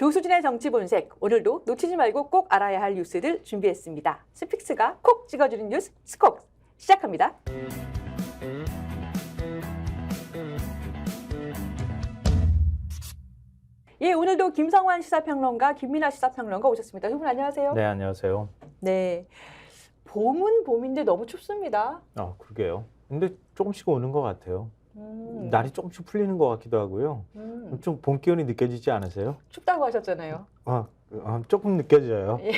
조수진의 정치 본색, 오늘도 놓치지 말고 꼭 알아야 할 뉴스들 준비했습니다. 스픽스가 콕 찍어주는 뉴스 스콕 시작합니다. 예, 오늘도 김성환 시사평론가, 김민아 시사평론가 오셨습니다. 두 분 안녕하세요. 네, 안녕하세요. 네, 봄은 봄인데 너무 춥습니다. 그러게요. 근데 조금씩 오는 것 같아요. 날이 조금씩 풀리는 것 같기도 하고요. 좀 봄 기운이 느껴지지 않으세요? 춥다고 하셨잖아요. 조금 느껴져요. 예.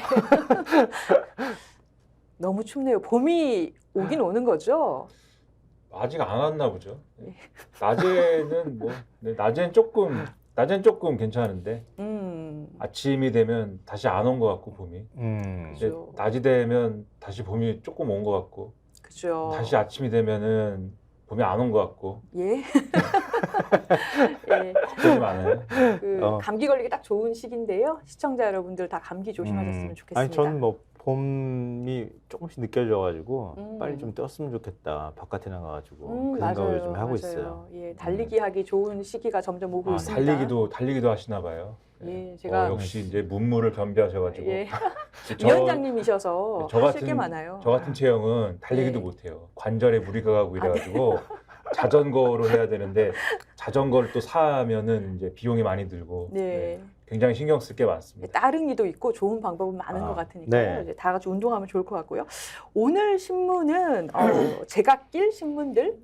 너무 춥네요. 봄이 오긴 오는 거죠? 아직 안 왔나 보죠. 낮에는 낮에는 조금 괜찮은데 아침이 되면 다시 안 온 것 같고 봄이. 이제 그죠. 낮이 되면 다시 봄이 조금 온 것 같고. 그죠. 다시 아침이 되면은 봄이 안 온 것 같고. 예. 예. 그러지 많아요. 감기 걸리기 딱 좋은 시기인데요. 시청자 여러분들 다 감기 조심하셨으면 좋겠습니다. 아니, 저는 뭐 봄이 조금씩 느껴져가지고 빨리 좀 떴으면 좋겠다. 바깥에 나가가지고 그 생각을 좀 하고 있어요. 예, 달리기 하기 좋은 시기가 점점 오고 있습니다. 달리기도 하시나 봐요. 예, 제가 역시 이제 문무를 겸비하셔가지고. 예. 위원장님이셔서 하실 게 많아요. 저 같은 체형은 달리기도 예. 못해요. 관절에 무리가 가고 이래가지고 자전거로 해야 되는데 자전거를 또 사면은 이제 비용이 많이 들고 네. 굉장히 신경 쓸 게 많습니다. 따릉이도 있고 좋은 방법은 많은 것 같으니까요. 네. 이제 다 같이 운동하면 좋을 것 같고요. 오늘 신문은 제갓길 신문들,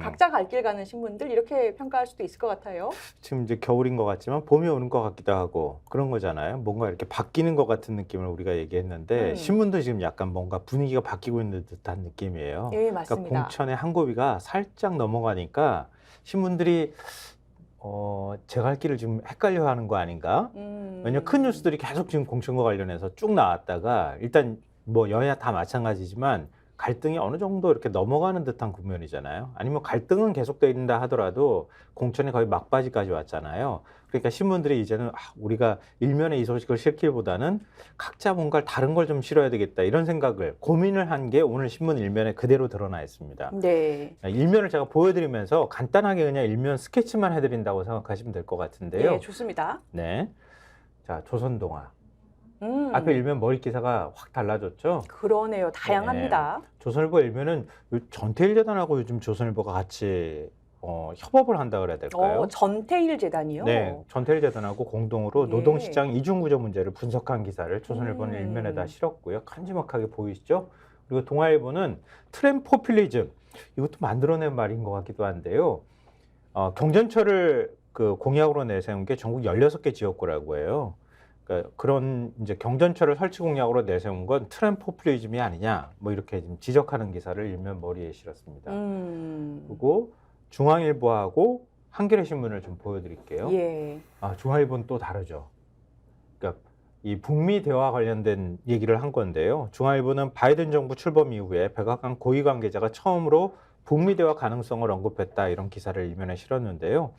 각자 갈 길 가는 신문들 이렇게 평가할 수도 있을 것 같아요. 지금 이제 겨울인 것 같지만 봄이 오는 것 같기도 하고 그런 거잖아요. 뭔가 이렇게 바뀌는 것 같은 느낌을 우리가 얘기했는데 신문도 지금 약간 뭔가 분위기가 바뀌고 있는 듯한 느낌이에요. 예, 맞습니다. 그러니까 공천의 한 고비가 살짝 넘어가니까 신문들이 제 갈 길을 지금 헷갈려하는 거 아닌가? 왜냐면 큰 뉴스들이 계속 지금 공천과 관련해서 쭉 나왔다가 일단 뭐 여야 다 마찬가지지만 갈등이 어느 정도 이렇게 넘어가는 듯한 국면이잖아요. 아니면 갈등은 계속되어 있다 하더라도 공천이 거의 막바지까지 왔잖아요. 그러니까 신문들이 이제는 우리가 일면에 이 소식을 실기보다는 각자 뭔가 다른 걸 좀 실어야 되겠다 이런 생각을 고민을 한 게 오늘 신문 일면에 그대로 드러나 있습니다. 네. 일면을 제가 보여드리면서 간단하게 그냥 일면 스케치만 해드린다고 생각하시면 될 것 같은데요. 네, 좋습니다. 네. 자, 조선동화. 앞에 일면 머리 기사가 확 달라졌죠. 그러네요. 다양합니다. 네. 조선일보 일면은 전태일 재단하고 요즘 조선일보가 같이 협업을 한다 그래야 될까요? 전태일 재단이요? 네, 전태일 재단하고 공동으로 예. 노동시장 이중구조 문제를 분석한 기사를 조선일보는 일면에다 실었고요. 큼지막하게 보이시죠? 그리고 동아일보는 트램 포퓰리즘, 이것도 만들어낸 말인 것 같기도 한데요. 경전철을 그 공약으로 내세운 게 전국 16개 지역구라고 해요. 그러니까 그런 이제 경전철을 설치 공약으로 내세운 건 트램 포퓰리즘이 아니냐, 뭐 이렇게 좀 지적하는 기사를 일면 머리에 실었습니다. 그리고 중앙일보하고 한겨레 신문을 좀 보여드릴게요. 예. 중앙일보는 또 다르죠. 그러니까 이 북미 대화 관련된 얘기를 한 건데요. 중앙일보는 바이든 정부 출범 이후에 백악관 고위 관계자가 처음으로 북미 대화 가능성을 언급했다 이런 기사를 일면에 실었는데요.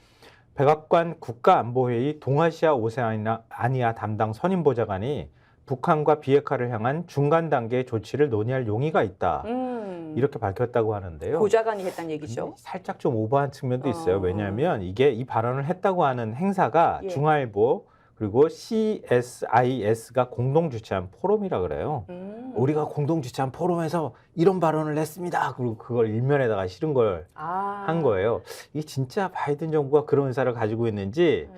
백악관 국가안보회의 동아시아 오세아니아 담당 선임보좌관이 북한과 비핵화를 향한 중간 단계의 조치를 논의할 용의가 있다. 이렇게 밝혔다고 하는데요. 보좌관이 했다는 얘기죠. 살짝 좀 오버한 측면도 있어요. 왜냐하면 이게 이 발언을 했다고 하는 행사가 예. 중앙일보 그리고 CSIS가 공동 주최한 포럼이라 그래요. 우리가 공동 주최한 포럼에서 이런 발언을 했습니다. 그리고 그걸 일면에다가 실은 걸 한 거예요. 이게 진짜 바이든 정부가 그런 의사를 가지고 있는지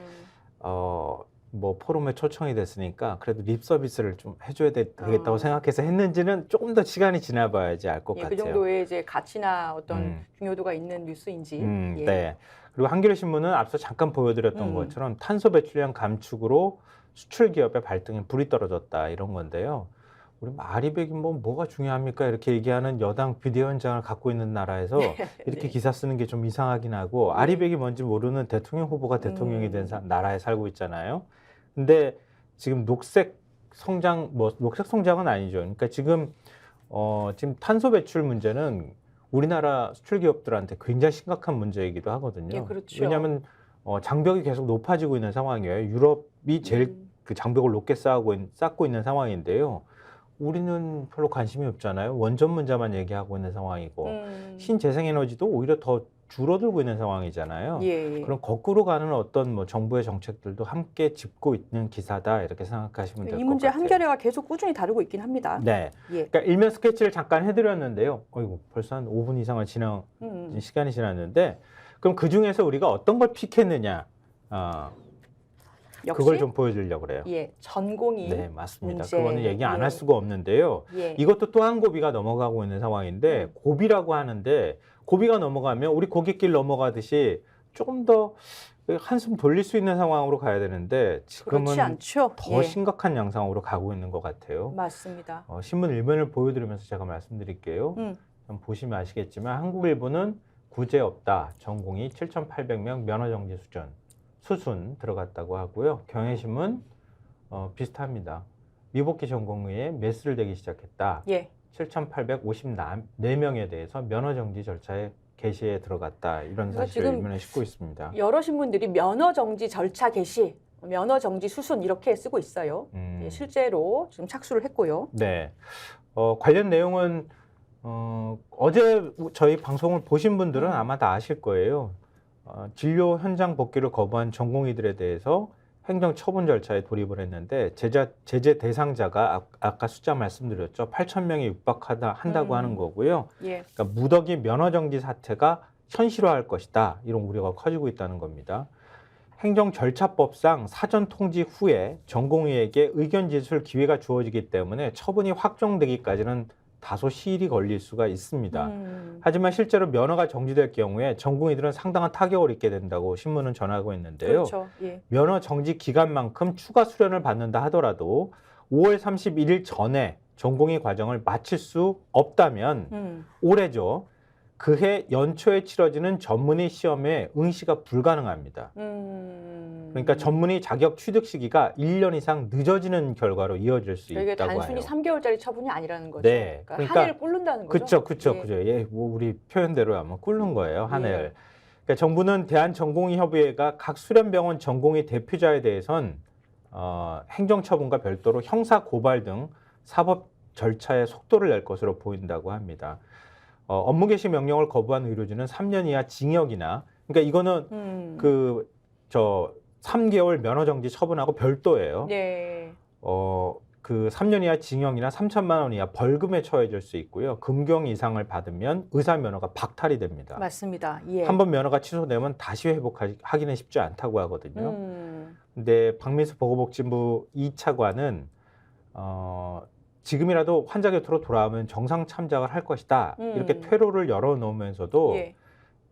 뭐 포럼에 초청이 됐으니까 그래도 립 서비스를 좀 해줘야 되겠다고 생각해서 했는지는 조금 더 시간이 지나봐야지 알 것 같아요. 그 정도의 이제 가치나 어떤 중요도가 있는 뉴스인지. 예. 네. 그리고 한겨레 신문은 앞서 잠깐 보여드렸던 것처럼 탄소 배출량 감축으로 수출 기업의 발등에 불이 떨어졌다 이런 건데요. 우리 아리백이 뭐가 중요합니까? 이렇게 얘기하는 여당 비대위원장을 갖고 있는 나라에서 이렇게 네. 기사 쓰는 게 좀 이상하긴 하고 아리백이 뭔지 모르는 대통령 후보가 대통령이 된 나라에 살고 있잖아요. 근데 지금 녹색 성장은 아니죠. 그러니까 지금 탄소 배출 문제는 우리나라 수출 기업들한테 굉장히 심각한 문제이기도 하거든요. 예, 그렇죠. 왜냐하면 장벽이 계속 높아지고 있는 상황이에요. 유럽이 제일 그 장벽을 높게 쌓고 있는 상황인데요. 우리는 별로 관심이 없잖아요. 원전 문제만 얘기하고 있는 상황이고 신재생에너지도 오히려 더 줄어들고 있는 상황이잖아요. 예. 그럼 거꾸로 가는 어떤 뭐 정부의 정책들도 함께 짚고 있는 기사다 이렇게 생각하시면 될 것 이 같아요. 문제 한겨레가 계속 꾸준히 다루고 있긴 합니다. 네. 예. 그러니까 일면 스케치를 잠깐 해드렸는데요. 어이구, 벌써 한 5분 이상을 시간이 지났는데 그럼 그 중에서 우리가 어떤 걸 픽했느냐? 역시 그걸 좀 보여드리려고 그래요. 예, 전공이 네, 맞습니다. 문제. 그거는 얘기 안 예. 할 수가 없는데요. 예. 이것도 또 한 고비가 넘어가고 있는 상황인데 고비라고 하는데 고비가 넘어가면 우리 고깃길 넘어가듯이 조금 더 한숨 돌릴 수 있는 상황으로 가야 되는데 지금은 그렇지 않죠. 더 예. 심각한 양상으로 가고 있는 것 같아요. 맞습니다. 신문 일면을 보여드리면서 제가 말씀드릴게요. 한번 보시면 아시겠지만 한국일보는 구제 없다. 전공이 7,800명 면허정지 수순 들어갔다고 하고요. 경향신문 비슷합니다. 미복귀 전공의에 메스를 대기 시작했다. 예. 7,854명에 대해서 면허정지 절차에 개시에 들어갔다. 이런 그래서 사실을 지금 일면에 싣고 있습니다. 여러 신문들이 면허 정지 절차 개시, 면허 정지 수순 이렇게 쓰고 있어요. 예, 실제로 지금 착수를 했고요. 네. 관련 내용은 어제 저희 방송을 보신 분들은 아마 다 아실 거예요. 진료 현장 복귀를 거부한 전공의들에 대해서 행정 처분 절차에 돌입을 했는데 제재 대상자가 아까 숫자 말씀드렸죠. 8,000명이 육박한다고 하는 거고요. 예. 그러니까 무더기 면허정지 사태가 현실화할 것이다. 이런 우려가 커지고 있다는 겁니다. 행정절차법상 사전 통지 후에 전공의에게 의견 제출 기회가 주어지기 때문에 처분이 확정되기까지는 다소 시일이 걸릴 수가 있습니다. 하지만 실제로 면허가 정지될 경우에 전공의들은 상당한 타격을 입게 된다고 신문은 전하고 있는데요. 그렇죠. 예. 면허 정지 기간만큼 추가 수련을 받는다 하더라도 5월 31일 전에 전공의 과정을 마칠 수 없다면 올해죠. 그해 연초에 치러지는 전문의 시험에 응시가 불가능합니다. 그러니까 전문의 자격 취득 시기가 1년 이상 늦어지는 결과로 이어질 수 이게 있다고 해요. 단순히 3개월짜리 처분이 아니라는 거죠. 네. 그러니까 한 해를 꿇는다는 거죠. 그렇죠. 예, 뭐 우리 표현대로 하면 꿇는 거예요. 한 해를. 그러니까 정부는 대한전공의협의회가 각 수련병원 전공의 대표자에 대해선 행정처분과 별도로 형사 고발 등 사법 절차의 속도를 낼 것으로 보인다고 합니다. 업무 개시 명령을 거부한 의료진은 3년 이하 징역이나 그러니까 이거는 3개월 면허 정지 처분하고 별도예요. 네. 그 3년 이하 징역이나 3천만 원 이하 벌금에 처해질 수 있고요. 금경 이상을 받으면 의사 면허가 박탈이 됩니다. 맞습니다. 예. 한번 면허가 취소되면 다시 회복하기는 쉽지 않다고 하거든요. 근데 박민수 보건복지부 2차관은 지금이라도 환자 곁으로 돌아오면 정상 참작을 할 것이다. 이렇게 퇴로를 열어놓으면서도 예.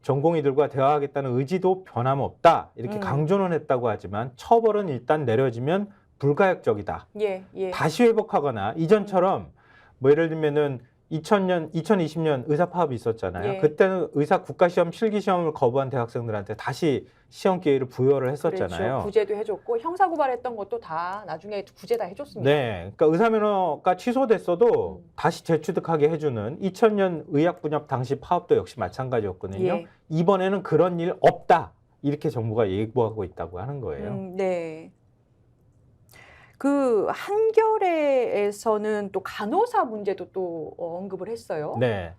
전공의들과 대화하겠다는 의지도 변함없다. 이렇게 강조는 했다고 하지만 처벌은 일단 내려지면 불가역적이다. 예. 예. 다시 회복하거나 이전처럼 뭐 예를 들면은 2020년 의사 파업이 있었잖아요. 예. 그때는 의사 국가시험 실기시험을 거부한 대학생들한테 다시 시험 기회를 부여를 했었잖아요. 그렇죠. 구제도 해줬고 형사고발했던 것도 다 나중에 구제 다 해줬습니다. 네, 그러니까 의사 면허가 취소됐어도 다시 재취득하게 해주는 2000년 의학분협 당시 파업도 역시 마찬가지였거든요. 예. 이번에는 그런 일 없다 이렇게 정부가 예고하고 있다고 하는 거예요. 네. 그 한겨레에서는 또 간호사 문제도 또 언급을 했어요. 네,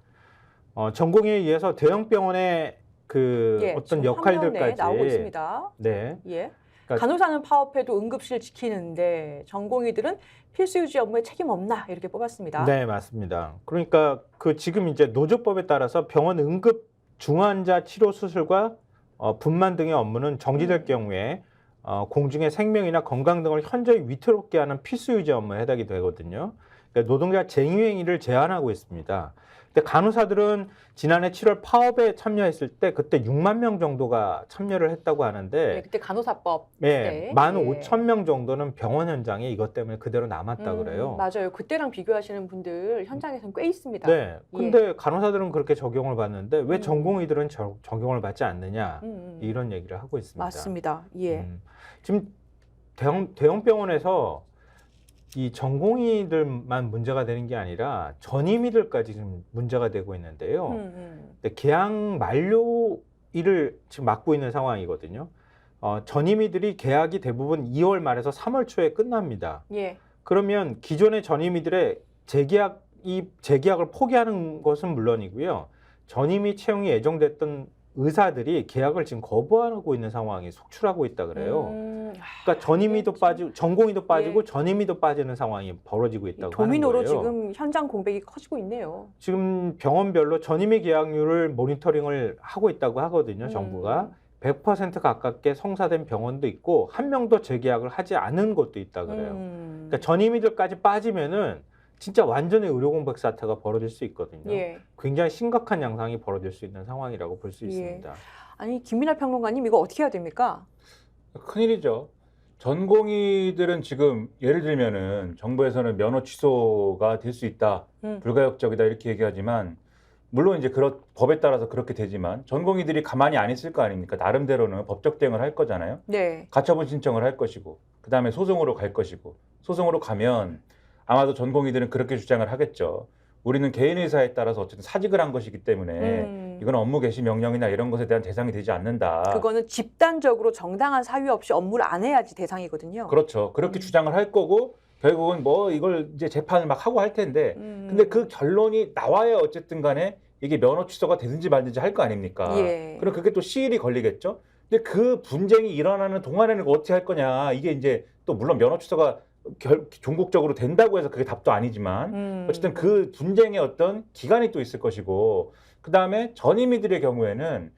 전공에 의해서 대형 병원의 그 예, 어떤 지금 역할들까지 화면에 나오고 있습니다. 네, 예. 그러니까- 간호사는 파업해도 응급실 지키는데 전공의들은 필수 유지 업무에 책임 없나 이렇게 뽑았습니다. 네, 맞습니다. 그러니까 그 지금 이제 노조법에 따라서 병원 응급 중환자 치료 수술과 분만 등의 업무는 정지될 경우에 공중의 생명이나 건강 등을 현저히 위태롭게 하는 필수 유지 업무에 해당이 되거든요. 그러니까 노동자 쟁의행위를 제한하고 있습니다. 근데 간호사들은 지난해 7월 파업에 참여했을 때 그때 6만 명 정도가 참여를 했다고 하는데 네, 그때 간호사법. 네, 네. 15,000명 정도는 병원 현장에 이것 때문에 그대로 남았다 그래요. 맞아요. 그때랑 비교하시는 분들 현장에서는 꽤 있습니다. 네, 근데 간호사들은 그렇게 적용을 받는데 왜 전공의들은 적용을 받지 않느냐 이런 얘기를 하고 있습니다. 맞습니다. 예. 지금 대형 병원에서 이 전공의들만 문제가 되는 게 아니라 전임의들까지 지금 문제가 되고 있는데요. 근데 계약 만료 일을 지금 맡고 있는 상황이거든요. 전임의들이 계약이 대부분 2월 말에서 3월 초에 끝납니다. 예. 그러면 기존의 전임의들의 재계약을 포기하는 것은 물론이고요. 전임의 채용이 예정됐던 의사들이 계약을 지금 거부하고 있는 상황이 속출하고 있다 그래요. 그러니까 전임의도 빠지고 전공의도 빠지고 예. 전임의도 빠지는 상황이 벌어지고 있다고 도미노로 하는 거예요. 지금 현장 공백이 커지고 있네요. 지금 병원별로 전임의 계약률을 모니터링을 하고 있다고 하거든요. 정부가 100% 가깝게 성사된 병원도 있고 한 명도 재계약을 하지 않은 곳도 있다 그래요. 그러니까 전임의들까지 빠지면은 진짜 완전히 의료 공백 사태가 벌어질 수 있거든요. 예. 굉장히 심각한 양상이 벌어질 수 있는 상황이라고 볼 수 예. 있습니다. 아니 김민하 평론가님 이거 어떻게 해야 됩니까? 큰일이죠. 전공의들은 지금 예를 들면은 정부에서는 면허 취소가 될 수 있다, 불가역적이다 이렇게 얘기하지만 물론 이제 법에 따라서 그렇게 되지만 전공의들이 가만히 안 있을 거 아닙니까? 나름대로는 법적 대응을 할 거잖아요. 네. 가처분 신청을 할 것이고 그다음에 소송으로 갈 것이고 소송으로 가면 아마도 전공의들은 그렇게 주장을 하겠죠. 우리는 개인 의사에 따라서 어쨌든 사직을 한 것이기 때문에 이건 업무 개시 명령이나 이런 것에 대한 대상이 되지 않는다. 그거는 집단적으로 정당한 사유 없이 업무를 안 해야지 대상이거든요. 그렇죠. 그렇게 주장을 할 거고 결국은 뭐 이걸 이제 재판을 막 하고 할 텐데 근데 그 결론이 나와야 어쨌든 간에 이게 면허 취소가 되든지 말든지 할 거 아닙니까? 예. 그럼 그게 또 시일이 걸리겠죠. 근데 그 분쟁이 일어나는 동안에는 어떻게 할 거냐. 이게 이제 또 물론 면허 취소가 종국적으로 된다고 해서 그게 답도 아니지만 어쨌든 그 분쟁의 어떤 기간이 또 있을 것이고 그다음에 전임의들의 경우에는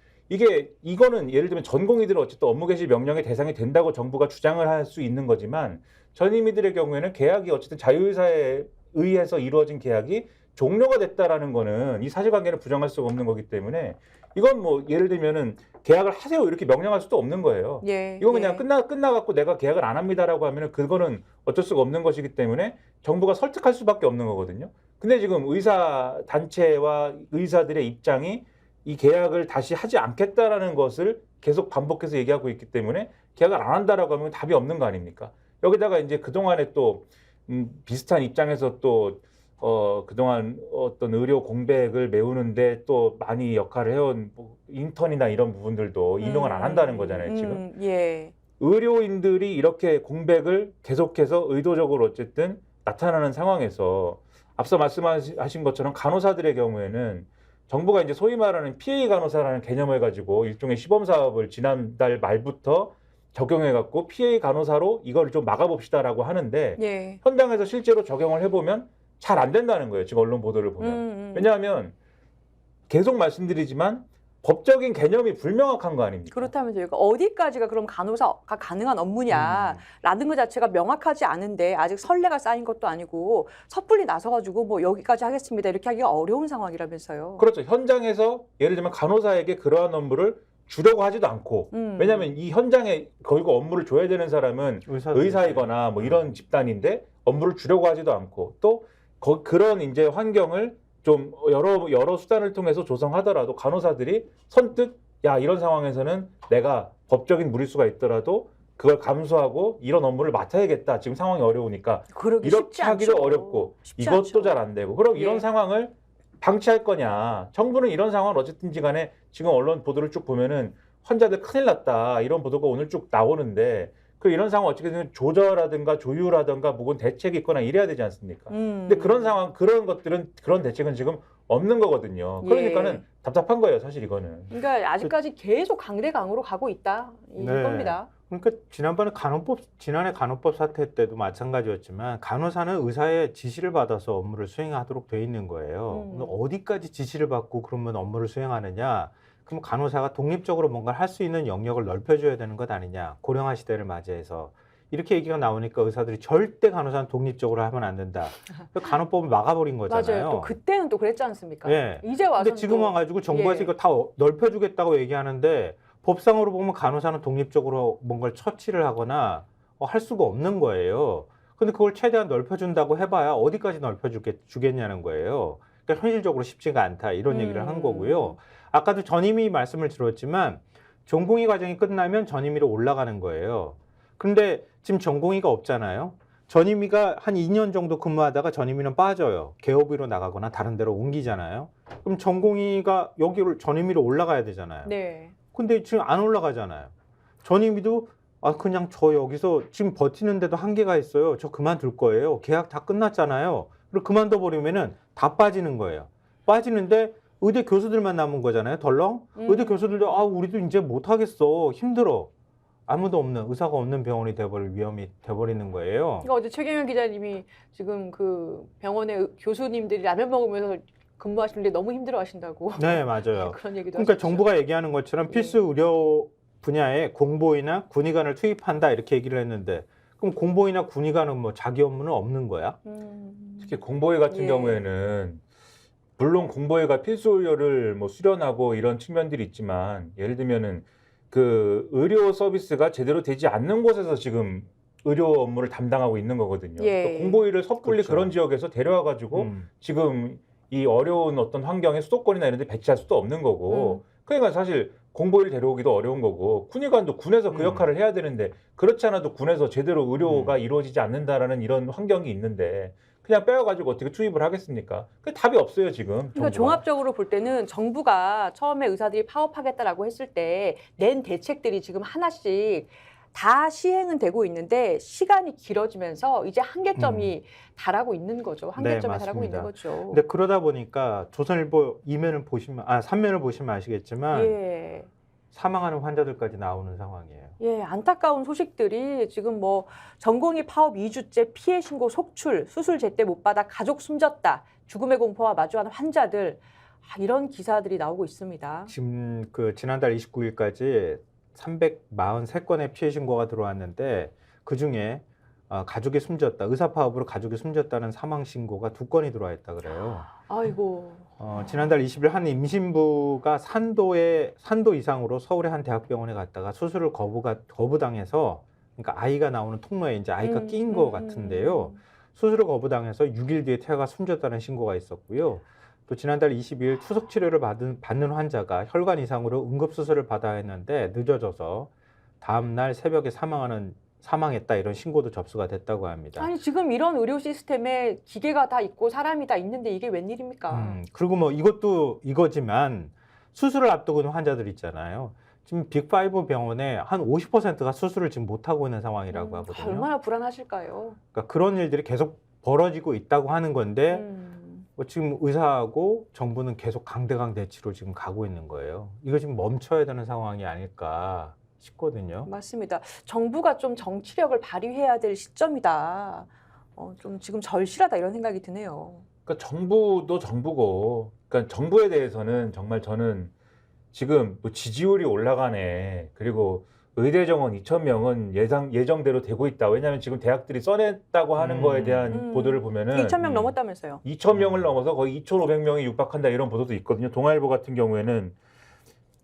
이거는 예를 들면 전공의들은 어쨌든 업무 개시 명령의 대상이 된다고 정부가 주장을 할 수 있는 거지만 전임의들의 경우에는 계약이 어쨌든 자유의사에 의해서 이루어진 계약이 종료가 됐다라는 거는 이 사실관계를 부정할 수가 없는 거기 때문에 이건 뭐 예를 들면은 계약을 하세요 이렇게 명령할 수도 없는 거예요. 예. 이건 그냥 끝나갖고 내가 계약을 안 합니다라고 하면은 그거는 어쩔 수가 없는 것이기 때문에 정부가 설득할 수밖에 없는 거거든요. 근데 지금 의사 단체와 의사들의 입장이 이 계약을 다시 하지 않겠다라는 것을 계속 반복해서 얘기하고 있기 때문에 계약을 안 한다라고 하면 답이 없는 거 아닙니까? 여기다가 이제 그동안에 또 비슷한 입장에서 또 그동안 어떤 의료 공백을 메우는데 또 많이 역할을 해온 뭐 인턴이나 이런 부분들도 인용을 안 한다는 거잖아요, 지금. 예. 의료인들이 이렇게 공백을 계속해서 의도적으로 어쨌든 나타나는 상황에서 앞서 말씀하신 것처럼 간호사들의 경우에는 정부가 이제 소위 말하는 PA 간호사라는 개념을 가지고 일종의 시범 사업을 지난달 말부터 적용해갖고 PA 간호사로 이걸 좀 막아봅시다라고 하는데 예. 현장에서 실제로 적용을 해보면 잘 안 된다는 거예요. 지금 언론 보도를 보면. 왜냐하면 계속 말씀드리지만 법적인 개념이 불명확한 거 아닙니까? 그렇다면 저희가 어디까지가 그럼 간호사가 가능한 업무냐라는 것 자체가 명확하지 않은데 아직 선례가 쌓인 것도 아니고 섣불리 나서가지고 뭐 여기까지 하겠습니다 이렇게 하기가 어려운 상황이라면서요. 그렇죠. 현장에서 예를 들면 간호사에게 그러한 업무를 주려고 하지도 않고 왜냐하면 이 현장에 결국 업무를 줘야 되는 사람은 의사이거나 뭐 이런 집단인데 업무를 주려고 하지도 않고 또 그런 이제 환경을 좀 여러 수단을 통해서 조성하더라도 간호사들이 선뜻 야 이런 상황에서는 내가 법적인 무리수가 있더라도 그걸 감수하고 이런 업무를 맡아야겠다. 지금 상황이 어려우니까 이렇게 하기도 어렵고 이것도 잘 안 되고 그럼 이런 상황을 방치할 거냐. 정부는 이런 상황을 어쨌든지 간에 지금 언론 보도를 쭉 보면은 환자들 큰일 났다. 이런 보도가 오늘 쭉 나오는데 그 이런 상황 어떻게든 조절하든가 조율하든가 혹은 대책이 있거나 이래야 되지 않습니까? 근데 그런 상황, 그런 것들은 그런 대책은 지금 없는 거거든요. 그러니까는 답답한 거예요, 사실 이거는. 그러니까 아직까지 계속 강대강으로 가고 있다 이겁니다. 그러니까 지난해 간호법 사태 때도 마찬가지였지만 간호사는 의사의 지시를 받아서 업무를 수행하도록 돼 있는 거예요. 어디까지 지시를 받고 그러면 업무를 수행하느냐? 그럼 간호사가 독립적으로 뭔가를 할 수 있는 영역을 넓혀줘야 되는 것 아니냐? 고령화 시대를 맞이해서 이렇게 얘기가 나오니까 의사들이 절대 간호사는 독립적으로 하면 안 된다. 간호법을 막아버린 거잖아요. 맞아요. 또 그때는 또 그랬지 않습니까? 예. 이제 와서 근데 지금 와가지고 정부에서 이거 다 넓혀주겠다고 얘기하는데 법상으로 보면 간호사는 독립적으로 뭔가를 처치를 하거나 할 수가 없는 거예요. 근데 그걸 최대한 넓혀준다고 해봐야 어디까지 넓혀주겠냐는 거예요. 그러니까 현실적으로 쉽지가 않다 이런 얘기를 한 거고요. 아까도 전임의 말씀을 들었지만 전공의 과정이 끝나면 전임의로 올라가는 거예요. 근데 지금 전공의가 없잖아요. 전임의가 한 2년 정도 근무하다가 전임의는 빠져요. 개업의로 나가거나 다른 데로 옮기잖아요. 그럼 전공의가 여기를 전임의로 올라가야 되잖아요. 네. 근데 지금 안 올라가잖아요. 전임의도 그냥 저 여기서 지금 버티는데도 한계가 있어요. 저 그만둘 거예요. 계약 다 끝났잖아요. 그리고 그만둬 버리면은 다 빠지는 거예요. 빠지는데 의대 교수들만 남은 거잖아요. 덜렁. 의대 교수들도 우리도 이제 못 하겠어. 힘들어. 아무도 없는 의사가 없는 병원이 돼버릴 위험이 돼버리는 거예요. 그러니까 어제 최경영 기자님이 지금 그 병원의 교수님들이 라면 먹으면서 근무하시는데 너무 힘들어하신다고. 네, 맞아요. 그런 얘기도 그러니까 하셨죠. 정부가 얘기하는 것처럼 필수 의료 분야에 공보이나 군의관을 투입한다 이렇게 얘기를 했는데 그럼 공보이나 군의관은 뭐 자기 업무는 없는 거야? 특히 공보회 같은 예. 경우에는 물론 공보회가 필수 의료를 뭐 수련하고 이런 측면들이 있지만 예를 들면은 그 의료 서비스가 제대로 되지 않는 곳에서 지금 의료 업무를 담당하고 있는 거거든요. 예. 그러니까 공보위를 섣불리 그렇죠. 그런 지역에서 데려와 가지고 지금 이 어려운 어떤 환경에 수도권이나 이런 데 배치할 수도 없는 거고 그러니까 사실 공보위를 데려오기도 어려운 거고 군의관도 군에서 그 역할을 해야 되는데 그렇지 않아도 군에서 제대로 의료가 이루어지지 않는다라는 이런 환경이 있는데 그냥 빼와가지고 어떻게 투입을 하겠습니까? 그 답이 없어요 지금. 그러니까 정부가. 종합적으로 볼 때는 정부가 처음에 의사들이 파업하겠다라고 했을 때 낸 대책들이 지금 하나씩 다 시행은 되고 있는데 시간이 길어지면서 이제 한계점이 달하고 있는 거죠. 한계점에 네, 달하고 있는 맞습니다. 거죠. 근데 그러다 보니까 조선일보 2면을 보시면 3면을 보시면 아시겠지만 예. 사망하는 환자들까지 나오는 상황이에요. 예, 안타까운 소식들이 지금 뭐 전공의 파업 2주째 피해 신고 속출, 수술 제때 못 받아 가족 숨졌다, 죽음의 공포와 마주하는 환자들 이런 기사들이 나오고 있습니다. 지금 그 지난달 29일까지 343건의 피해 신고가 들어왔는데 그 중에 가족이 숨졌다, 의사 파업으로 가족이 숨졌다는 사망 신고가 2건이 들어와 있다 그래요. 아이고. 지난달 20일 한 임신부가 산도 이상으로 서울의 한 대학병원에 갔다가 수술을 거부당해서 그러니까 아이가 나오는 통로에 이제 아이가 끼인 것 같은데요. 수술을 거부당해서 6일 뒤에 태아가 숨졌다는 신고가 있었고요. 또 지난달 22일 투석 치료를 받는 환자가 혈관 이상으로 응급수술을 받아야 했는데 늦어져서 다음 날 새벽에 사망했다 이런 신고도 접수가 됐다고 합니다. 아니 지금 이런 의료 시스템에 기계가 다 있고 사람이 다 있는데 이게 웬일입니까? 그리고 뭐 이것도 이거지만 수술을 앞두고 있는 환자들 있잖아요. 지금 빅5 병원에 한 50%가 수술을 지금 못하고 있는 상황이라고 하거든요. 얼마나 불안하실까요? 그러니까 그런 일들이 계속 벌어지고 있다고 하는 건데 뭐 지금 의사하고 정부는 계속 강대강 대치로 지금 가고 있는 거예요. 이거 지금 멈춰야 되는 상황이 아닐까 싶거든요. 맞습니다. 정부가 좀 정치력을 발휘해야 될 시점이다. 좀 지금 절실하다 이런 생각이 드네요. 그러니까 정부도 정부고, 그러니까 정부에 대해서는 정말 저는 지금 뭐 지지율이 올라가네. 그리고 의대 정원 2,000명은 예정대로 되고 있다. 왜냐하면 지금 대학들이 써냈다고 하는 거에 대한 보도를 보면은 2,000명 넘었다면서요? 2,000명을 넘어서 거의 2,500명이 육박한다 이런 보도도 있거든요. 동아일보 같은 경우에는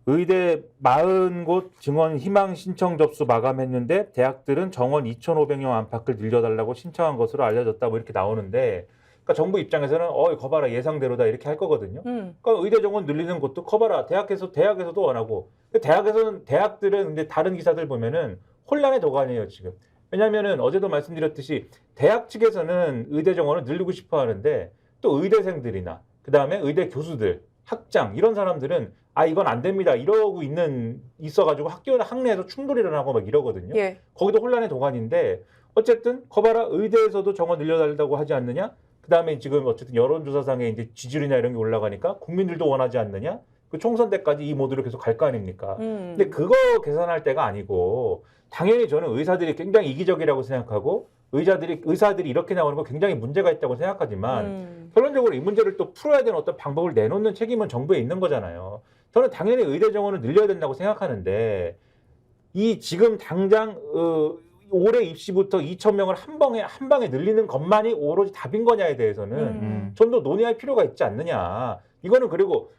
의대 40곳 증원 희망 신청 접수 마감했는데 대학들은 정원 2,500명 안팎을 늘려달라고 신청한 것으로 알려졌다 뭐 이렇게 나오는데 그러니까 정부 입장에서는 거봐라 예상대로다 이렇게 할 거거든요. 그러니까 의대 정원 늘리는 것도 커봐라 대학에서도 원하고 대학들은 근데 다른 기사들 보면은 혼란의 도가니에요 지금. 왜냐하면은 어제도 말씀드렸듯이 대학 측에서는 의대 정원을 늘리고 싶어 하는데 또 의대생들이나 그 다음에 의대 교수들, 학장 이런 사람들은 이건 안 됩니다 이러고 있어가지고 학내에서 충돌이 일어나고 막 이러거든요. 예. 거기도 혼란의 도가니인데 어쨌든 거봐라 의대에서도 정원 늘려달라고 하지 않느냐? 그 다음에 지금 어쨌든 여론조사상에 이제 지지율이나 이런 게 올라가니까 국민들도 원하지 않느냐? 그 총선 때까지 이 모드로 계속 갈 거 아닙니까? 근데 그거 계산할 때가 아니고 당연히 저는 의사들이 굉장히 이기적이라고 생각하고 의사들이 이렇게 나오는 거 굉장히 문제가 있다고 생각하지만 결론적으로 이 문제를 또 풀어야 되는 어떤 방법을 내놓는 책임은 정부에 있는 거잖아요. 저는 당연히 의대 정원을 늘려야 된다고 생각하는데 이 지금 당장 올해 입시부터 2,000명을 한 방에 늘리는 것만이 오로지 답인 거냐에 대해서는 좀 더 논의할 필요가 있지 않느냐. 이거는 그리고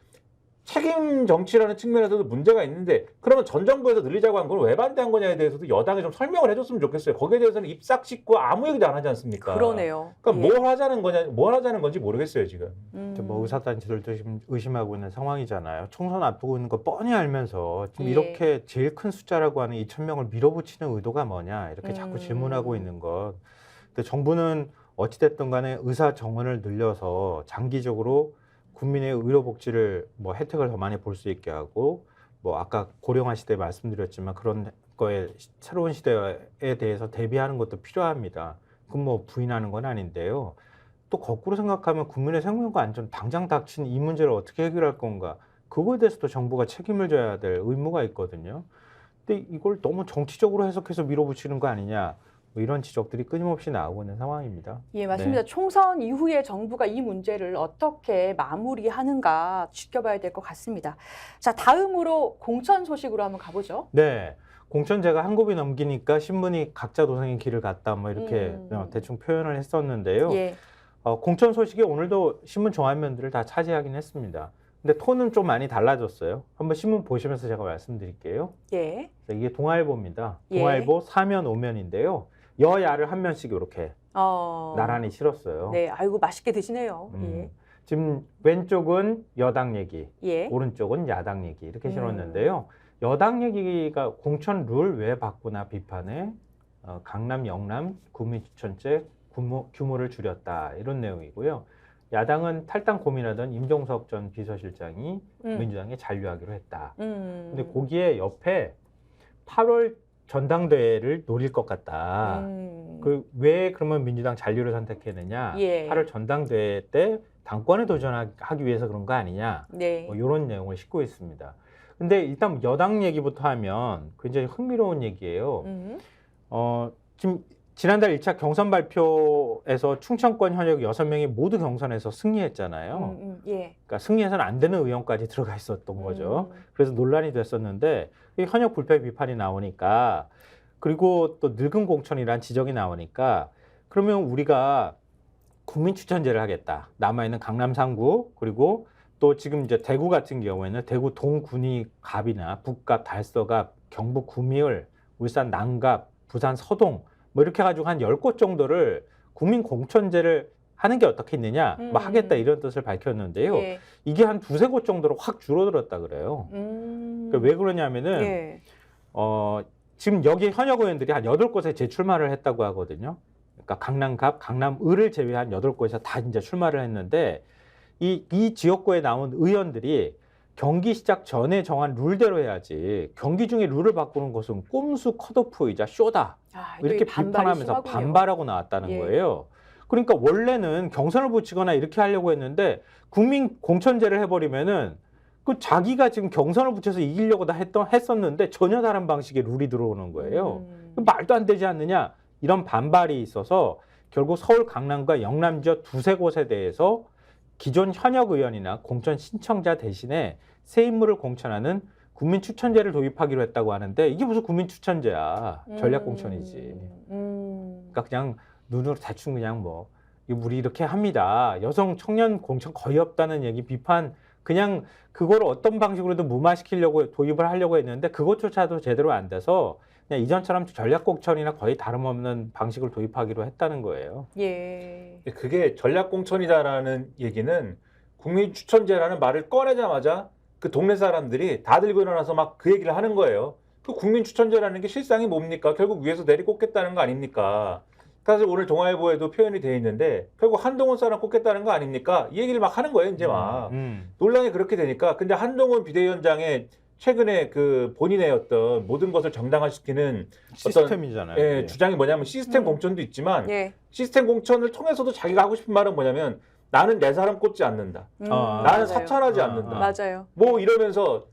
책임 정치라는 측면에서도 문제가 있는데 그러면 전 정부에서 늘리자고 한 걸 왜 반대한 거냐에 대해서도 여당이 좀 설명을 해줬으면 좋겠어요. 거기에 대해서는 입 싹 씻고 아무 얘기도 안 하지 않습니까? 그러네요. 그러니까 뭘 하자는 건지 모르겠어요 지금. 뭐 의사단체들도 지금 의심하고 있는 상황이잖아요. 총선 앞두고 있는 거 뻔히 알면서 지금 예. 이렇게 제일 큰 숫자라고 하는 2,000명을 밀어붙이는 의도가 뭐냐 이렇게 자꾸 질문하고 있는 것. 근데 정부는 어찌됐든 간에 의사 정원을 늘려서 장기적으로 국민의 의료 복지를 뭐 혜택을 더 많이 볼 수 있게 하고 뭐 아까 고령화 시대 말씀드렸지만 그런 거에 새로운 시대에 대해서 대비하는 것도 필요합니다. 그건 뭐 부인하는 건 아닌데요. 또 거꾸로 생각하면 국민의 생명과 안전 당장 닥친 이 문제를 어떻게 해결할 건가? 그거에 대해서도 정부가 책임을 져야 될 의무가 있거든요. 근데 이걸 너무 정치적으로 해석해서 밀어붙이는 거 아니냐? 뭐 이런 지적들이 끊임없이 나오고 있는 상황입니다. 예, 맞습니다. 네. 총선 이후에 정부가 이 문제를 어떻게 마무리하는가 지켜봐야 될 것 같습니다. 자, 다음으로 공천 소식으로 한번 가보죠. 네. 공천제가 한 곱이 넘기니까 신문이 각자 도생의 길을 갔다 뭐 이렇게 대충 표현을 했었는데요. 예. 공천 소식이 오늘도 신문 종합면들을 다 차지하긴 했습니다. 근데 톤은 좀 많이 달라졌어요. 한번 신문 보시면서 제가 말씀드릴게요. 예. 자, 이게 동아일보입니다. 예. 동아일보 4면 5면인데요. 여야를 한 면씩 이렇게 나란히 실었어요. 네, 아이고 맛있게 드시네요. 지금 왼쪽은 여당 얘기, 예. 오른쪽은 야당 얘기 이렇게 실었는데요. 여당 얘기가 공천 룰 왜 바꾸나 비판에 강남, 영남 구민추천제 규모를 줄였다 이런 내용이고요. 야당은 탈당 고민하던 임종석 전 비서실장이 민주당에 잔류하기로 했다. 근데 거기에 옆에 8월 전당대회를 노릴 것 같다. 왜 그러면 민주당 잔류를 선택했느냐? 예. 8월 전당대회 때 당권에 도전하기 위해서 그런 거 아니냐? 네. 뭐 이런 내용을 싣고 있습니다. 근데 일단 여당 얘기부터 하면 굉장히 흥미로운 얘기예요. 지금 지난달 1차 경선 발표에서 충청권 현역 6명이 모두 경선에서 승리했잖아요. 예. 그러니까 승리해서는 안 되는 의원까지 들어가 있었던 거죠. 그래서 논란이 됐었는데 이 현역 불패 비판이 나오니까 그리고 또 늙은 공천이란 지적이 나오니까 그러면 우리가 국민 추천제를 하겠다. 남아있는 강남 3구 그리고 또 지금 이제 대구 같은 경우에는 대구 동군이 갑이나 북갑, 달서갑, 경북 구미을, 울산 남갑, 부산 서동 뭐 이렇게 해가지고 한 10곳 정도를 국민 공천제를 하는 게 어떻겠느냐 뭐 하겠다 이런 뜻을 밝혔는데요. 예. 이게 한 두세 곳 정도로 확 줄어들었다 그래요. 그러니까 왜 그러냐면은 예. 지금 여기 현역 의원들이 한 8곳에 재출마를 했다고 하거든요. 그러니까 강남갑, 강남을을 제외한 8곳에서 다 이제 출마를 했는데 이 지역구에 나온 의원들이 경기 시작 전에 정한 룰대로 해야지 경기 중에 룰을 바꾸는 것은 꼼수 컷오프이자 쇼다. 이렇게 비판하면서 반발하고 나왔다는 예. 거예요. 그러니까 원래는 경선을 붙이거나 이렇게 하려고 했는데 국민 공천제를 해버리면은 그 자기가 지금 경선을 붙여서 이기려고 다 했었는데 전혀 다른 방식의 룰이 들어오는 거예요. 말도 안 되지 않느냐 이런 반발이 있어서 결국 서울 강남과 영남 지역 두세 곳에 대해서 기존 현역 의원이나 공천 신청자 대신에 새 인물을 공천하는 국민 추천제를 도입하기로 했다고 하는데 이게 무슨 국민 추천제야. 전략 공천이지. 그러니까 그냥 눈으로 대충 그냥 뭐 우리 이렇게 합니다. 여성 청년 공천 거의 없다는 얘기 비판 그냥 그걸 어떤 방식으로든 무마시키려고 도입을 하려고 했는데 그것조차도 제대로 안 돼서 그냥 이전처럼 전략 공천이나 거의 다름없는 방식을 도입하기로 했다는 거예요. 예. 그게 전략 공천이다라는 얘기는 국민 추천제라는 말을 꺼내자마자 그 동네 사람들이 다 들고 일어나서 막 그 얘기를 하는 거예요. 그 국민 추천제라는 게 실상이 뭡니까? 결국 위에서 내리꽂겠다는 거 아닙니까? 사실 오늘 동아일보에도 표현이 돼 있는데 결국 한동훈 사람 꽂겠다는 거 아닙니까? 이 얘기를 막 하는 거예요, 이제 막. 논란이 그렇게 되니까. 근데 한동훈 비대위원장의 최근에 그 본인의 어떤 모든 것을 정당화시키는 시스템이잖아요. 어떤, 주장이 뭐냐면 시스템 공천도 있지만 예. 시스템 공천을 통해서도 자기가 하고 싶은 말은 뭐냐면 나는 내 사람 꽂지 않는다. 나는 맞아요. 사찰하지 않는다. 맞아요. 뭐 이러면서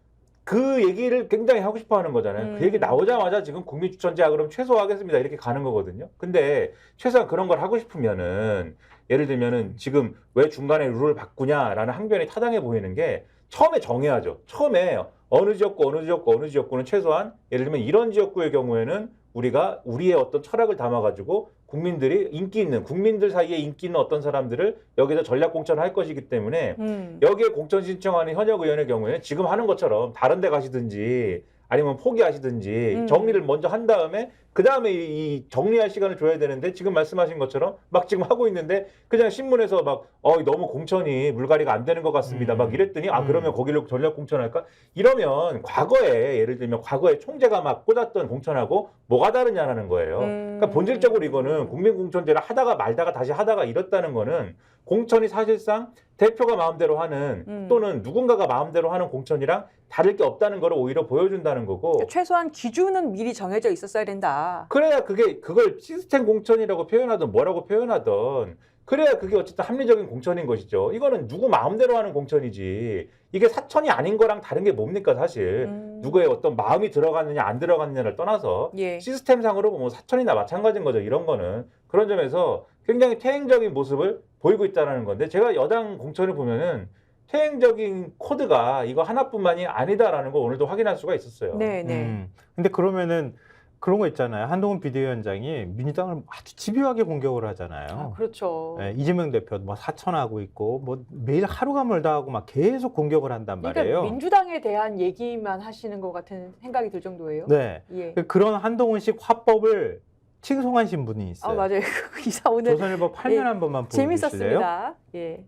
그 얘기를 굉장히 하고 싶어 하는 거잖아요. 그 얘기 나오자마자 지금 국민추천제 그럼 최소화하겠습니다. 이렇게 가는 거거든요. 근데 최소한 그런 걸 하고 싶으면은 예를 들면은 지금 왜 중간에 룰을 바꾸냐라는 항변이 타당해 보이는 게 처음에 정해야죠. 처음에 어느 지역구, 어느 지역구, 어느 지역구는 최소한 예를 들면 이런 지역구의 경우에는 우리가 우리의 어떤 철학을 담아가지고 국민들이 인기 있는 국민들 사이에 인기 있는 어떤 사람들을 여기서 전략 공천을 할 것이기 때문에 여기에 공천 신청하는 현역 의원의 경우에는 지금 하는 것처럼 다른 데 가시든지 아니면 포기하시든지 정리를 먼저 한 다음에 그 다음에 이 정리할 시간을 줘야 되는데 지금 말씀하신 것처럼 막 지금 하고 있는데 그냥 신문에서 막 너무 공천이 물갈이가 안 되는 것 같습니다. 막 이랬더니 그러면 거기를 전략 공천할까? 이러면 과거에 예를 들면 과거에 총재가 막 꽂았던 공천하고 뭐가 다르냐라는 거예요. 그러니까 본질적으로 이거는 국민 공천제를 하다가 말다가 다시 하다가 이렇다는 거는 공천이 사실상 대표가 마음대로 하는 또는 누군가가 마음대로 하는 공천이랑 다를 게 없다는 걸 오히려 보여준다는 거고. 그러니까 최소한 기준은 미리 정해져 있었어야 된다. 그래야 그걸 시스템 공천이라고 표현하든 뭐라고 표현하든 그래야 그게 어쨌든 합리적인 공천인 것이죠. 이거는 누구 마음대로 하는 공천이지. 이게 사천이 아닌 거랑 다른 게 뭡니까 사실. 누구의 어떤 마음이 들어갔느냐 안 들어갔느냐를 떠나서 예. 시스템상으로 보면 사천이나 마찬가지인 거죠. 이런 거는. 그런 점에서 굉장히 퇴행적인 모습을 보이고 있다는 건데 제가 여당 공천을 보면은 퇴행적인 코드가 이거 하나뿐만이 아니다라는 거 오늘도 확인할 수가 있었어요. 네네. 근데 그러면은 그런 거 있잖아요. 한동훈 비대위원장이 민주당을 아주 집요하게 공격을 하잖아요. 아, 그렇죠. 네, 이재명 대표 뭐 사천하고 있고 뭐 매일 하루가 멀다 하고 막 계속 공격을 한단 말이에요. 그러니까 민주당에 대한 얘기만 하시는 것 같은 생각이 들 정도예요. 네, 예. 그런 한동훈식 화법을 칭송하신 분이 있어요. 아, 맞아요. 그 기사 오늘 조선일보 8면 예, 한 번만 보여주실래요? 재밌었습니다. 예.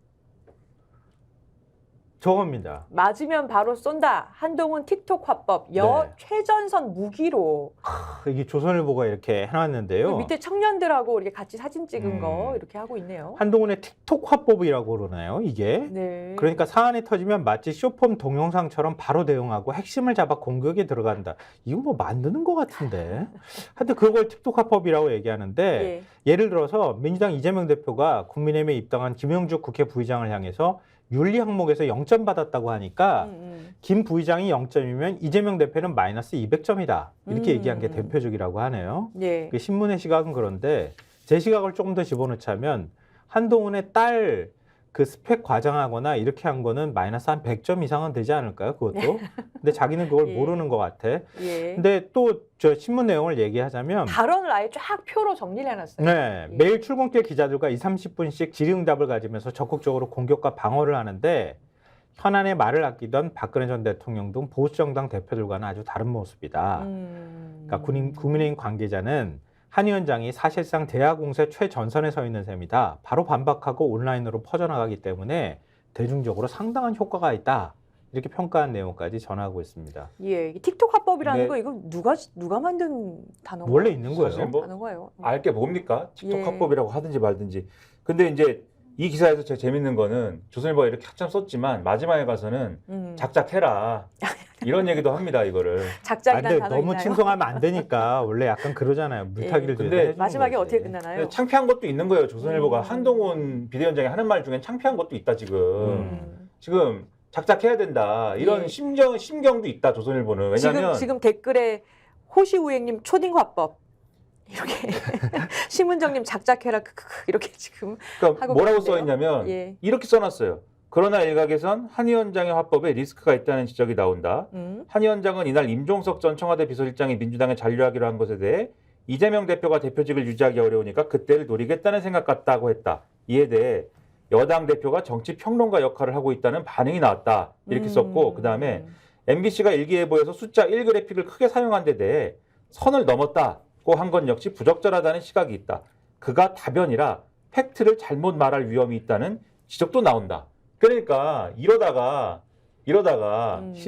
저겁니다. 맞으면 바로 쏜다. 한동훈 틱톡 화법 네. 최전선 무기로. 이게 조선일보가 이렇게 해놨는데요. 그 밑에 청년들하고 이렇게 같이 사진 찍은 거 이렇게 하고 있네요. 한동훈의 틱톡 화법이라고 그러나요, 이게? 네. 그러니까 사안이 터지면 마치 쇼폼 동영상처럼 바로 대응하고 핵심을 잡아 공격에 들어간다. 이거 뭐 만드는 것 같은데. 하여튼 그걸 틱톡 화법이라고 얘기하는데 예. 예를 들어서 민주당 이재명 대표가 국민의힘에 입당한 김영주 국회 부의장을 향해서 윤리 항목에서 0점 받았다고 하니까 김 부의장이 0점이면 이재명 대표는 마이너스 200점이다. 이렇게 얘기한 게 대표적이라고 하네요. 예. 그 신문의 시각은 그런데 제 시각을 조금 더 집어넣자면 한동훈의 딸 그 스펙 과장하거나 이렇게 한 거는 마이너스 한 100점 이상은 되지 않을까요? 그것도. 근데 자기는 그걸 예. 모르는 것 같아. 예. 근데 또 저 신문 내용을 얘기하자면 발언을 아예 쫙 표로 정리를 해놨어요. 네, 예. 매일 출근길 기자들과 2, 30분씩 질의응답을 가지면서 적극적으로 공격과 방어를 하는데 현안의 말을 아끼던 박근혜 전 대통령 등 보수정당 대표들과는 아주 다른 모습이다. 그러니까 국민의힘 관계자는 한 위원장이 사실상 대화 공세 최전선에 서 있는 셈이다. 바로 반박하고 온라인으로 퍼져나가기 때문에 대중적으로 상당한 효과가 있다. 이렇게 평가한 내용까지 전하고 있습니다. 예, 이 틱톡 화법이라는 네. 거 이거 누가 만든 단어가 원래 있는 거예요. 사실 뭐 단어가요. 알 게 뭡니까? 틱톡 예. 합법이라고 하든지 말든지. 근데 이제 이 기사에서 제일 재밌는 거는 조선일보가 이렇게 한참 썼지만 마지막에 가서는 작작해라. 이런 얘기도 합니다, 이거를. 작작이라는 근데 단어 너무 있나요? 칭송하면 안 되니까 원래 약간 그러잖아요. 물타기를 근데 뒤에서 해주는 마지막에 거지. 어떻게 끝나나요? 창피한 것도 있는 거예요, 조선일보가. 한동훈 비대위원장이 하는 말 중엔 창피한 것도 있다, 지금. 지금 작작해야 된다. 이런 예. 심경도 있다, 조선일보는. 왜냐면 지금 댓글에 호시우행님 초딩 화법 이렇게 심은정님 작작해라 크크크 이렇게 지금 그러니까 하고 뭐라고 계신데요. 써있냐면 예. 이렇게 써놨어요. 그러나 일각에선 한 위원장의 화법에 리스크가 있다는 지적이 나온다. 한 위원장은 이날 임종석 전 청와대 비서실장이 민주당에 잔류하기로 한 것에 대해 이재명 대표가 대표직을 유지하기 어려우니까 그때를 노리겠다는 생각 같다고 했다. 이에 대해 여당 대표가 정치 평론가 역할을 하고 있다는 반응이 나왔다. 이렇게 썼고 그다음에 MBC가 일기예보에서 숫자 1그래픽을 크게 사용한 데 대해 선을 넘었다고 한 건 역시 부적절하다는 시각이 있다. 그가 다변이라 팩트를 잘못 말할 위험이 있다는 지적도 나온다. 그러니까 이러다가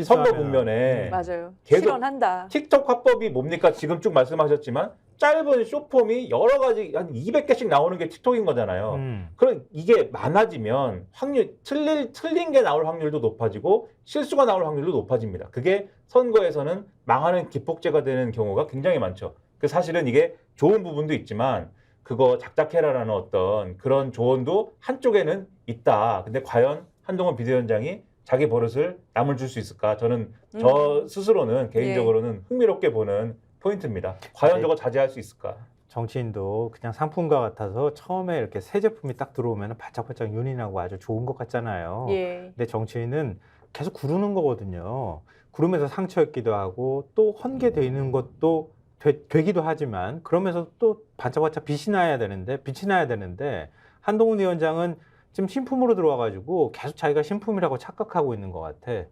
선거 국면에 맞아요. 계속 실언한다. 틱톡 화법이 뭡니까? 지금 쭉 말씀하셨지만 짧은 쇼폼이 여러 가지 한 200개씩 나오는 게 틱톡인 거잖아요. 그럼 이게 많아지면 확률 틀린 게 나올 확률도 높아지고 실수가 나올 확률도 높아집니다. 그게 선거에서는 망하는 기폭제가 되는 경우가 굉장히 많죠. 그 사실은 이게 좋은 부분도 있지만 그거 작작해라라는 어떤 그런 조언도 한쪽에는 있다. 근데 과연 한동훈 비대위원장이 자기 버릇을 남을 줄 수 있을까? 저는 저 스스로는 개인적으로는 흥미롭게 보는 포인트입니다. 과연 저거 자제할 수 있을까? 정치인도 그냥 상품과 같아서 처음에 이렇게 새 제품이 딱 들어오면 반짝반짝 윤이 나고 아주 좋은 것 같잖아요. 예. 근데 정치인은 계속 구르는 거거든요. 구르면서 상처 입기도 하고 또 헌게되는 것도 되기도 하지만 그러면서 또 반짝반짝 빛이 나야 되는데 한동훈 위원장은 지금 신품으로 들어와가지고 계속 자기가 신품이라고 착각하고 있는 것 같아.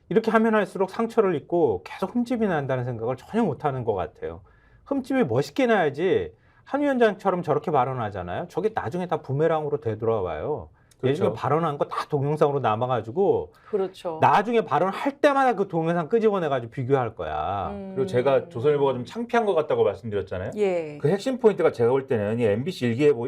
이렇게 하면 할수록 상처를 입고 계속 흠집이 난다는 생각을 전혀 못하는 것 같아요. 흠집이 멋있게 나야지 한 위원장처럼 저렇게 발언하잖아요. 저게 나중에 다 부메랑으로 되돌아와요. 그렇죠. 예전에 발언한 거 다 동영상으로 남아가지고 그렇죠. 나중에 발언할 때마다 그 동영상 끄집어내가지고 비교할 거야. 그리고 제가 조선일보가 좀 창피한 것 같다고 말씀드렸잖아요. 예. 그 핵심 포인트가 제가 볼 때는 이 MBC 일기예보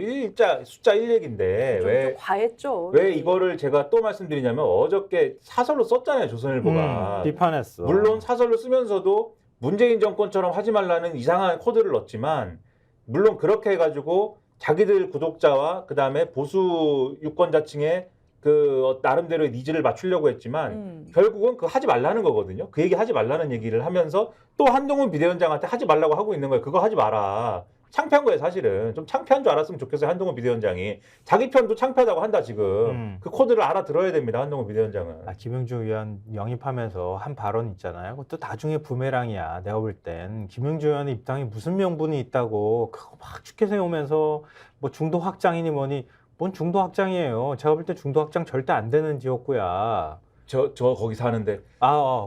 숫자 1얘기인데 좀 과했죠. 왜 이거를 제가 또 말씀드리냐면 어저께 사설로 썼잖아요, 조선일보가. 비판했어. 물론 사설로 쓰면서도 문재인 정권처럼 하지 말라는 이상한 코드를 넣었지만 물론 그렇게 해가지고 자기들 구독자와 그다음에 보수 유권자층의 그 나름대로의 니즈를 맞추려고 했지만 결국은 그 하지 말라는 거거든요. 그 얘기 하지 말라는 얘기를 하면서 또 한동훈 비대위원장한테 하지 말라고 하고 있는 거예요. 그거 하지 마라. 창피한 거예요, 사실은. 좀 창피한 줄 알았으면 좋겠어요, 한동훈 비대위원장이. 자기 편도 창피하다고 한다, 지금. 그 코드를 알아들어야 됩니다, 한동훈 비대위원장은. 김영주 의원 영입하면서 한 발언 있잖아요. 그것도 나중에 부메랑이야. 내가 볼 땐 김영주 의원의 입당에 무슨 명분이 있다고 그거 막 죽게 세우면서 뭐 중도 확장이니 뭐니 뭔 중도 확장이에요. 제가 볼 때 중도 확장 절대 안 되는 지역구야. 저 거기 사는데.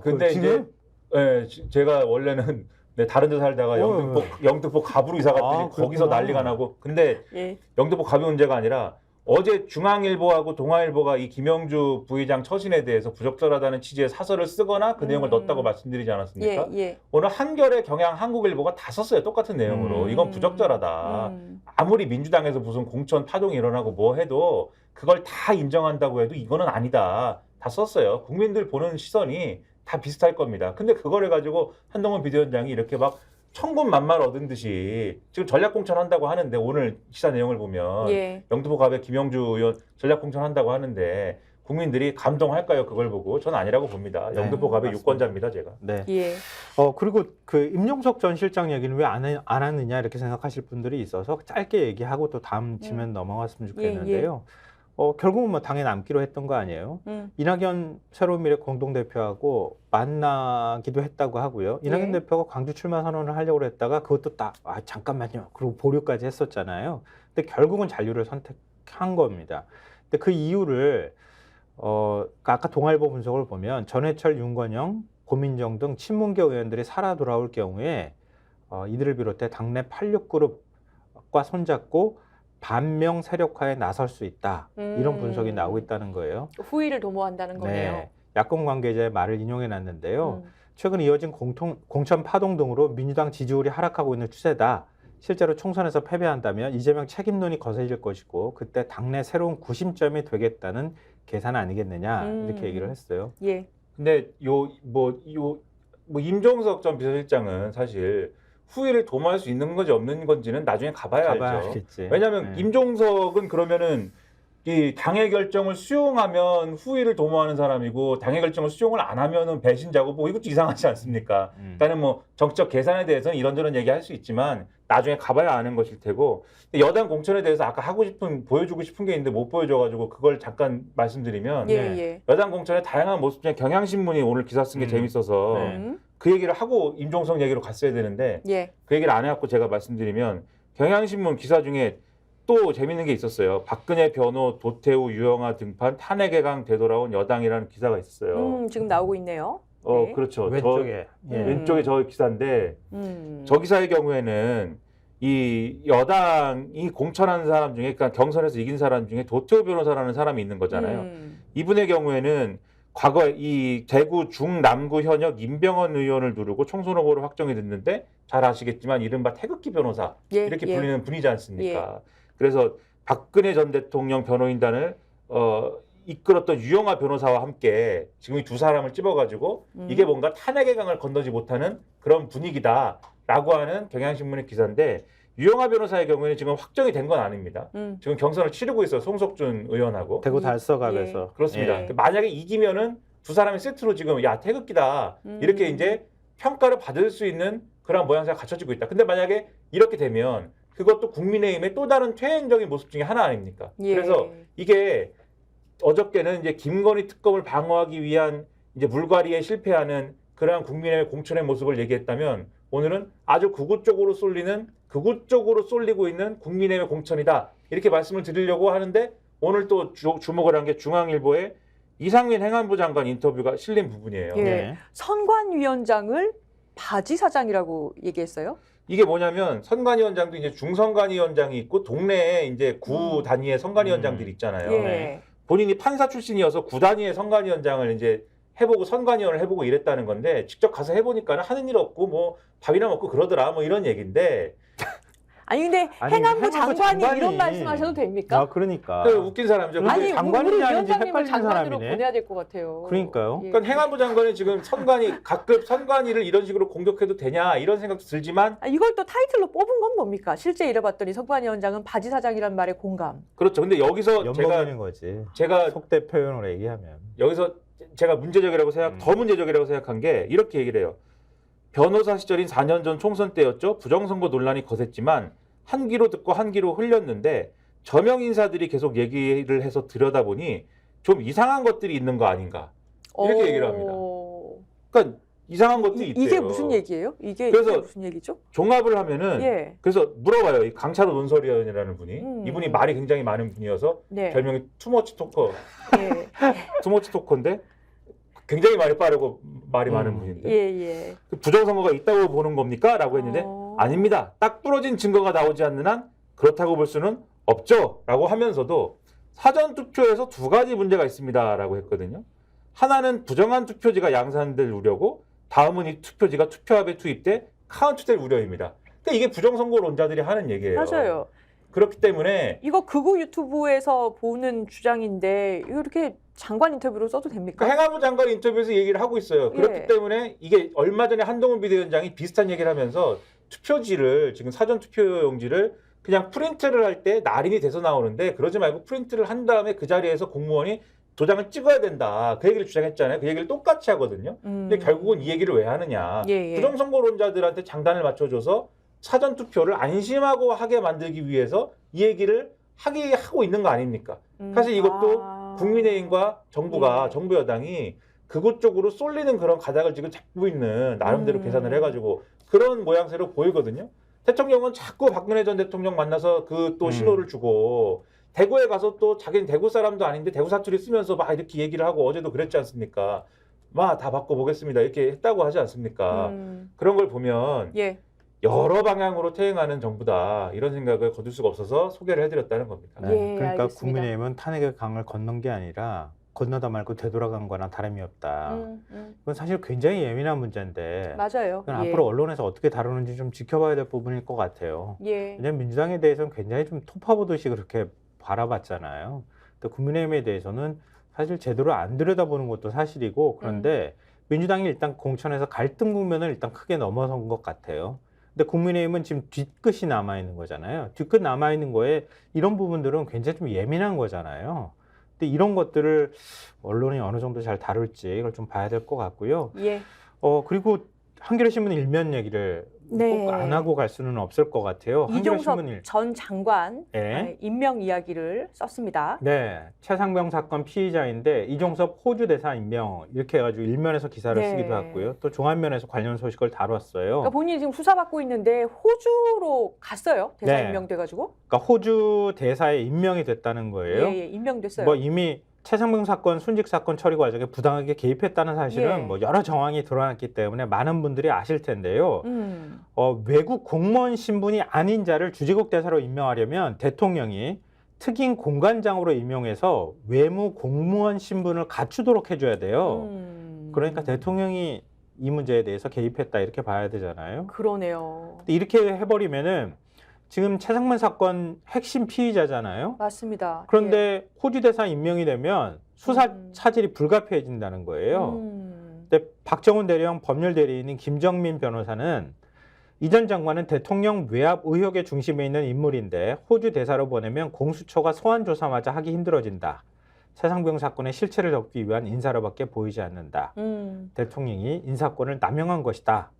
근데 이제 제가 원래는 다른 데 살다가 영등포 갑으로 이사 갔더니 거기서 난리가 나고. 근데 영등포 갑이 문제가 아니라 어제 중앙일보하고 동아일보가 이 김영주 부의장 처신에 대해서 부적절하다는 취지의 사설을 쓰거나 그 내용을 넣었다고 말씀드리지 않았습니까? 오늘 한겨레, 경향, 한국일보가 다 썼어요. 똑같은 내용으로. 이건 부적절하다. 아무리 민주당에서 무슨 공천 파동이 일어나고 뭐 해도 그걸 다 인정한다고 해도 이거는 아니다. 다 썼어요. 국민들 보는 시선이 다 비슷할 겁니다. 근데 그걸 해가지고 한동훈 비대위원장이 이렇게 막 천군만마를 얻은 듯이 지금 전략공천 한다고 하는데 오늘 기사 내용을 보면 영등포 갑에 김영주 의원 전략공천 한다고 하는데 국민들이 감동할까요? 그걸 보고 저는 아니라고 봅니다. 영등포 갑의 유권자입니다, 제가. 네. 그리고 그 임종석 전 실장 얘기는 왜 안 하느냐 이렇게 생각하실 분들이 있어서 짧게 얘기하고 또 다음 질문 넘어갔으면 좋겠는데요. 결국은 뭐 당에 남기로 했던 거 아니에요. 이낙연 새로운 미래 공동대표하고 만나기도 했다고 하고요. 이낙연 대표가 광주 출마 선언을 하려고 했다가 그것도 잠깐만요. 그리고 보류까지 했었잖아요. 근데 결국은 잔류를 선택한 겁니다. 근데 그 이유를 아까 동아일보 분석을 보면 전해철, 윤건영, 고민정 등 친문계 의원들이 살아 돌아올 경우에 이들을 비롯해 당내 86그룹과 손잡고 반명 세력화에 나설 수 있다. 이런 분석이 나오고 있다는 거예요. 후위를 도모한다는 거네요. 네. 야권 관계자의 말을 인용해 놨는데요. 최근 이어진 공천 파동 등으로 민주당 지지율이 하락하고 있는 추세다. 실제로 총선에서 패배한다면 이재명 책임론이 거세질 것이고 그때 당내 새로운 구심점이 되겠다는 계산 아니겠느냐 이렇게 얘기를 했어요. 근데 임종석 전 비서실장은 사실 후위를 도모할 수 있는 건지 없는 건지는 나중에 가봐야 알죠. 왜냐하면 임종석은 그러면은 이 당의 결정을 수용하면 후위를 도모하는 사람이고 당의 결정을 수용을 안 하면은 배신자고 뭐 이것도 이상하지 않습니까? 그러니까는 뭐 정치적 계산에 대해서는 이런저런 얘기할 수 있지만 나중에 가봐야 아는 것일 테고 여당 공천에 대해서 아까 보여주고 싶은 게 있는데 못 보여줘가지고 그걸 잠깐 말씀드리면 여당 공천의 다양한 모습 중에 경향신문이 오늘 기사 쓴 게 재밌어서 그 얘기를 하고 임종석 얘기로 갔어야 되는데 그 얘기를 안 해갖고 제가 말씀드리면 경향신문 기사 중에 또 재밌는 게 있었어요. 박근혜 변호, 도태우, 유영하 등판 탄핵의 강 되돌아온 여당이라는 기사가 있었어요. 지금 나오고 있네요. 그렇죠. 왼쪽에. 왼쪽에 저 기사인데 저 기사의 경우에는 이 여당이 공천한 사람 중에 그러니까 경선에서 이긴 사람 중에 도태우 변호사라는 사람이 있는 거잖아요. 이분의 경우에는 과거에 이 대구 중남구 현역 임병헌 의원을 누르고 총선 후보로 확정이 됐는데 잘 아시겠지만 이른바 태극기 변호사 이렇게 불리는 분이지 않습니까? 그래서 박근혜 전 대통령 변호인단을 이끌었던 유영하 변호사와 함께 지금 이 두 사람을 찝어가지고 이게 뭔가 탄핵의 강을 건너지 못하는 그런 분위기다라고 하는 경향신문의 기사인데 유영하 변호사의 경우에는 지금 확정이 된 건 아닙니다. 지금 경선을 치르고 있어요. 송석준 의원하고. 대구 달서갑에서. 그렇습니다. 만약에 이기면은 두 사람이 세트로 지금 야 태극기다 이렇게 이제 평가를 받을 수 있는 그런 모양새가 갖춰지고 있다. 근데 만약에 이렇게 되면 그것도 국민의힘의 또 다른 퇴행적인 모습 중에 하나 아닙니까? 그래서 이게 어저께는 이제 김건희 특검을 방어하기 위한 이제 물갈이에 실패하는 그러한 국민의힘의 공천의 모습을 얘기했다면 오늘은 아주 극우 쪽으로 쏠리고 있는 국민의힘의 공천이다. 이렇게 말씀을 드리려고 하는데 오늘 또 주목을 한 게 중앙일보의 이상민 행안부 장관 인터뷰가 실린 부분이에요. 선관위원장을 바지 사장이라고 얘기했어요? 이게 뭐냐면 선관위원장도 이제 중선관위원장이 있고 동네에 이제 구 단위의 선관위원장들이 있잖아요. 본인이 판사 출신이어서 구 단위의 선관위원장을 이제 해보고 선관위원을 해보고 이랬다는 건데 직접 가서 해보니까 하는 일 없고 뭐 밥이나 먹고 그러더라 뭐 이런 얘기인데 아니 근데 아니, 행안부 행안부 장관이 장관이- 이런 말씀하셔도 됩니까? 아, 그러니까. 그 웃긴 사람이죠. 아니, 근데 장관인지 우리 아닌지 위원장님을 헷갈리는 장관으로 사람이네. 보내야 될 것 같아요. 그러니까요. 예. 그러니까 행안부 장관이 지금 가끔 선관위를 이런 식으로 공격해도 되냐 이런 생각도 들지만 이걸 또 타이틀로 뽑은 건 뭡니까? 실제 일해봤더니 선관위원장은 바지 사장이란 말에 공감. 그렇죠. 근데 여기서 엿먹이는 거지. 제가 속대 표현으로 얘기하면. 여기서 제가 문제적이라고 더 문제적이라고 생각한 게 이렇게 얘기를 해요. 변호사 시절인 4년 전 총선 때였죠. 부정선거 논란이 거셌지만 한 귀로 듣고 한 귀로 흘렸는데 저명 인사들이 계속 얘기를 해서 들여다보니 좀 이상한 것들이 있는 거 아닌가. 이렇게 얘기를 합니다. 그러니까 이상한 것들이 있대요. 이게 무슨 얘기예요? 이게 그래서 무슨 얘기죠? 종합을 하면은 예. 그래서 물어봐요. 이 강찬호 논설위원이라는 분이 이분이 말이 굉장히 많은 분이어서 네. 별명이 투머치 토커, 예. 투머치 토커인데 굉장히 말이 빠르고 말이 많은 분인데 예. 그 부정선거가 있다고 보는 겁니까? 라고 했는데 아닙니다. 딱 부러진 증거가 나오지 않는 한 그렇다고 볼 수는 없죠. 라고 하면서도 사전투표에서 두 가지 문제가 있습니다. 라고 했거든요. 하나는 부정한 투표지가 양산될 우려고 다음은 이 투표지가 투표함에 투입돼 카운트될 우려입니다. 그러니까 이게 부정선거론자들이 하는 얘기예요. 맞아요. 그렇기 때문에 이거 극우 유튜브에서 보는 주장인데 이거 이렇게 장관 인터뷰로 써도 됩니까? 행안부 장관 인터뷰에서 얘기를 하고 있어요. 그렇기 예. 때문에 이게 얼마 전에 한동훈 비대위원장이 비슷한 얘기를 하면서 투표지를 지금 사전 투표용지를 그냥 프린트를 할 때 날인이 돼서 나오는데 그러지 말고 프린트를 한 다음에 그 자리에서 공무원이 도장을 찍어야 된다. 그 얘기를 주장했잖아요. 그 얘기를 똑같이 하거든요. 근데 결국은 이 얘기를 왜 하느냐. 예. 부정선거론자들한테 장단을 맞춰줘서 사전 투표를 안심하고 하게 만들기 위해서 이 얘기를 하고 있는 거 아닙니까? 사실 이것도 국민의힘과 정부가 예. 정부 여당이 그것 쪽으로 쏠리는 그런 가닥을 지금 잡고 있는 나름대로 계산을 해가지고 그런 모양새로 보이거든요. 대통령은 자꾸 박근혜 전 대통령 만나서 그 또 신호를 주고 대구에 가서 또 자기는 대구 사람도 아닌데 대구 사투리 쓰면서 막 이렇게 얘기를 하고 어제도 그랬지 않습니까? 막 다 바꿔보겠습니다 이렇게 했다고 하지 않습니까? 그런 걸 보면 예. 여러 방향으로 퇴행하는 정부다 이런 생각을 거둘 수가 없어서 소개를 해드렸다는 겁니다. 예, 그러니까 알겠습니다. 국민의힘은 탄핵의 강을 건넌 게 아니라 건너다 말고 되돌아간 거나 다름이 없다. 이건 사실 굉장히 예민한 문제인데 맞아요. 그건 예. 앞으로 언론에서 어떻게 다루는지 좀 지켜봐야 될 부분일 것 같아요. 예. 왜냐하면 민주당에 대해서는 굉장히 좀 토파보듯이 그렇게 바라봤잖아요. 근데 국민의힘에 대해서는 사실 제대로 안 들여다보는 것도 사실이고 그런데 민주당이 일단 공천에서 갈등 국면을 일단 크게 넘어선 것 같아요. 근데 국민의힘은 지금 뒤끝이 남아있는 거잖아요. 뒤끝 남아있는 거에 이런 부분들은 굉장히 좀 예민한 거잖아요. 근데 이런 것들을 언론이 어느 정도 잘 다룰지 이걸 좀 봐야 될 것 같고요. 예. 그리고 한겨레 신문 일면 얘기를 네. 꼭 안 하고 갈 수는 없을 것 같아요. 한겨레 이종섭 신문 전 장관 네. 임명 이야기를 썼습니다. 네, 최상병 사건 피의자인데 이종섭 호주 대사 임명 이렇게 해가지고 일면에서 기사를 네. 쓰기도 했고요. 또 종합면에서 관련 소식을 다뤘어요. 그러니까 본인이 지금 수사받고 있는데 호주로 갔어요. 대사 네. 임명돼가지고. 그러니까 호주 대사에 임명이 됐다는 거예요. 예, 임명됐어요. 뭐 이미 최상병 사건 순직 사건 처리 과정에 부당하게 개입했다는 사실은 예. 뭐 여러 정황이 드러났기 때문에 많은 분들이 아실 텐데요. 외국 공무원 신분이 아닌 자를 주재국 대사로 임명하려면 대통령이 특임 공관장으로 임명해서 외무 공무원 신분을 갖추도록 해줘야 돼요. 그러니까 대통령이 이 문제에 대해서 개입했다 이렇게 봐야 되잖아요. 그러네요. 근데 이렇게 해버리면은 지금 최상만 사건 핵심 피의자잖아요. 맞습니다. 그런데 호주 대사 임명이 되면 수사 차질이 불가피해진다는 거예요. 근데 박정훈 대령 법률 대리인인 김정민 변호사는 이 전 장관은 대통령 외압 의혹의 중심에 있는 인물인데 호주 대사로 보내면 공수처가 소환 조사마저 하기 힘들어진다. 최상병 사건의 실체를 덮기 위한 인사로밖에 보이지 않는다. 대통령이 인사권을 남용한 것이다.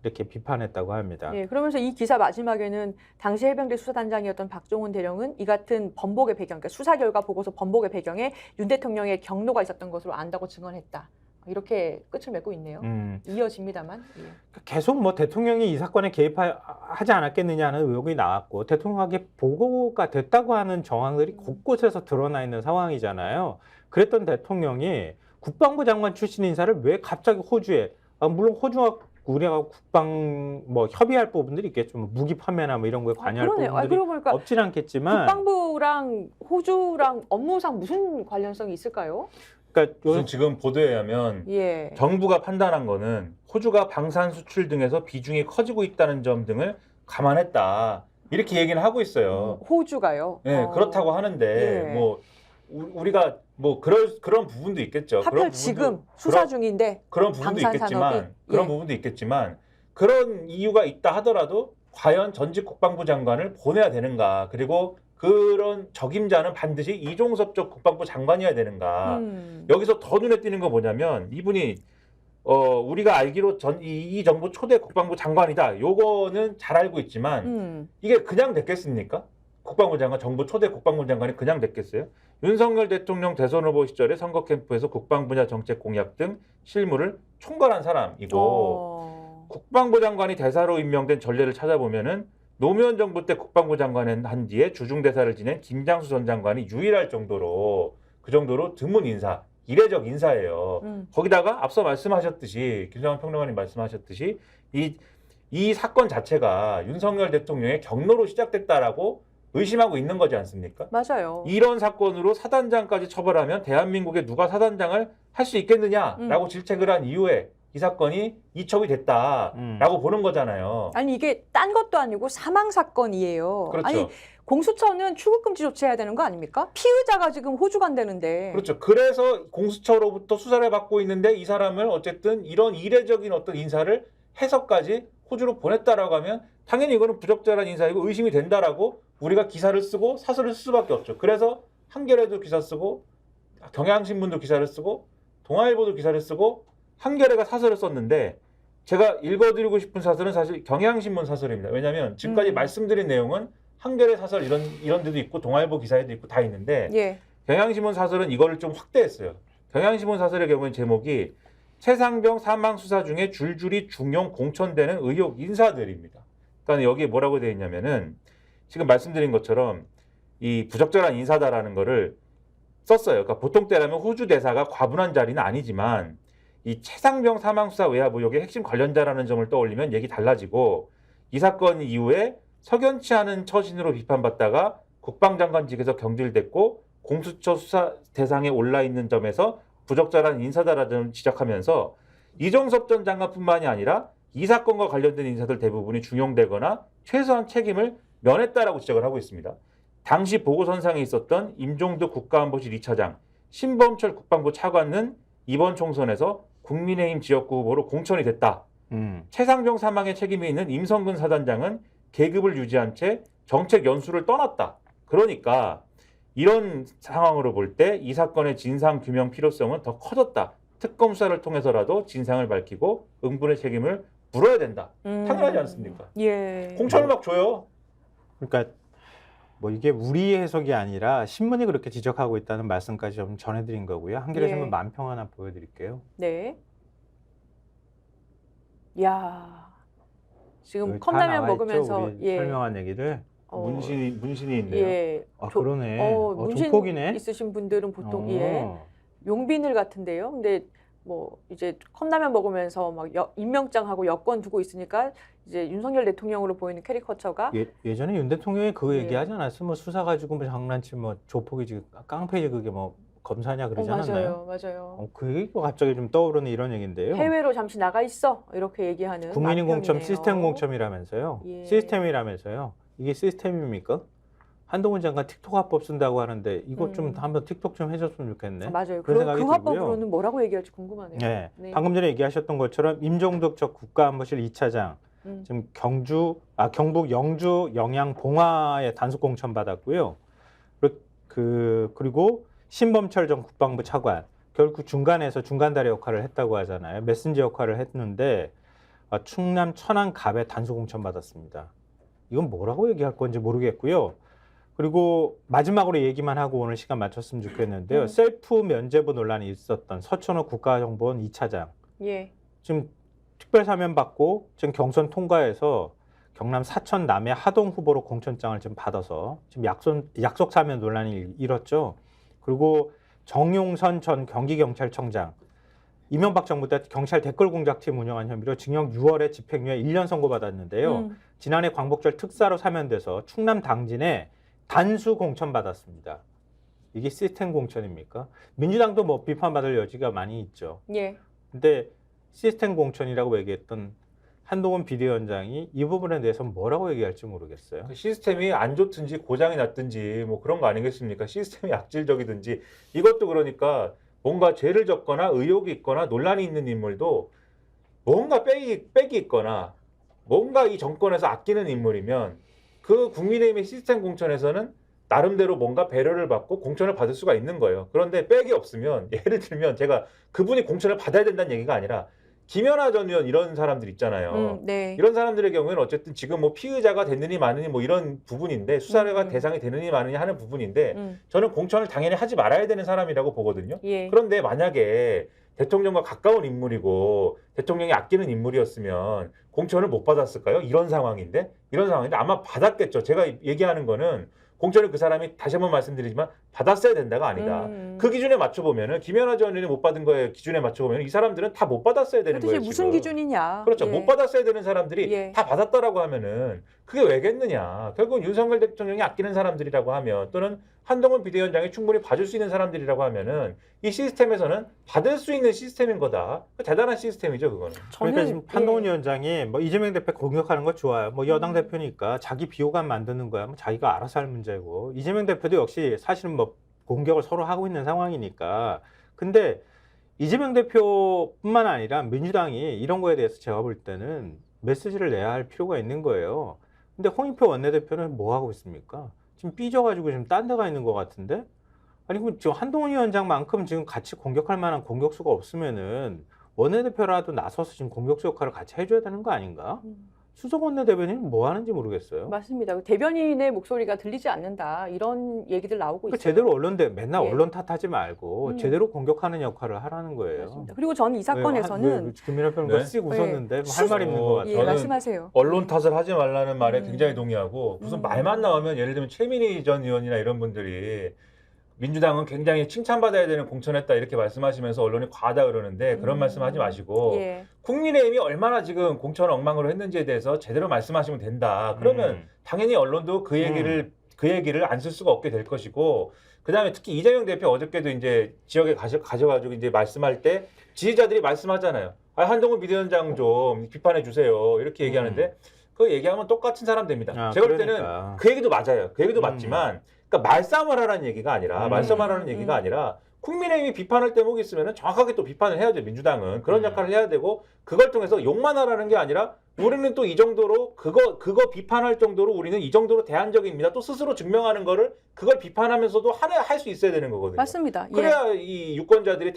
이렇게 비판했다고 합니다. 예, 그러면서 이 기사 마지막에는 당시 해병대 수사단장이었던 박종훈 대령은 이 같은 번복의 배경, 그러니까 수사 결과 보고서 번복의 배경에 윤 대통령의 경로가 있었던 것으로 안다고 증언했다. 이렇게 끝을 맺고 있네요. 이어집니다만. 예. 계속 뭐 대통령이 이 사건에 개입하지 않았겠느냐 하는 의혹이 나왔고 대통령에게 보고가 됐다고 하는 정황들이 곳곳에서 드러나 있는 상황이잖아요. 그랬던 대통령이 국방부 장관 출신 인사를 왜 갑자기 호주에 물론 호주와 우리가 국방 뭐 협의할 부분들이 있겠죠. 뭐 무기 판매나 뭐 이런 거에 관여할 부분들이 그러고 보니까 없진 않겠지만 국방부랑 호주랑 업무상 무슨 관련성이 있을까요? 그러니까 무슨 지금 보도에 의하면 예. 정부가 판단한 거는 호주가 방산 수출 등에서 비중이 커지고 있다는 점 등을 감안했다. 이렇게 얘기는 하고 있어요. 호주가요. 네, 그렇다고 하는데 예. 뭐 우리가 뭐 그런 부분도 있겠죠. 하필 지금 수사 중인데 그런 부분도 방산산업이 있겠지만 그런 예. 부분도 있겠지만 그런 이유가 있다 하더라도 과연 전직 국방부 장관을 보내야 되는가? 그리고 그런 적임자는 반드시 이종섭 쪽 국방부 장관이어야 되는가? 여기서 더 눈에 띄는 건 뭐냐면 이분이 우리가 알기로 이 정부 초대 국방부 장관이다. 요거는 잘 알고 있지만 이게 그냥 됐겠습니까? 국방부 장관, 정부 초대 국방부 장관이 그냥 됐겠어요? 윤석열 대통령 대선 후보 시절에 선거 캠프에서 국방 분야 정책 공약 등 실무를 총괄한 사람이고 국방부 장관이 대사로 임명된 전례를 찾아보면은 노무현 정부 때 국방부 장관을 한 뒤에 주중대사를 지낸 김장수 전 장관이 유일할 정도로 그 정도로 드문 인사, 이례적 인사예요. 거기다가 앞서 말씀하셨듯이 김성환 평론가님 말씀하셨듯이 이 사건 자체가 윤석열 대통령의 경로로 시작됐다라고 의심하고 있는 거지 않습니까? 맞아요. 이런 사건으로 사단장까지 처벌하면 대한민국에 누가 사단장을 할 수 있겠느냐라고 질책을 한 이후에 이 사건이 이첩이 됐다라고 보는 거잖아요. 아니 이게 딴 것도 아니고 사망 사건이에요. 그렇죠. 아니 공수처는 출국금지 조치해야 되는 거 아닙니까? 피의자가 지금 호주 간다는데. 그렇죠. 그래서 공수처로부터 수사를 받고 있는데 이 사람을 어쨌든 이런 이례적인 어떤 인사를 해서까지 호주로 보냈다라고 하면 당연히 이거는 부적절한 인사이고 의심이 된다라고 우리가 기사를 쓰고 사설을 쓸 수밖에 없죠. 그래서 한겨레도 기사 쓰고 경향신문도 기사를 쓰고 동아일보도 기사를 쓰고 한겨레가 사설을 썼는데 제가 읽어드리고 싶은 사설은 사실 경향신문 사설입니다. 왜냐하면 지금까지 말씀드린 내용은 한겨레 사설 이런 데도 있고 동아일보 기사에도 있고 다 있는데 예. 경향신문 사설은 이거를 좀 확대했어요. 경향신문 사설의 경우는 제목이 최상병 사망 수사 중에 줄줄이 중용 공천되는 의혹 인사들입니다. 그러니까 여기에 뭐라고 되어 있냐면은 지금 말씀드린 것처럼 이 부적절한 인사다라는 거를 썼어요. 그러니까 보통 때라면 호주 대사가 과분한 자리는 아니지만 이 최상병 사망 수사 외압 의혹의 핵심 관련자라는 점을 떠올리면 얘기 달라지고 이 사건 이후에 석연치 않은 처신으로 비판받다가 국방장관직에서 경질됐고 공수처 수사 대상에 올라 있는 점에서 부적절한 인사다라는 점을 지적하면서 이종섭 전 장관뿐만이 아니라 이 사건과 관련된 인사들 대부분이 중용되거나 최소한 책임을 면했다라고 지적을 하고 있습니다. 당시 보고선상에 있었던 임종득 국가안보실 2차장, 신범철 국방부 차관은 이번 총선에서 국민의힘 지역구 후보로 공천이 됐다. 최상병 사망에 책임이 있는 임성근 사단장은 계급을 유지한 채 정책 연수를 떠났다. 그러니까 이런 상황으로 볼 때 이 사건의 진상 규명 필요성은 더 커졌다. 특검 수사를 통해서라도 진상을 밝히고 응분의 책임을 물어야 된다. 당연하지 않습니까? 예. 공천을 막 줘요. 그러니까 뭐 이게 우리 해석이 아니라 신문이 그렇게 지적하고 있다는 말씀까지 좀 전해드린 거고요. 한겨레 신문 만평 하나 보여드릴게요. 네. 야, 지금 다 컵라면 나와 있죠, 먹으면서 우리 설명한 얘기를. 문신이 있네요. 예. 아 그러네. 문신 조폭이네. 있으신 분들은 보통 용비늘 같은데요. 근데 뭐 이제 컵라면 먹으면서 막 임명장하고 여권 두고 있으니까 이제 윤석열 대통령으로 보이는 캐리커처가 예전에 윤 대통령이 그거 예. 얘기하지 않았어? 뭐 수사 가지고 뭐 장난치 뭐 조폭이지 깡패지 그게 뭐 검사냐 그러지 않았나요? 맞아요. 그 얘기가 갑자기 좀 떠오르는 이런 얘기인데요. 해외로 잠시 나가 있어 이렇게 얘기하는 국민인 공천 남편이네요. 시스템 공천이라면서요. 예. 시스템이라면서요. 이게 시스템입니까? 한동훈 장관 틱톡 화법 쓴다고 하는데 이거 좀 한번 틱톡 좀 해줬으면 좋겠네. 맞아요. 그런 생각이 그 들고요. 화법으로는 뭐라고 얘기할지 궁금하네요. 네. 네. 방금 전에 얘기하셨던 것처럼 임종덕 전 국가안보실 2차장 지금 경북 영주 영양 봉화에 단속 공천 받았고요. 그리고 신범철 전 국방부 차관 결국 중간에서 중간다리 역할을 했다고 하잖아요. 메신저 역할을 했는데 충남 천안 갑에 단속 공천 받았습니다. 이건 뭐라고 얘기할 건지 모르겠고요. 그리고 마지막으로 얘기만 하고 오늘 시간 맞췄으면 좋겠는데요. 셀프 면제부 논란이 있었던 서천호 국가정보원 2차장. 예. 지금 특별 사면 받고 지금 경선 통과해서 경남 사천 남해 하동 후보로 공천장을 지금 받아서 지금 약속 사면 논란이 일었죠. 그리고 정용선 전 경기경찰청장. 이명박 정부 때 경찰 댓글 공작팀 운영한 혐의로 징역 6월에 집행유예 1년 선고받았는데요. 지난해 광복절 특사로 사면돼서 충남 당진에 단수 공천받았습니다. 이게 시스템 공천입니까? 민주당도 뭐 비판받을 여지가 많이 있죠. 예. 근데 시스템 공천이라고 얘기했던 한동훈 비대위원장이 이 부분에 대해서 뭐라고 얘기할지 모르겠어요. 그 시스템이 안 좋든지 고장이 났든지 뭐 그런 거 아니겠습니까? 시스템이 악질적이든지 이것도 그러니까 뭔가 죄를 졌거나 의혹이 있거나 논란이 있는 인물도 뭔가 빽이 있거나 뭔가 이 정권에서 아끼는 인물이면 그 국민의힘의 시스템 공천에서는 나름대로 뭔가 배려를 받고 공천을 받을 수가 있는 거예요. 그런데 빽이 없으면 예를 들면 제가 그분이 공천을 받아야 된다는 얘기가 아니라 김연아 전 의원 이런 사람들 있잖아요. 네. 이런 사람들의 경우에는 어쨌든 지금 뭐 피의자가 됐느니 마느니 뭐 이런 부분인데 수사가 대상이 되느니 마느니 하는 부분인데 저는 공천을 당연히 하지 말아야 되는 사람이라고 보거든요. 예. 그런데 만약에 대통령과 가까운 인물이고 대통령이 아끼는 인물이었으면 공천을 못 받았을까요? 이런 상황인데 아마 받았겠죠. 제가 얘기하는 거는 공천을 그 사람이 다시 한번 말씀드리지만 받았어야 된다가 아니다. 그 기준에 맞춰보면은 김연아 전 의원이 못 받은 거에 기준에 맞춰보면 이 사람들은 다 못 받았어야 되는 도대체 거예요. 무슨 지금. 기준이냐? 그렇죠. 예. 못 받았어야 되는 사람들이 예. 다 받았다라고 하면은 그게 왜겠느냐. 결국은 윤석열 대통령이 아끼는 사람들이라고 하면 또는 한동훈 비대위원장이 충분히 봐줄 수 있는 사람들이라고 하면은 이 시스템에서는 받을 수 있는 시스템인 거다. 대단한 시스템이죠, 그거는. 그러니까 지금 예. 한동훈 위원장이 뭐 이재명 대표 공격하는 거 좋아요. 뭐 여당 대표니까 자기 비호감 만드는 거야. 뭐 자기가 알아서 할 문제고. 이재명 대표도 역시 사실은 뭐 공격을 서로 하고 있는 상황이니까. 근데 이재명 대표뿐만 아니라 민주당이 이런 거에 대해서 제가 볼 때는 메시지를 내야 할 필요가 있는 거예요. 근데 홍익표 원내대표는 뭐 하고 있습니까? 지금 삐져가지고 지금 딴 데가 있는 것 같은데? 아니, 그럼 지금 한동훈 위원장만큼 지금 같이 공격할 만한 공격수가 없으면은 원내대표라도 나서서 지금 공격수 역할을 같이 해줘야 되는 거 아닌가? 수석 원내대변인은 뭐 하는지 모르겠어요. 맞습니다. 대변인의 목소리가 들리지 않는다. 이런 얘기들 나오고 있어요. 제대로 언론대 맨날 예. 언론 탓하지 말고 제대로 공격하는 역할을 하라는 거예요. 맞습니다. 그리고 저는 이 사건에서는 김민하 평론가 네. 씩 웃었는데 뭐 할 말이 있는 것 같아요. 예, 저는 말씀하세요. 언론 탓을 하지 말라는 말에 굉장히 동의하고 무슨 말만 나오면 예를 들면 최민희 전 의원이나 이런 분들이 민주당은 굉장히 칭찬받아야 되는 공천했다 이렇게 말씀하시면서 언론이 과하다 그러는데 그런 말씀하지 마시고 예. 국민의힘이 얼마나 지금 공천 엉망으로 했는지에 대해서 제대로 말씀하시면 된다. 그러면 당연히 언론도 그 얘기를 안 쓸 수가 없게 될 것이고 그다음에 특히 이재명 대표 어저께도 이제 지역에 가셔가지고 이제 말씀할 때 지지자들이 말씀하잖아요. 아, 한동훈 비대위원장 좀 비판해 주세요. 이렇게 얘기하는데 그 얘기하면 똑같은 사람 됩니다. 아, 제가 볼 그러니까. 때는 그 얘기도 맞아요. 그 얘기도 맞지만 그러니까 말싸움을 하라는 얘기가 아니라 말싸움하라는 얘기가 아니라 국민의힘이 비판할 대목이 있으면 정확하게 또 비판을 해야죠. 민주당은 그런 역할을 해야 되고 그걸 통해서 욕만 하라는 게 아니라 우리는 또 이 정도로 그거 비판할 정도로 우리는 이 정도로 대안적입니다. 또 스스로 증명하는 그걸 비판하면서도 할 수 있어야 되는 거거든요. 맞습니다. 예. 그래야 이 유권자들이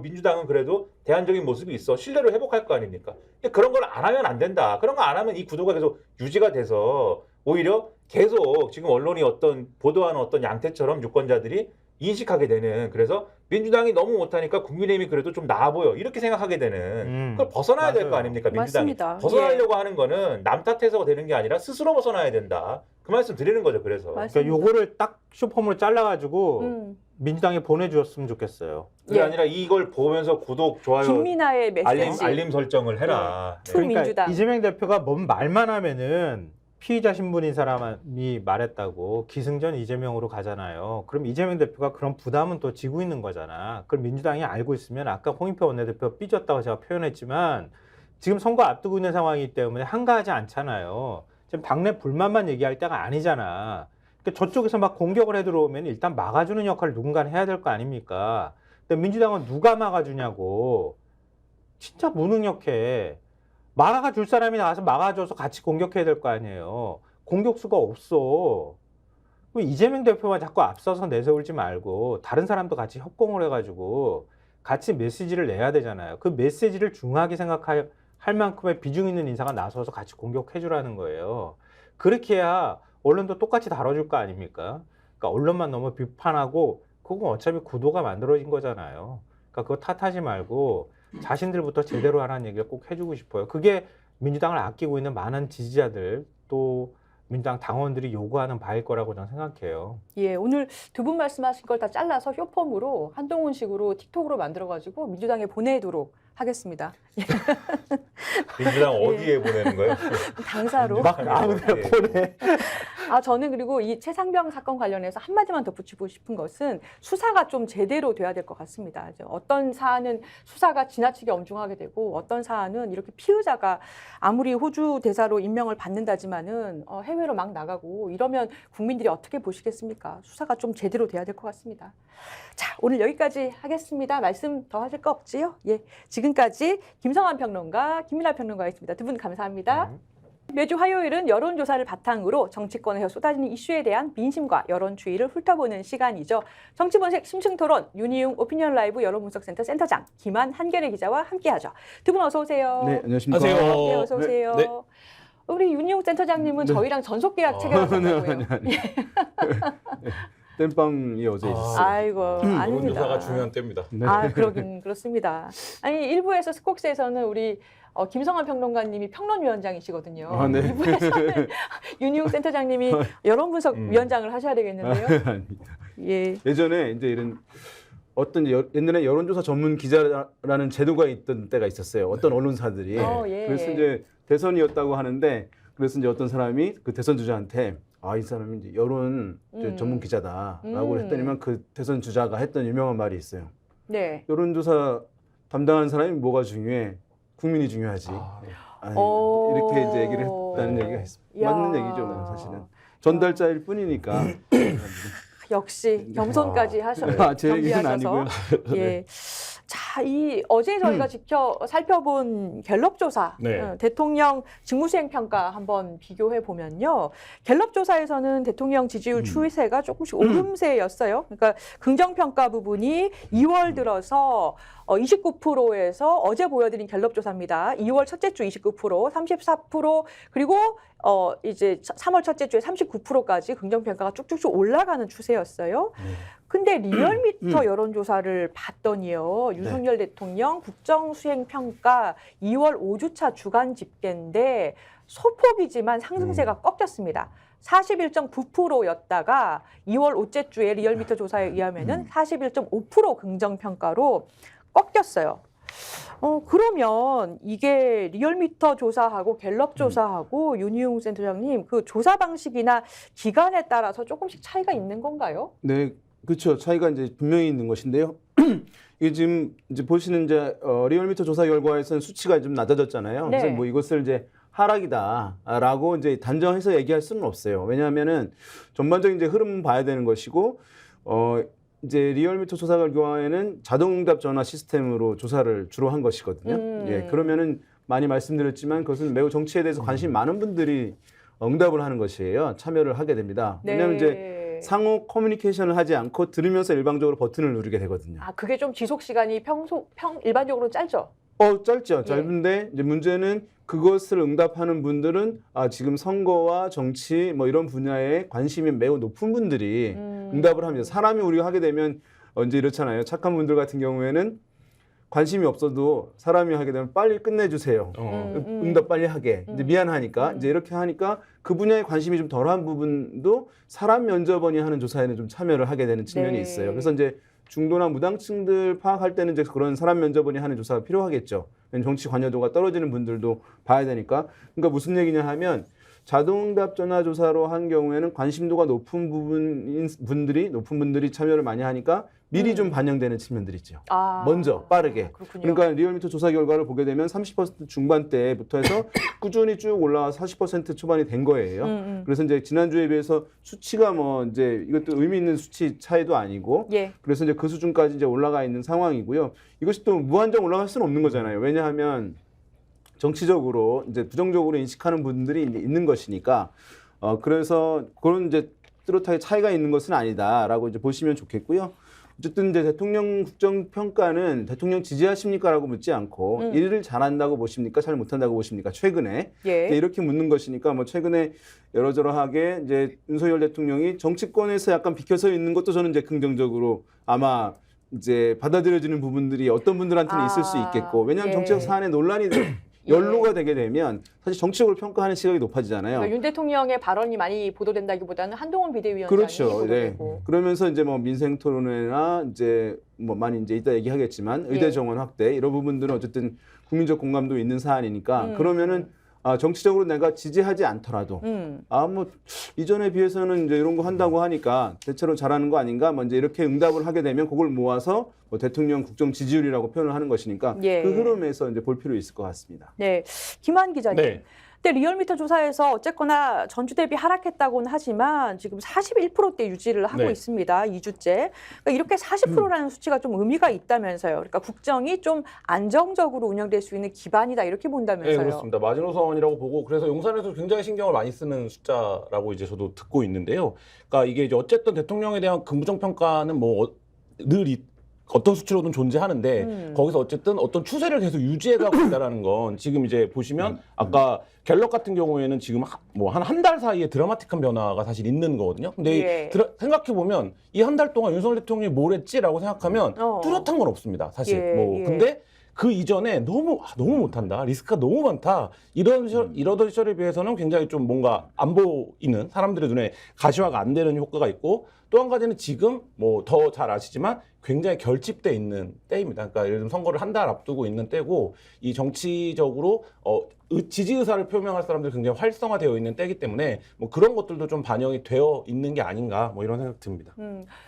민주당은 그래도 대안적인 모습이 있어 신뢰를 회복할 거 아닙니까? 그런 걸 안 하면 안 된다. 그런 거 안 하면 이 구도가 계속 유지가 돼서 오히려 계속 지금 언론이 보도하는 어떤 양태처럼 유권자들이 인식하게 되는 그래서 민주당이 너무 못하니까 국민의힘이 그래도 좀 나아 보여 이렇게 생각하게 되는 그걸 벗어나야 될 거 맞아요. 아닙니까 민주당이 맞습니다. 벗어나려고 하는 거는 남 탓해서 되는 게 아니라 스스로 벗어나야 된다 그 말씀 드리는 거죠 그래서 맞습니다. 그러니까 요거를 딱 슈퍼물로 잘라가지고 민주당에 보내주었으면 좋겠어요. 그게 예. 아니라 이걸 보면서 구독 좋아요 김민아의 메시지. 알림 설정을 해라 네. 그러니까 민주당. 이재명 대표가 뭔 말만 하면은 피의자 신분인 사람이 말했다고 기승전 이재명으로 가잖아요. 그럼 이재명 대표가 그런 부담은 또 지고 있는 거잖아. 그걸 민주당이 알고 있으면 아까 홍익표 원내대표 삐졌다고 제가 표현했지만 지금 선거 앞두고 있는 상황이기 때문에 한가하지 않잖아요. 지금 당내 불만만 얘기할 때가 아니잖아. 그러니까 저쪽에서 막 공격을 해 들어오면 일단 막아주는 역할을 누군가 해야 될 거 아닙니까? 근데 민주당은 누가 막아주냐고. 진짜 무능력해. 막아줄 사람이 나와서 막아줘서 같이 공격해야 될 거 아니에요. 공격수가 없어. 이재명 대표만 자꾸 앞서서 내세울지 말고 다른 사람도 같이 협공을 해가지고 같이 메시지를 내야 되잖아요. 그 메시지를 중요하게 생각할 만큼의 비중 있는 인사가 나서서 같이 공격해주라는 거예요. 그렇게 해야 언론도 똑같이 다뤄줄 거 아닙니까? 그러니까 언론만 너무 비판하고 그건 어차피 구도가 만들어진 거잖아요. 그러니까 그거 탓하지 말고 자신들부터 제대로 하라는 얘기를 꼭 해주고 싶어요. 그게 민주당을 아끼고 있는 많은 지지자들 또 민주당 당원들이 요구하는 바일 거라고 저는 생각해요. 예, 오늘 두 분 말씀하신 걸 다 잘라서 쇼폼으로 한동훈식으로 틱톡으로 만들어가지고 민주당에 보내도록 하겠습니다. 민주당 어디에 보내는 거예요? 당사로. 막 아무데나 예. 보내. 저는 그리고 이 최상병 사건 관련해서 한마디만 덧붙이고 싶은 것은 수사가 좀 제대로 돼야 될 것 같습니다. 어떤 사안은 수사가 지나치게 엄중하게 되고 어떤 사안은 이렇게 피의자가 아무리 호주 대사로 임명을 받는다지만은 해외로 막 나가고 이러면 국민들이 어떻게 보시겠습니까? 수사가 좀 제대로 돼야 될 것 같습니다. 자, 오늘 여기까지 하겠습니다. 말씀 더 하실 거 없지요? 예, 지금까지 김성환 평론가, 김민아 평론가였습니다. 두 분 감사합니다. 매주 화요일은 여론조사를 바탕으로 정치권에서 쏟아지는 이슈에 대한 민심과 여론 추이를 훑어보는 시간이죠. 정치본색 심층토론 윤희용 오피니언 라이브 여론분석센터 센터장 김한 한결의 기자와 함께하죠. 두 분 어서 오세요. 네, 안녕하십니까. 안녕하세요. 네, 어서 오세요. 네. 우리 윤희용 센터장님은 네. 저희랑 전속계약 체결하셨다고요. 아니. 땜빵이 어제 있었어요. 아이고, 아닙니다. 여론조사가 중요한 때입니다. 네. 그러긴 그렇습니다. 아니, 일부에서 스콕스에서는 우리 김성환 평론가님이 평론위원장이시거든요. 아, 네. 2부에서는 윤희용 센터장님이 여론분석위원장을 하셔야 되겠는데요. 아닙니다. 예. 예전에 이제 이런 어떤 옛날에 여론조사 전문 기자라는 제도가 있던 때가 있었어요. 어떤 언론사들이. 예. 그래서 이제 대선이었다고 하는데 그래서 이제 어떤 사람이 그 대선 주자한테 이 사람이 이제 여론 전문 기자다라고 했더니만 그 대선 주자가 했던 유명한 말이 있어요. 네. 여론조사 담당하는 사람이 뭐가 중요해? 국민이 중요하지. 이렇게 이제 얘기를 했다는 얘기가 있습니다. 야. 맞는 얘기죠, 사실은. 전달자일 뿐이니까. 역시 겸손까지 제 얘기는 겸비하셔서. 아니고요. 예. 자, 어제 저희가 살펴본 갤럽 조사, 네. 대통령 직무수행 평가 한번 비교해 보면요. 갤럽 조사에서는 대통령 지지율 추세가 조금씩 오름세였어요. 그러니까 긍정 평가 부분이 2월 들어서 29%에서 어제 보여드린 갤럽 조사입니다. 2월 첫째 주 29%, 34% 그리고 이제 3월 첫째 주에 39%까지 긍정 평가가 쭉쭉쭉 올라가는 추세였어요. 근데 리얼미터 여론조사를 봤더니요. 윤석열 대통령 국정수행평가 2월 5주차 주간 집계인데 소폭이지만 상승세가 꺾였습니다. 41.9%였다가 2월 5째 주에 리얼미터 조사에 의하면은 41.5% 긍정평가로 꺾였어요. 그러면 이게 리얼미터 조사하고 갤럽 조사하고 윤희용 센터장님 그 조사 방식이나 기간에 따라서 조금씩 차이가 있는 건가요? 네, 그렇죠. 차이가 이제 분명히 있는 것인데요. 이게 지금 이제 보시는 이제 리얼미터 조사 결과에서는 수치가 좀 낮아졌잖아요. 네. 그래서 뭐 이것을 이제 하락이다라고 이제 단정해서 얘기할 수는 없어요. 왜냐하면은 전반적인 이제 흐름 봐야 되는 것이고 이제 리얼미터 조사 결과에는 자동응답 전화 시스템으로 조사를 주로 한 것이거든요. 예, 그러면은 많이 말씀드렸지만 그것은 매우 정치에 대해서 관심이 많은 분들이 응답을 하는 것이에요. 참여를 하게 됩니다. 네. 왜냐하면 이제 상호 커뮤니케이션을 하지 않고 들으면서 일방적으로 버튼을 누르게 되거든요. 그게 좀 지속 시간이 일반적으로 짧죠? 짧죠. 짧은데 이제 문제는 그것을 응답하는 분들은 지금 선거와 정치 뭐 이런 분야에 관심이 매우 높은 분들이 응답을 합니다. 사람이 우리가 하게 되면 이제 이렇잖아요. 착한 분들 같은 경우에는 관심이 없어도 사람이 하게 되면 빨리 끝내주세요. 응답 빨리 하게. 이제 미안하니까 이제 이렇게 하니까 그 분야에 관심이 좀 덜한 부분도 사람 면접원이 하는 조사에는 좀 참여를 하게 되는 측면이 있어요. 그래서 이제 중도나 무당층들 파악할 때는 이제 그런 사람 면접원이 하는 조사가 필요하겠죠. 정치 관여도가 떨어지는 분들도 봐야 되니까. 그러니까 무슨 얘기냐 하면 자동응답 전화 조사로 한 경우에는 관심도가 높은 분들이 참여를 많이 하니까 미리 좀 반영되는 측면들이 있죠. 먼저 빠르게. 그렇군요. 그러니까 리얼미터 조사 결과를 보게 되면 30% 중반대부터 해서 꾸준히 쭉 올라와 40% 초반이 된 거예요. 그래서 이제 지난주에 비해서 수치가 뭐 이제 이것도 의미 있는 수치 차이도 아니고 그래서 이제 그 수준까지 이제 올라가 있는 상황이고요. 이것이 또 무한정 올라갈 수는 없는 거잖아요. 왜냐하면 정치적으로 이제 부정적으로 인식하는 분들이 있는 것이니까 그래서 그런 이제 뚜렷하게 차이가 있는 것은 아니다라고 이제 보시면 좋겠고요. 어쨌든 이제 대통령 국정평가는 대통령 지지하십니까라고 묻지 않고 일을 잘한다고 보십니까, 잘 못한다고 보십니까? 최근에 이렇게 묻는 것이니까 뭐 최근에 여러저러하게 이제 윤석열 대통령이 정치권에서 약간 비켜서 있는 것도 저는 이제 긍정적으로 아마 이제 받아들여지는 부분들이 어떤 분들한테는 있을 수 있겠고 왜냐하면 정치적 사안에 논란이 연루가 되게 되면 사실 정치적으로 평가하는 시각이 높아지잖아요. 그러니까 윤 대통령의 발언이 많이 보도된다기보다는 한동훈 비대위원장이 그렇죠. 네. 보도되고. 그러면서 이제 뭐 민생 토론회나 이제 뭐 많이 이제 이따 얘기하겠지만 의대 정원 확대 이런 부분들은 어쨌든 국민적 공감도 있는 사안이니까 그러면은 정치적으로 내가 지지하지 않더라도 뭐 이전에 비해서는 이제 이런 거 한다고 하니까 대체로 잘하는 거 아닌가 뭐 이제 이렇게 응답을 하게 되면 그걸 모아서 뭐 대통령 국정 지지율이라고 표현을 하는 것이니까 예. 그 흐름에서 이제 볼 필요 있을 것 같습니다. 네, 김한 기자님. 네. 근데 리얼미터 조사에서 어쨌거나 전주 대비 하락했다고는 하지만 지금 41%대 유지를 하고 네. 있습니다. 2주째. 그러니까 이렇게 40%라는 수치가 좀 의미가 있다면서요. 그러니까 국정이 좀 안정적으로 운영될 수 있는 기반이다 이렇게 본다면서요. 네, 그렇습니다. 마지노선이라고 보고 그래서 용산에서 굉장히 신경을 많이 쓰는 숫자라고 이제 저도 듣고 있는데요. 그러니까 이게 이제 어쨌든 대통령에 대한 긍부정 평가는 뭐 늘 어떤 수치로든 존재하는데 거기서 어쨌든 어떤 추세를 계속 유지해가고 있다라는 건 지금 이제 보시면 아까 갤럽 같은 경우에는 지금 뭐 한 달 사이에 드라마틱한 변화가 사실 있는 거거든요. 근데 생각해 보면 이 한 달 동안 윤석열 대통령이 뭘 했지라고 생각하면 뚜렷한 건 없습니다. 사실 근데 그 이전에 너무 못한다, 리스크가 너무 많다 이러던 시절에 비해서는 굉장히 좀 뭔가 안 보이는 사람들의 눈에 가시화가 안 되는 효과가 있고 또 한 가지는 지금 뭐 더 잘 아시지만 굉장히 결집돼 있는 때입니다. 그러니까 예를 들면 선거를 한 달 앞두고 있는 때고 이 정치적으로 지지 의사를 표명할 사람들이 굉장히 활성화되어 있는 때이기 때문에 뭐 그런 것들도 좀 반영이 되어 있는 게 아닌가 뭐 이런 생각 듭니다.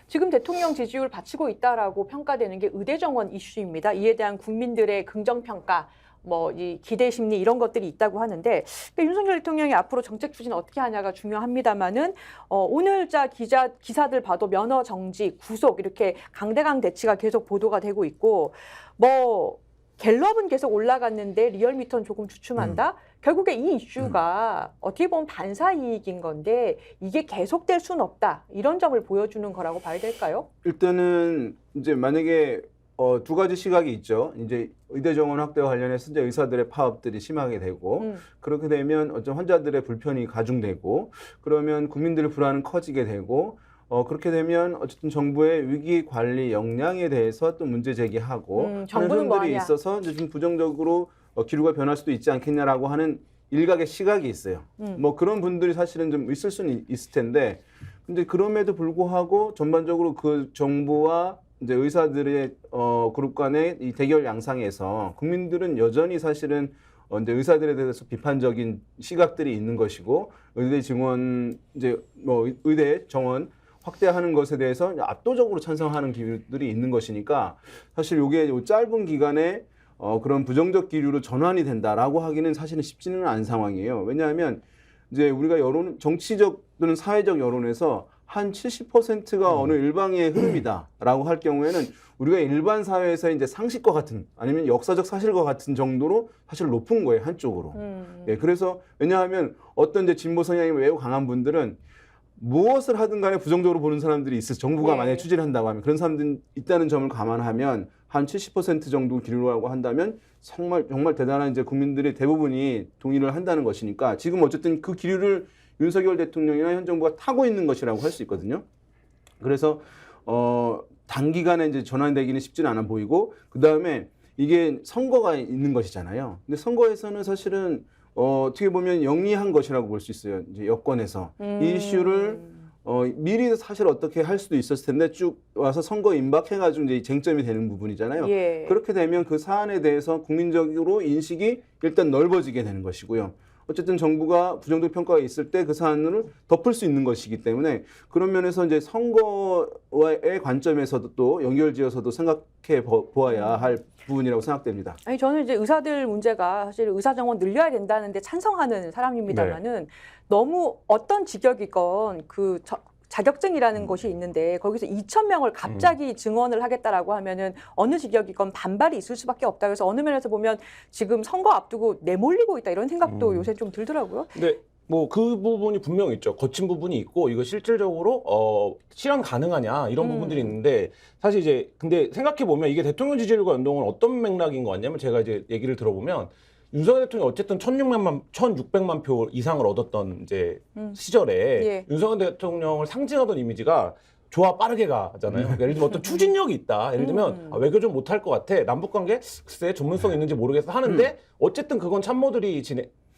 지금 대통령 지지율 받치고 있다라고 평가되는 게 의대 정원 이슈입니다. 이에 대한 국민들의 긍정 평가, 뭐 이 기대 심리 이런 것들이 있다고 하는데 그러니까 윤석열 대통령이 앞으로 정책 추진 어떻게 하냐가 중요합니다만은 오늘자 기사들 봐도 면허 정지, 구속 이렇게 강대강 대치가 계속 보도가 되고 있고 뭐 갤럽은 계속 올라갔는데 리얼미터는 조금 주춤한다. 결국에 이 이슈가 어떻게 보면 반사 이익인 건데 이게 계속될 수는 없다. 이런 점을 보여주는 거라고 봐야 될까요? 일단은 이제 만약에 두 가지 시각이 있죠. 이제 의대 정원 확대와 관련해서 이제 의사들의 파업들이 심하게 되고 그렇게 되면 어떤 환자들의 불편이 가중되고 그러면 국민들의 불안은 커지게 되고 그렇게 되면 어쨌든 정부의 위기 관리 역량에 대해서 또 문제 제기하고 하는 정부는 뭐 흐름들이 하냐? 있어서 이제 좀 부정적으로 기류가 변할 수도 있지 않겠냐라고 하는 일각의 시각이 있어요. 뭐 그런 분들이 사실은 좀 있을 수는 있을 텐데 근데 그럼에도 불구하고 전반적으로 그 정부와 이제 의사들의 그룹 간의 이 대결 양상에서 국민들은 여전히 사실은 이제 의사들에 대해서 비판적인 시각들이 있는 것이고 의대 증원 이제 뭐 의대 정원 확대하는 것에 대해서 압도적으로 찬성하는 기류들이 있는 것이니까 사실 이게 짧은 기간에 그런 부정적 기류로 전환이 된다라고 하기는 사실은 쉽지는 않은 상황이에요. 왜냐하면 이제 우리가 정치적 또는 사회적 여론에서 한 70%가 어느 일방의 흐름이다라고 할 경우에는 우리가 일반 사회에서 이제 상식과 같은 아니면 역사적 사실과 같은 정도로 사실 높은 거예요, 한쪽으로. 예, 그래서 왜냐하면 어떤 이제 진보 성향이 매우 강한 분들은 무엇을 하든 간에 부정적으로 보는 사람들이 있어서 정부가 만약에 추진을 한다고 하면 그런 사람들이 있다는 점을 감안하면 한 70% 정도 기류라고 한다면 정말 대단한 이제 국민들의 대부분이 동의를 한다는 것이니까 지금 어쨌든 그 기류를 윤석열 대통령이나 현 정부가 타고 있는 것이라고 할 수 있거든요. 그래서 단기간에 이제 전환되기는 쉽지는 않아 보이고 그 다음에 이게 선거가 있는 것이잖아요. 근데 선거에서는 사실은 어떻게 보면 영리한 것이라고 볼 수 있어요. 이제 여권에서 이 이슈를 미리 사실 어떻게 할 수도 있었을 텐데 쭉 와서 선거 임박해가지고 이제 쟁점이 되는 부분이잖아요. 예. 그렇게 되면 그 사안에 대해서 국민적으로 인식이 일단 넓어지게 되는 것이고요. 어쨌든 정부가 부정적 평가가 있을 때 그 사안을 덮을 수 있는 것이기 때문에 그런 면에서 이제 선거의 관점에서도 또 연결지어서도 생각해 보아야 할 부분이라고 생각됩니다. 아니 저는 이제 의사들 문제가 사실 의사 정원 늘려야 된다는데 찬성하는 사람입니다만은 너무 어떤 직역이건 그 자격증이라는 것이 있는데 거기서 2,000명을 갑자기 증원을 하겠다라고 하면은 어느 직역이건 반발이 있을 수밖에 없다. 그래서 어느 면에서 보면 지금 선거 앞두고 내몰리고 있다 이런 생각도 요새 좀 들더라고요. 네. 뭐 그 부분이 분명히 있죠. 거친 부분이 있고 이거 실질적으로 실현 가능하냐 이런 부분들이 있는데 사실 이제 근데 생각해 보면 이게 대통령 지지율과 연동은 어떤 맥락인 것 같냐면 제가 이제 얘기를 들어보면 윤석열 대통령이 어쨌든 1,600만 표 이상을 얻었던 이제 시절에 윤석열 대통령을 상징하던 이미지가 좋아 빠르게 가잖아요. 예를 들면 어떤 추진력이 있다. 예를 들면 외교 좀 못할 것 같아. 남북관계 글쎄 전문성 있는지 모르겠어 하는데 어쨌든 그건 참모들이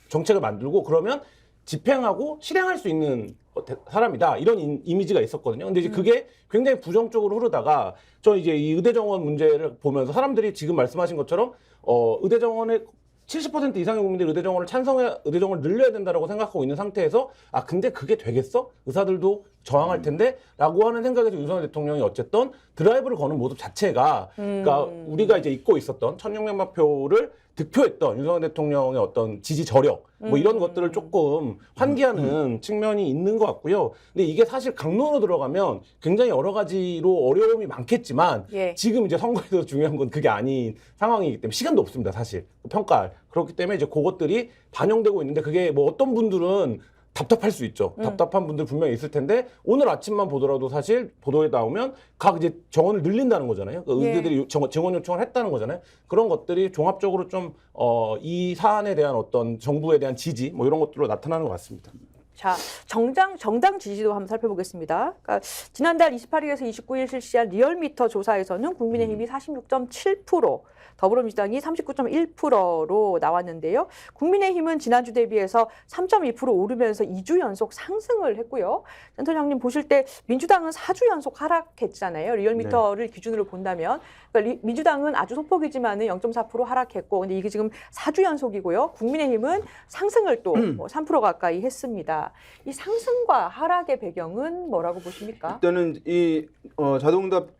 정책을 만들고 그러면 집행하고 실행할 수 있는 사람이다. 이런 이미지가 있었거든요. 근데 이제 그게 굉장히 부정적으로 흐르다가 저 이제 이 의대 정원 문제를 보면서 사람들이 지금 말씀하신 것처럼 의대 정원의 70% 이상의 국민들이 의대 정원을 찬성해 의대 정원을 늘려야 된다라고 생각하고 있는 상태에서 아 근데 그게 되겠어? 의사들도 저항할 텐데라고 하는 생각에서 윤석열 대통령이 어쨌든 드라이브를 거는 모습 자체가 그러니까 우리가 이제 잊고 있었던 1,600만 표를 득표했던 윤석열 대통령의 어떤 지지 저력 뭐 이런 것들을 조금 환기하는 측면이 있는 것 같고요. 근데 이게 사실 강론으로 들어가면 굉장히 여러 가지로 어려움이 많겠지만 예. 지금 이제 선거에서 중요한 건 그게 아닌 상황이기 때문에 시간도 없습니다. 사실 평가할 그렇기 때문에 이제 그것들이 반영되고 있는데 그게 뭐 어떤 분들은 답답할 수 있죠. 답답한 분들 분명히 있을 텐데 오늘 아침만 보더라도 사실 보도에 나오면 각 이제 정원을 늘린다는 거잖아요. 그러니까 의대들이 증원 요청을 했다는 거잖아요. 그런 것들이 종합적으로 좀 이 사안에 대한 어떤 정부에 대한 지지 뭐 이런 것들로 나타나는 것 같습니다. 자, 정당 지지도 한번 살펴보겠습니다. 그러니까 지난달 28일에서 29일 실시한 리얼미터 조사에서는 국민의힘이 46.7%, 더불어민주당이 39.1%로 나왔는데요. 국민의힘은 지난주 대비해서 3.2% 오르면서 2주 연속 상승을 했고요. 센터장님 보실 때 민주당은 4주 연속 하락했잖아요. 리얼미터를 기준으로 본다면. 그러니까 민주당은 아주 소폭이지만은 0.4% 하락했고, 근데 이게 지금 4주 연속이고요. 국민의힘은 상승을 또 3% 가까이 했습니다. 이 상승과 하락의 배경은 뭐라고 보십니까? 일단은 이 자동응답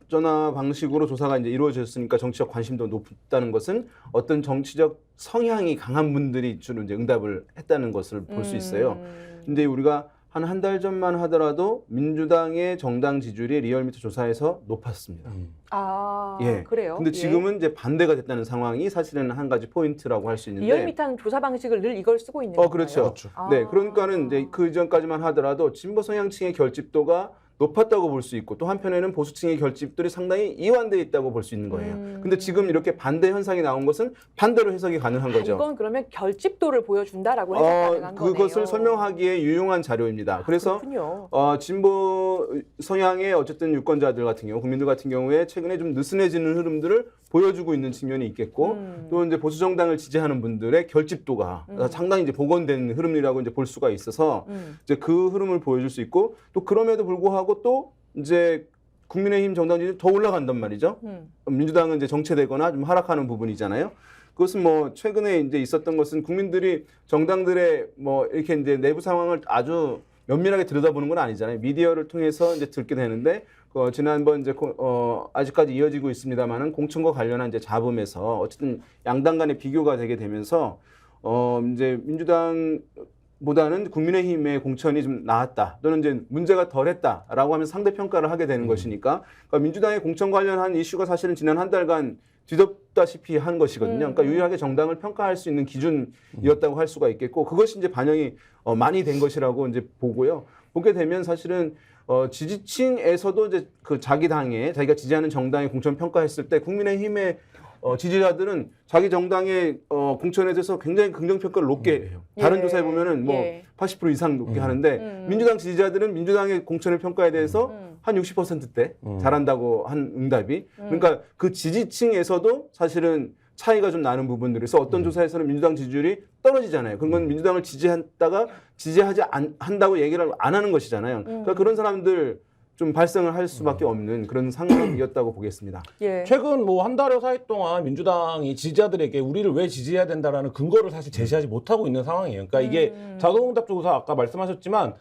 전화 방식으로 조사가 이제 이루어졌으니까 정치적 관심도 높다는 것은 어떤 정치적 성향이 강한 분들이 주로 이제 응답을 했다는 것을 볼 수 있어요. 근데 우리가 한 달 전만 하더라도 민주당의 정당 지지율이 리얼미터 조사에서 높았습니다. 아, 예. 그래요? 근데 지금은 이제 반대가 됐다는 상황이 사실은 한 가지 포인트라고 할 수 있는데. 리얼미터는 조사 방식을 늘 이걸 쓰고 있는 건가요? 그렇죠. 아. 네, 그러니까는 이제 그 이전까지만 하더라도 진보 성향층의 결집도가 높았다고 볼 수 있고 또 한편에는 보수층의 결집들이 상당히 이완돼 있다고 볼 수 있는 거예요. 근데 지금 이렇게 반대 현상이 나온 것은 반대로 해석이 가능한 거죠. 이건 그러면 결집도를 보여준다라고 해석 가능한 거네요. 그것을 설명하기에 유용한 자료입니다. 그래서 그렇군요. 진보 성향의 어쨌든 유권자들 같은 경우, 국민들 같은 경우에 최근에 좀 느슨해지는 흐름들을 보여주고 있는 측면이 있겠고, 또 이제 보수 정당을 지지하는 분들의 결집도가 상당히 이제 복원된 흐름이라고 이제 볼 수가 있어서 이제 그 흐름을 보여줄 수 있고, 또 그럼에도 불구하고 또 이제 국민의힘 정당 지지율이 더 올라간단 말이죠. 민주당은 이제 정체되거나 좀 하락하는 부분이잖아요. 그것은 뭐 최근에 이제 있었던 것은 국민들이 정당들의 뭐 이렇게 이제 내부 상황을 아주 면밀하게 들여다보는 건 아니잖아요. 미디어를 통해서 이제 듣게 되는데 지난번 이제 아직까지 이어지고 있습니다만은 공천과 관련한 이제 잡음에서 어쨌든 양당 간의 비교가 되게 되면서 이제 민주당보다는 국민의힘의 공천이 좀 나았다 또는 이제 문제가 덜했다라고 하면 상대 평가를 하게 되는 것이니까 그러니까 민주당의 공천 관련한 이슈가 사실은 지난 한 달간 뒤덮다시피 한 것이거든요. 그러니까 유일하게 정당을 평가할 수 있는 기준이었다고 할 수가 있겠고 그것이 이제 반영이 많이 된 것이라고 이제 보고요. 보게 되면 사실은 지지층에서도 이제 그 자기 당에 자기가 지지하는 정당의 공천 평가했을 때 국민의힘의 지지자들은 자기 정당의 공천에 대해서 굉장히 긍정 평가를 높게 해요. 다른 조사에 보면은 뭐 80% 이상 높게 하는데 민주당 지지자들은 민주당의 공천의 평가에 대해서 한 60%대 잘한다고 한 응답이 그러니까 그 지지층에서도 사실은 차이가 좀 나는 부분들에서 어떤 조사에서는 민주당 지지율이 떨어지잖아요. 그런 건 민주당을 지지했다가 지지하지 한다고 얘기를 안 하는 것이잖아요. 그러니까 그런 사람들 좀 발생을 할 수밖에 없는 그런 상황이었다고 보겠습니다. 예. 최근 뭐 한 달여 사이 동안 민주당이 지지자들에게 우리를 왜 지지해야 된다라는 근거를 사실 제시하지 못하고 있는 상황이에요. 그러니까 이게 자동응답 조사 아까 말씀하셨지만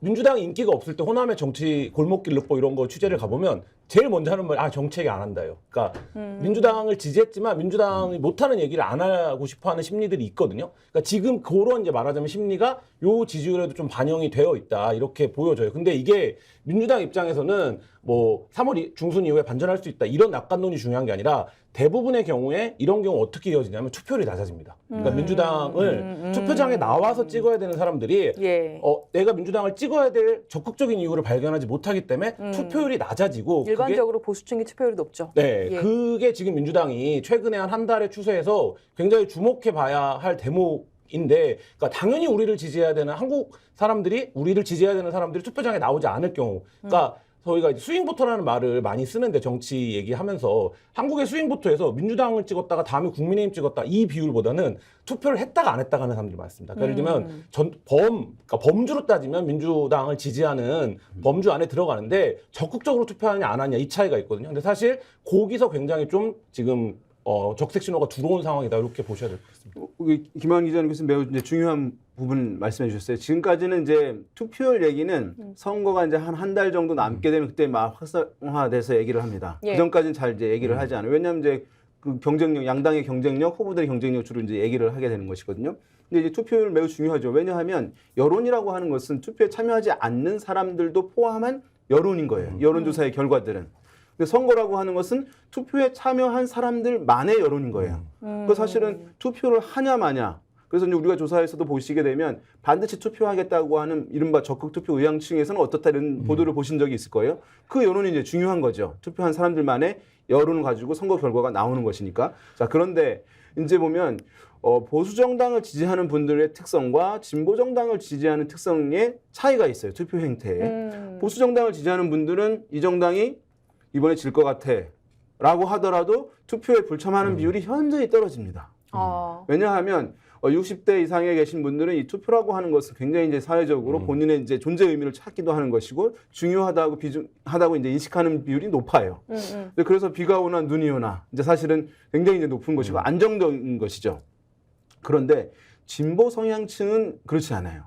민주당 인기가 없을 때 호남의 정치 골목길 르포 이런 거 취재를 가보면 제일 먼저 하는 말, 정책이 안 한다요. 그러니까 민주당을 지지했지만 민주당이 못하는 얘기를 안 하고 싶어하는 심리들이 있거든요. 그러니까 지금 그런 이제 말하자면 심리가 요 지지율에도 좀 반영이 되어 있다 이렇게 보여져요. 근데 이게 민주당 입장에서는 뭐 3월 중순 이후에 반전할 수 있다 이런 낙관론이 중요한 게 아니라 대부분의 경우에 이런 경우 어떻게 이어지냐면 투표율이 낮아집니다. 그러니까 민주당을 투표장에 나와서 찍어야 되는 사람들이 내가 민주당을 찍어야 될 적극적인 이유를 발견하지 못하기 때문에 투표율이 낮아지고 일반적으로 보수층의 투표율이 높죠. 네, 그게 지금 민주당이 최근에 한 달의 추세에서 굉장히 주목해 봐야 할 대목 인데, 그러니까 당연히 우리를 지지해야 되는 한국 사람들이 우리를 지지해야 되는 사람들이 투표장에 나오지 않을 경우, 그러니까 저희가 이제 스윙보터라는 말을 많이 쓰는데 정치 얘기하면서 한국의 스윙보터에서 민주당을 찍었다가 다음에 국민의힘 찍었다 이 비율보다는 투표를 했다가 안 했다가 하는 사람들이 많습니다. 그러니까 예를 들면 그러니까 범주로 따지면 민주당을 지지하는 범주 안에 들어가는데 적극적으로 투표하느냐 안 하느냐 이 차이가 있거든요. 근데 사실 거기서 굉장히 좀 지금 적색 신호가 들어온 상황이다 이렇게 보셔야 될 것 같습니다. 김한 기자님께서 매우 이제 중요한 부분 말씀해 주셨어요. 지금까지는 이제 투표율 얘기는 선거가 이제 한 달 정도 남게 되면 그때 막 활성화돼서 얘기를 합니다. 예. 그 전까지는 잘 이제 얘기를 하지 않아요. 왜냐하면 이제 그 경쟁력, 양당의 경쟁력, 후보들의 경쟁력 주로 이제 얘기를 하게 되는 것이거든요. 근데 이제 투표율 매우 중요하죠. 왜냐하면 여론이라고 하는 것은 투표에 참여하지 않는 사람들도 포함한 여론인 거예요. 여론조사의 결과들은. 근데 선거라고 하는 것은 투표에 참여한 사람들만의 여론인 거예요. 그 사실은 투표를 하냐 마냐. 그래서 이제 우리가 조사에서도 보시게 되면 반드시 투표하겠다고 하는 이른바 적극 투표 의향층에서는 어떻다 이런 보도를 보신 적이 있을 거예요. 그 여론이 이제 중요한 거죠. 투표한 사람들만의 여론을 가지고 선거 결과가 나오는 것이니까. 자, 그런데 이제 보면 보수 정당을 지지하는 분들의 특성과 진보 정당을 지지하는 특성의 차이가 있어요. 투표 행태에. 보수 정당을 지지하는 분들은 이 정당이 이번에 질 것 같아 라고 하더라도 투표에 불참하는 비율이 현저히 떨어집니다. 왜냐하면 60대 이상에 계신 분들은 이 투표라고 하는 것은 굉장히 이제 사회적으로 본인의 이제 존재 의미를 찾기도 하는 것이고 중요하다고 비중하다고 이제 인식하는 비율이 높아요. 그래서 비가 오나 눈이 오나 이제 사실은 굉장히 이제 높은 것이고 안정적인 것이죠. 그런데 진보 성향층은 그렇지 않아요.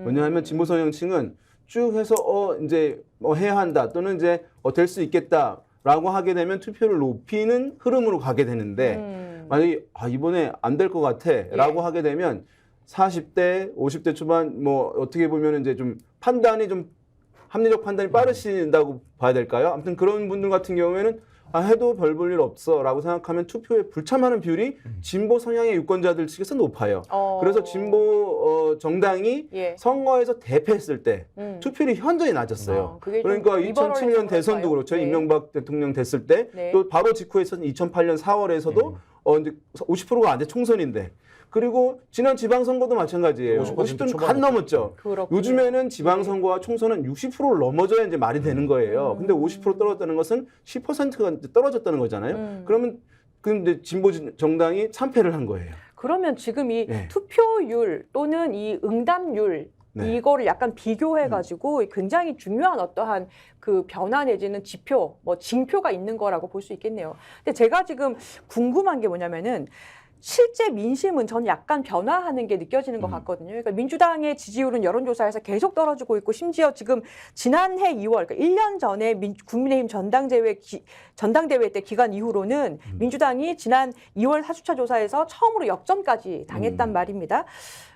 왜냐하면 진보 성향층은 쭉 해서 이제 해야 한다 또는 이제 될 수 있겠다라고 하게 되면 투표를 높이는 흐름으로 가게 되는데 만약에 이번에 안 될 것 같아라고 하게 되면 40대, 50대 초반 뭐 어떻게 보면 이제 좀 판단이 좀 합리적 판단이 빠르신다고 봐야 될까요? 아무튼 그런 분들 같은 경우에는 해도 별 볼 일 없어라고 생각하면 투표에 불참하는 비율이 진보 성향의 유권자들 측에서 높아요. 그래서 진보 정당이 선거에서 대패했을 때 투표율이 현저히 낮았어요. 그러니까 2007년 대선도 그렇죠. 이명박 대통령 됐을 때 또 바로 직후에서는 2008년 4월에서도 이제 50%가 안 돼 총선인데. 그리고 지난 지방선거도 마찬가지예요. 50%는 간 넘었죠. 그렇군요. 요즘에는 지방선거와 총선은 60%를 넘어져야 이제 말이 되는 거예요. 근데 50% 떨어졌다는 것은 10%가 떨어졌다는 거잖아요. 그러면 근데 진보 정당이 참패를 한 거예요. 그러면 지금 이 투표율 또는 이 응답률 이거를 약간 비교해가지고 굉장히 중요한 어떠한 그 변화 내지는 지표, 뭐 징표가 있는 거라고 볼 수 있겠네요. 근데 제가 지금 궁금한 게 뭐냐면은 실제 민심은 전 약간 변화하는 게 느껴지는 것 같거든요. 그러니까 민주당의 지지율은 여론조사에서 계속 떨어지고 있고 심지어 지금 지난해 2월, 그러니까 1년 전에 국민의힘 전당대회 때 기간 이후로는 민주당이 지난 2월 4주차 조사에서 처음으로 역전까지 당했단 말입니다.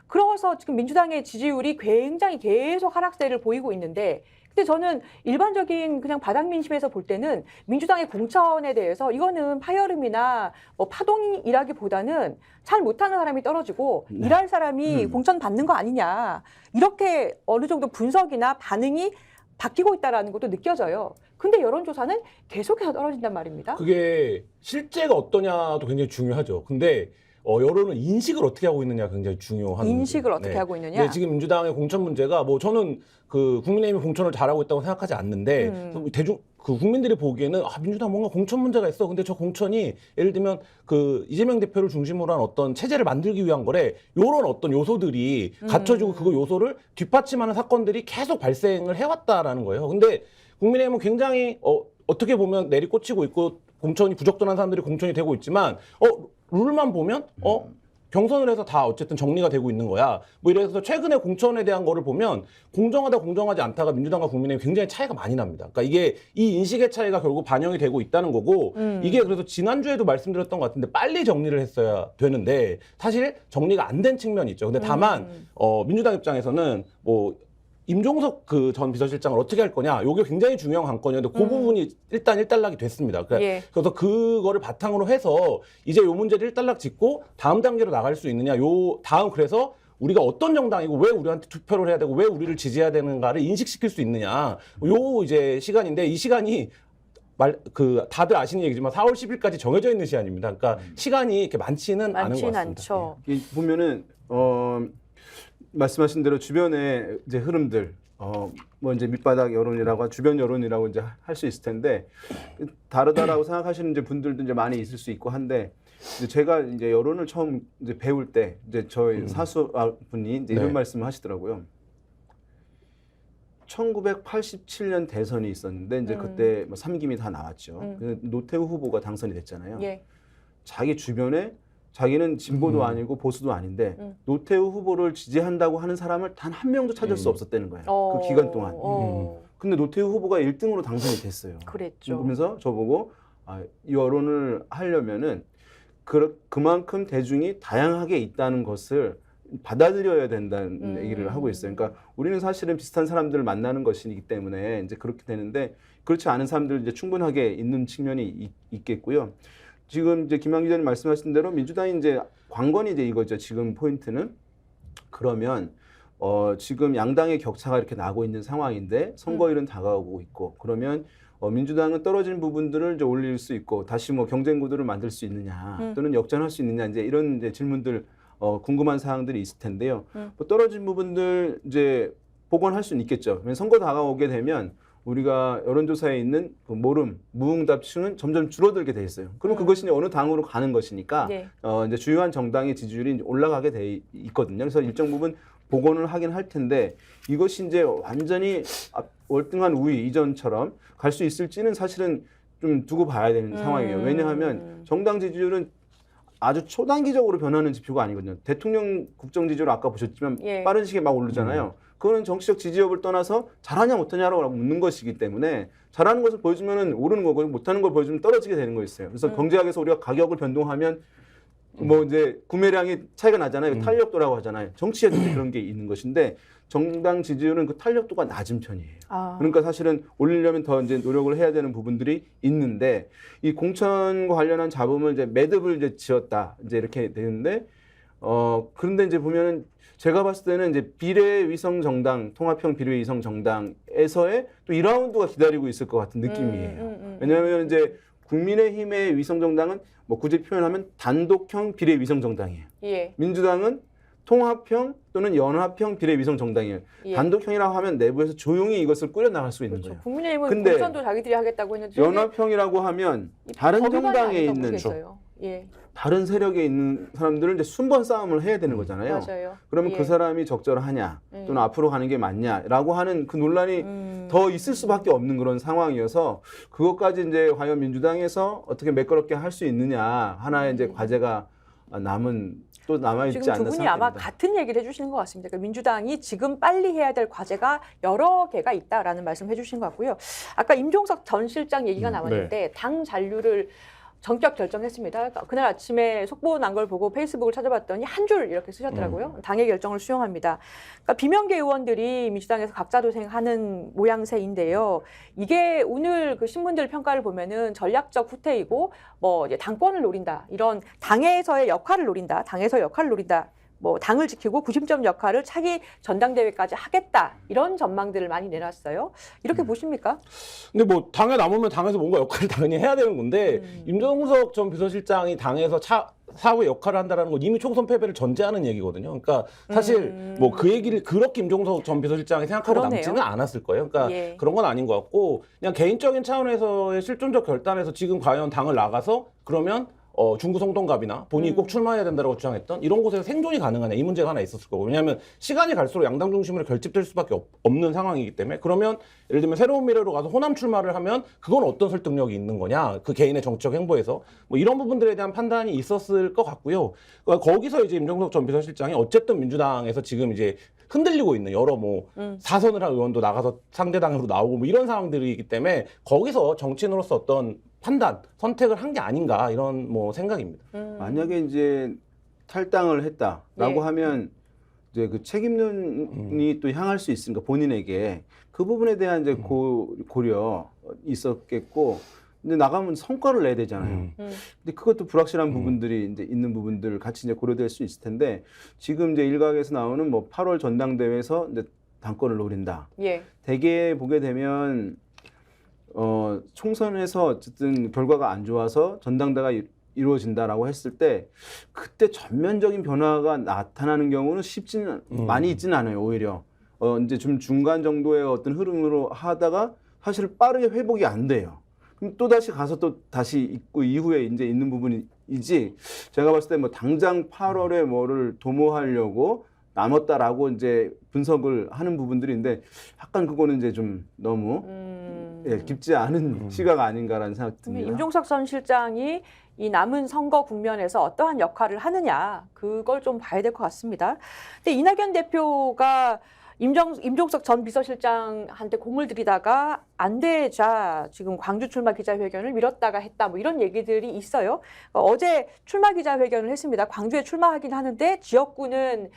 그래서 지금 민주당의 지지율이 굉장히 계속 하락세를 보이고 있는데 근데 저는 일반적인 그냥 바닥 민심에서 볼 때는 민주당의 공천에 대해서 이거는 파열음이나 뭐 파동이라기보다는 잘 못하는 사람이 떨어지고 일할 사람이 공천 받는 거 아니냐 이렇게 어느 정도 분석이나 반응이 바뀌고 있다라는 것도 느껴져요. 근데 여론조사는 계속해서 떨어진단 말입니다. 그게 실제가 어떠냐도 굉장히 중요하죠. 근데 여론은 인식을 어떻게 하고 있느냐 굉장히 중요한 인식을 문제. 어떻게 하고 있느냐. 네, 지금 민주당의 공천 문제가 뭐 저는 그 국민의힘이 공천을 잘하고 있다고 생각하지 않는데 국민들이 보기에는 민주당 뭔가 공천 문제가 있어. 근데 저 공천이 예를 들면 그 이재명 대표를 중심으로 한 어떤 체제를 만들기 위한 거래. 요런 어떤 요소들이 갖춰지고 그 요소를 뒷받침하는 사건들이 계속 발생을 해왔다라는 거예요. 근데 국민의힘은 굉장히 어떻게 보면 내리꽂히고 있고 공천이 부적절한 사람들이 공천이 되고 있지만 룰만 보면 경선을 해서 다 어쨌든 정리가 되고 있는 거야. 뭐 이래서 최근에 공천에 대한 거를 보면 공정하다 공정하지 않다가 민주당과 국민의힘 굉장히 차이가 많이 납니다. 그러니까 이게 이 인식의 차이가 결국 반영이 되고 있다는 거고 이게 그래서 지난주에도 말씀드렸던 것 같은데 빨리 정리를 했어야 되는데 사실 정리가 안 된 측면이 있죠. 근데 다만 민주당 입장에서는 뭐 임종석 그 전 비서실장을 어떻게 할 거냐, 이게 굉장히 중요한 관건이었는데 그 부분이 일단 일단락이 됐습니다. 그래서 그거를 바탕으로 해서 이제 요 문제를 일단락 짓고 다음 단계로 나갈 수 있느냐, 요 다음 그래서 우리가 어떤 정당이고 왜 우리한테 투표를 해야 되고 왜 우리를 지지해야 되는가를 인식시킬 수 있느냐, 요 이제 시간인데 이 시간이 다들 아시는 얘기지만 4월 10일까지 정해져 있는 시한입니다. 그러니까 시간이 이렇게 많지는 않은 것 같습니다. 않죠. 이 보면은 말씀하신 대로 주변의 이제 흐름들 뭐 이제 밑바닥 여론이라고 주변 여론이라고 이제 할 수 있을 텐데 다르다라고 생각하시는 이제 분들도 이제 많이 있을 수 있고 한데 이제 제가 이제 여론을 처음 이제 배울 때 이제 저희 사수 분이 이제 이런 네. 말씀을 하시더라고요. 1987년 대선이 있었는데 이제 그때 뭐 3김이 다 나왔죠. 노태우 후보가 당선이 됐잖아요. 예. 자기 주변에 자기는 진보도 아니고 보수도 아닌데 노태우 후보를 지지한다고 하는 사람을 단 한 명도 찾을 수 없었다는 거예요. 그 기간 동안. 근데 노태우 후보가 1등으로 당선이 됐어요. 그랬죠. 그러면서 저보고 여론을 하려면은 그만큼 대중이 다양하게 있다는 것을 받아들여야 된다는 얘기를 하고 있어요. 그러니까 우리는 사실은 비슷한 사람들을 만나는 것이기 때문에 이제 그렇게 되는데 그렇지 않은 사람들 이제 충분하게 있는 측면이 있겠고요. 지금 이제 김한 기자님 말씀하신 대로 민주당이 이제 관건이 이제 이거죠. 지금 포인트는 그러면 지금 양당의 격차가 이렇게 나고 있는 상황인데 선거일은 다가오고 있고 그러면 민주당은 떨어진 부분들을 이제 올릴 수 있고 다시 뭐 경쟁 구도를 만들 수 있느냐 또는 역전할 수 있느냐 이제 이런 이제 질문들 궁금한 사항들이 있을 텐데요. 뭐 떨어진 부분들 이제 복원할 수는 있겠죠. 선거 다가오게 되면 우리가 여론조사에 있는 그 모름, 무응답층은 점점 줄어들게 돼 있어요. 그럼 그것이 이제 어느 당으로 가는 것이니까 네. 이제 주요한 정당의 지지율이 이제 올라가게 돼 있거든요. 그래서 일정 부분 복원을 하긴 할 텐데 이것이 이제 완전히 월등한 우위 이전처럼 갈 수 있을지는 사실은 좀 두고 봐야 되는 상황이에요. 왜냐하면 정당 지지율은 아주 초단기적으로 변하는 지표가 아니거든요. 대통령 국정 지지율 아까 보셨지만 예. 빠른 시기에 막 오르잖아요. 그거는 정치적 지지 여부를 떠나서 잘하냐 못하냐라고 묻는 것이기 때문에 잘하는 것을 보여주면 오르는 거고 못하는 걸 보여주면 떨어지게 되는 거였어요. 그래서 경제학에서 우리가 가격을 변동하면 뭐 이제 구매량이 차이가 나잖아요. 탄력도라고 하잖아요. 정치에도 그런 게 있는 것인데 정당 지지율은 그 탄력도가 낮은 편이에요. 그러니까 사실은 올리려면 더 이제 노력을 해야 되는 부분들이 있는데 이 공천과 관련한 잡음을 이제 매듭을 이제 지었다. 이제 이렇게 되는데 그런데 이제 보면은 제가 봤을 때는 이제 비례위성 정당, 통합형 비례위성 정당에서의 또 2라운드가 기다리고 있을 것 같은 느낌이에요. 왜냐하면 이제 국민의힘의 위성 정당은 뭐 굳이 표현하면 단독형 비례위성 정당이에요. 예. 민주당은 통합형 또는 연합형 비례위성 정당이에요. 예. 단독형이라고 하면 내부에서 조용히 이것을 꾸려나갈 수 있는 그렇죠. 거예요. 국민의힘은 근데 공천도 자기들이 하겠다고 했는데 연합형이라고 하면 다른 정당에 있는 예. 다른 세력에 있는 사람들은 이제 순번 싸움을 해야 되는 거잖아요. 맞아요. 그러면 예. 그 사람이 적절하냐 또는 앞으로 가는 게 맞냐라고 하는 그 논란이 더 있을 수밖에 없는 그런 상황이어서 그것까지 이제 과연 민주당에서 어떻게 매끄럽게 할 수 있느냐 하나의 이제 과제가 또 남아있지 지금 않나 두 분이 생각합니다. 아마 같은 얘기를 해주시는 것 같습니다. 그러니까 민주당이 지금 빨리 해야 될 과제가 여러 개가 있다라는 말씀 해주신 것 같고요. 아까 임종석 전 실장 얘기가 나왔는데 당 잔류를 전격 결정했습니다. 그러니까 그날 아침에 속보 난 걸 보고 페이스북을 찾아봤더니 한 줄 이렇게 쓰셨더라고요. 당의 결정을 수용합니다. 그러니까 비명계 의원들이 민주당에서 각자 도생하는 모양새인데요. 이게 오늘 그 신문들 평가를 보면은 전략적 후퇴이고 뭐 이제 당권을 노린다. 이런 당에서의 역할을 노린다. 뭐 당을 지키고 구심점 역할을 차기 전당대회까지 하겠다. 이런 전망들을 많이 내놨어요. 이렇게 보십니까? 근데 뭐 당에 남으면 당에서 뭔가 역할을 당연히 해야 되는 건데 임종석 전 비서실장이 당에서 사후에 역할을 한다는 건 이미 총선 패배를 전제하는 얘기거든요. 그러니까 사실 뭐 그 얘기를 그렇게 임종석 전 비서실장이 생각하고 그러네요. 남지는 않았을 거예요. 그러니까 예. 그런 건 아닌 것 같고 그냥 개인적인 차원에서의 실존적 결단에서 지금 과연 당을 나가서 그러면 중구 성동갑이나 본인이 꼭 출마해야 된다고 주장했던 이런 곳에서 생존이 가능하냐 이 문제가 하나 있었을 거고 왜냐하면 시간이 갈수록 양당 중심으로 결집될 수밖에 없는 상황이기 때문에 그러면 예를 들면 새로운 미래로 가서 호남 출마를 하면 그건 어떤 설득력이 있는 거냐 그 개인의 정치적 행보에서 뭐 이런 부분들에 대한 판단이 있었을 것 같고요. 그러니까 거기서 이제 임종석 전 비서실장이 어쨌든 민주당에서 지금 이제 흔들리고 있는 여러 뭐 사선을 한 의원도 나가서 상대당으로 나오고 뭐 이런 상황들이기 때문에 거기서 정치인으로서 어떤 판단, 선택을 한 게 아닌가 이런 뭐 생각입니다. 만약에 이제 탈당을 했다라고 네. 하면 이제 그 책임론이 또 향할 수 있으니까 본인에게 그 부분에 대한 이제 고려 있었겠고 근데 나가면 성과를 내야 되잖아요. 근데 그것도 불확실한 부분들이 이제 있는 부분들을 같이 이제 고려될 수 있을 텐데 지금 이제 일각에서 나오는 뭐 8월 전당대회에서 이제 당권을 노린다. 예. 대개 보게 되면 총선에서 어쨌든 결과가 안 좋아서 전당대가 이루어진다라고 했을 때 그때 전면적인 변화가 나타나는 경우는 쉽지는 많이 있지는 않아요. 오히려 이제 좀 중간 정도의 어떤 흐름으로 하다가 사실 빠르게 회복이 안 돼요. 그럼 또 다시 가서 또 다시 있고 이후에 이제 있는 부분이지. 제가 봤을 때 뭐 당장 8월에 뭐를 도모하려고 남았다라고 이제 분석을 하는 부분들인데 약간 그거는 이제 좀 너무 예, 깊지 않은 시각 아닌가라는 생각이 듭니다. 임종석 전 실장이 이 남은 선거 국면에서 어떠한 역할을 하느냐 그걸 좀 봐야 될 것 같습니다. 근데 이낙연 대표가 임종석 전 비서실장한테 공을 들이다가 안 되자 지금 광주 출마 기자회견을 미뤘다가 했다 뭐 이런 얘기들이 있어요. 어제 출마 기자회견을 했습니다. 광주에 출마하긴 하는데 지역구는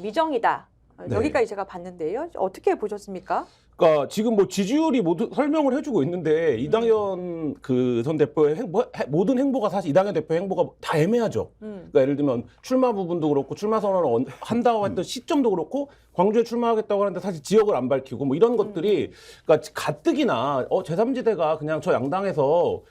미정이다. 네. 여기까지 제가 봤는데요. 어떻게 보셨습니까? 그러니까 지금 뭐 지지율이 모두 설명을 해주고 있는데 이당연 그 전 대표의 모든 행보가 사실 이당연 대표의 행보가 다 애매하죠. 그러니까 예를 들면 출마 부분도 그렇고 출마 선언을 한다고 했던 시점도 그렇고 광주에 출마하겠다고 하는데 사실 지역을 안 밝히고 뭐 이런 것들이 그러니까 가뜩이나 제3지대가 그냥 저 양당에서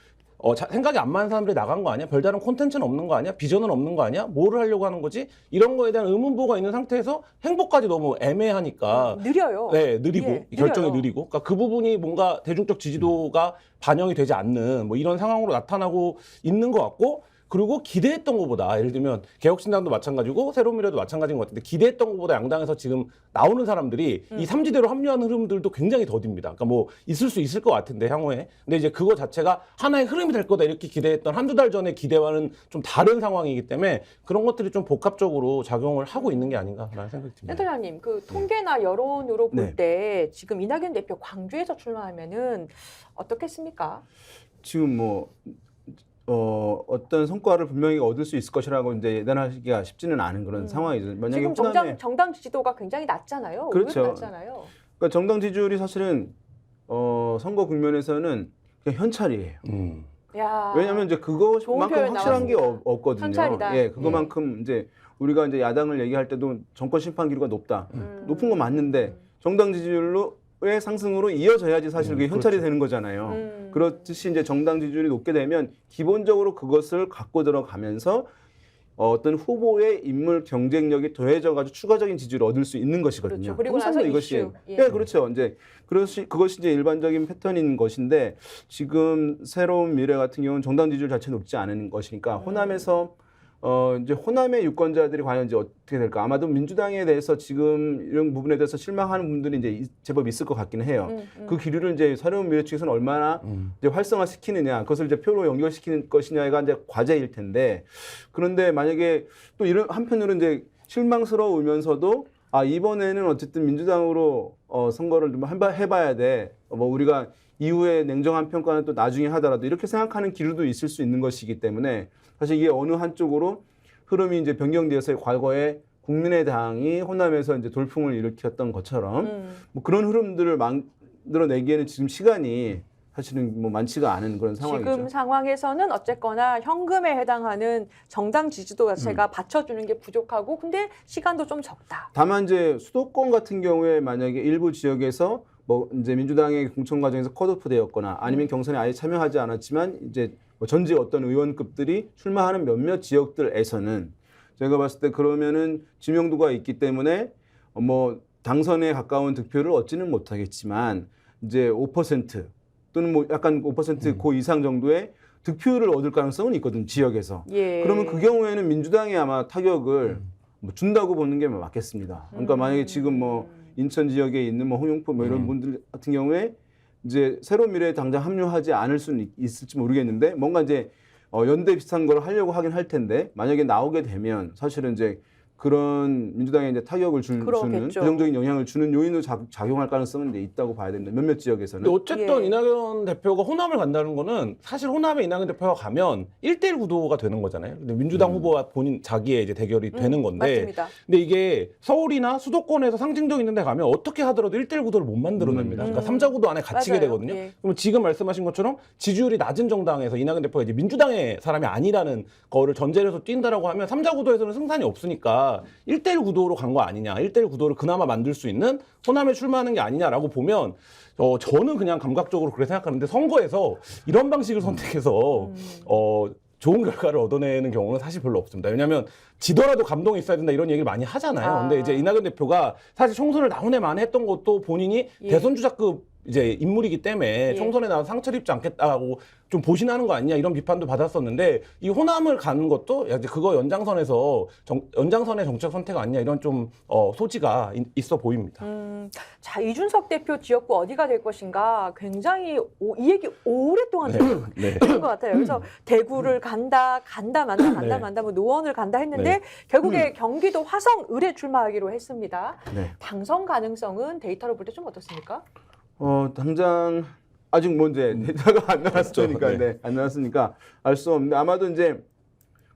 생각이 안 맞는 사람들이 나간 거 아니야? 별다른 콘텐츠는 없는 거 아니야? 비전은 없는 거 아니야? 뭐를 하려고 하는 거지? 이런 거에 대한 의문부가 있는 상태에서 행보까지 너무 애매하니까 느려요. 네, 느리고 예, 결정이 느려요. 느리고 그러니까 그 부분이 뭔가 대중적 지지도가 반영이 되지 않는 뭐 이런 상황으로 나타나고 있는 것 같고 그리고 기대했던 것보다 예를 들면 개혁신당도 마찬가지고 새로운 미래도 마찬가지인 것 같은데 기대했던 것보다 양당에서 지금 나오는 사람들이 이 삼지대로 합류하는 흐름들도 굉장히 더딥니다. 그러니까 뭐 있을 수 있을 것 같은데 향후에 근데 이제 그거 자체가 하나의 흐름이 될 거다 이렇게 기대했던 한두 달 전의 기대와는 좀 다른 상황이기 때문에 그런 것들이 좀 복합적으로 작용을 하고 있는 게 아닌가라는 생각이 듭니다. 센터장님, 그 통계나 여론으로 볼 네. 때 지금 이낙연 대표 광주에서 출마하면은 어떻겠습니까? 지금 뭐 어떤 성과를 분명히 얻을 수 있을 것이라고 이제 예단하기가 쉽지는 않은 그런 상황이죠. 만약에 지금 호남에 정당 지지도가 굉장히 낮잖아요. 그렇죠. 의외로 낮잖아요. 그러니까 정당 지지율이 사실은 선거 국면에서는 그냥 현찰이에요. 야, 왜냐하면 이제 좋은 그거만큼 표현 확실한 게 나왔습니다. 없거든요. 현찰이다. 예, 그거만큼 이제 우리가 이제 야당을 얘기할 때도 정권 심판 기류가 높다. 높은 건 맞는데 정당 지지율로의 상승으로 이어져야지 사실 그게 현찰이 그렇죠. 되는 거잖아요. 그렇듯이 이제 정당 지지율이 높게 되면 기본적으로 그것을 갖고 들어가면서 어떤 후보의 인물 경쟁력이 더해져 가지고 추가적인 지지를 얻을 수 있는 것이거든요. 그렇죠. 그리고 나서 통상도 이슈. 예. 예, 그렇죠. 이제 그것이 이제 일반적인 패턴인 것인데 지금 새로운 미래 같은 경우는 정당 지지율 자체 높지 않은 것이니까 호남에서 이제 호남의 유권자들이 과연 이제 어떻게 될까? 아마도 민주당에 대해서 지금 이런 부분에 대해서 실망하는 분들이 이제 제법 있을 것 같기는 해요. 그 기류를 이제 새로운 미래 측에서는 얼마나 이제 활성화시키느냐, 그것을 이제 표로 연결시키는 것이냐가 이제 과제일 텐데, 그런데 만약에 또 이런 한편으로 이제 실망스러우면서도 이번에는 어쨌든 민주당으로 선거를 좀 해봐야 돼. 뭐 우리가 이후에 냉정한 평가는 또 나중에 하더라도 이렇게 생각하는 기류도 있을 수 있는 것이기 때문에 사실 이게 어느 한쪽으로 흐름이 이제 변경되어서 과거에 국민의당이 호남에서 이제 돌풍을 일으켰던 것처럼 뭐 그런 흐름들을 만들어내기에는 지금 시간이 사실은 뭐 많지가 않은 그런 상황이죠. 지금 상황에서는 어쨌거나 현금에 해당하는 정당 지지도 자체가 받쳐주는 게 부족하고 근데 시간도 좀 적다. 다만 이제 수도권 같은 경우에 만약에 일부 지역에서 뭐 이제 민주당의 공천 과정에서 컷오프되었거나 아니면 경선에 아예 참여하지 않았지만 이제 뭐 전직 어떤 의원급들이 출마하는 몇몇 지역들에서는 제가 봤을 때 그러면은 지명도가 있기 때문에 뭐 당선에 가까운 득표를 얻지는 못하겠지만 이제 5% 또는 뭐 약간 5% 그 이상 정도의 득표율을 얻을 가능성은 있거든 지역에서. 예. 그러면 그 경우에는 민주당이 아마 타격을 뭐 준다고 보는 게 맞겠습니다. 그러니까 만약에 지금 뭐 인천 지역에 있는 뭐 홍영표 뭐 이런 분들 같은 경우에 이제 새로운 미래에 당장 합류하지 않을 수는 있을지 모르겠는데 뭔가 이제 연대 비슷한 걸 하려고 하긴 할 텐데 만약에 나오게 되면 사실은 이제 그런 민주당에 이제 타격을 주는 그러겠죠. 부정적인 영향을 주는 요인으로 작용할 가능성은 이제 있다고 봐야 된다. 몇몇 지역에서는. 근데 어쨌든 예. 이낙연 대표가 호남을 간다는 거는 사실 호남에 이낙연 대표가 가면 1대1 구도가 되는 거잖아요. 근데 민주당 후보와 본인 자기의 이제 대결이 되는 건데 맞습니다. 근데 이게 서울이나 수도권에서 상징적 있는 데 가면 어떻게 하더라도 1대1 구도를 못 만들어냅니다. 그러니까 3자 구도 안에 갇히게 맞아요. 되거든요. 예. 그럼 지금 말씀하신 것처럼 지지율이 낮은 정당에서 이낙연 대표가 이제 민주당의 사람이 아니라는 거를 전제로 해서 뛴다라고 하면 3자 구도에서는 승산이 없으니까 대표가 1대1 구도로 간 거 아니냐, 1대1 구도를 그나마 만들 수 있는 호남에 출마하는 게 아니냐라고 보면 저는 그냥 감각적으로 그렇게 생각하는데 선거에서 이런 방식을 선택해서 좋은 결과를 얻어내는 경우는 사실 별로 없습니다. 왜냐하면 지더라도 감동이 있어야 된다 이런 얘기를 많이 하잖아요. 근데 이제 이낙연 대표가 사실 총선을 나훈에 만에 했던 것도 본인이 대선 주자급 이제 인물이기 때문에 총선에 나와서 상처 입지 않겠다고 좀 보신하는 거 아니냐 이런 비판도 받았었는데 이 호남을 가는 것도 야, 이제 그거 연장선에서 연장선의 정책 선택 아니냐 이런 좀 소지가 있어 보입니다. 자, 이준석 대표 지역구 어디가 될 것인가 굉장히 이 얘기 오랫동안 들은 것 같아요. 그래서 대구를 간다 만다 뭐 노원을 간다 했는데 결국에 경기도 화성 을에 출마하기로 했습니다. 당선 가능성은 데이터로 볼 때 좀 어떻습니까? 당장 아직 뭐 이제 데이터가 안 나왔으니까, 안 나왔으니까 알 수 없는데 아마도 이제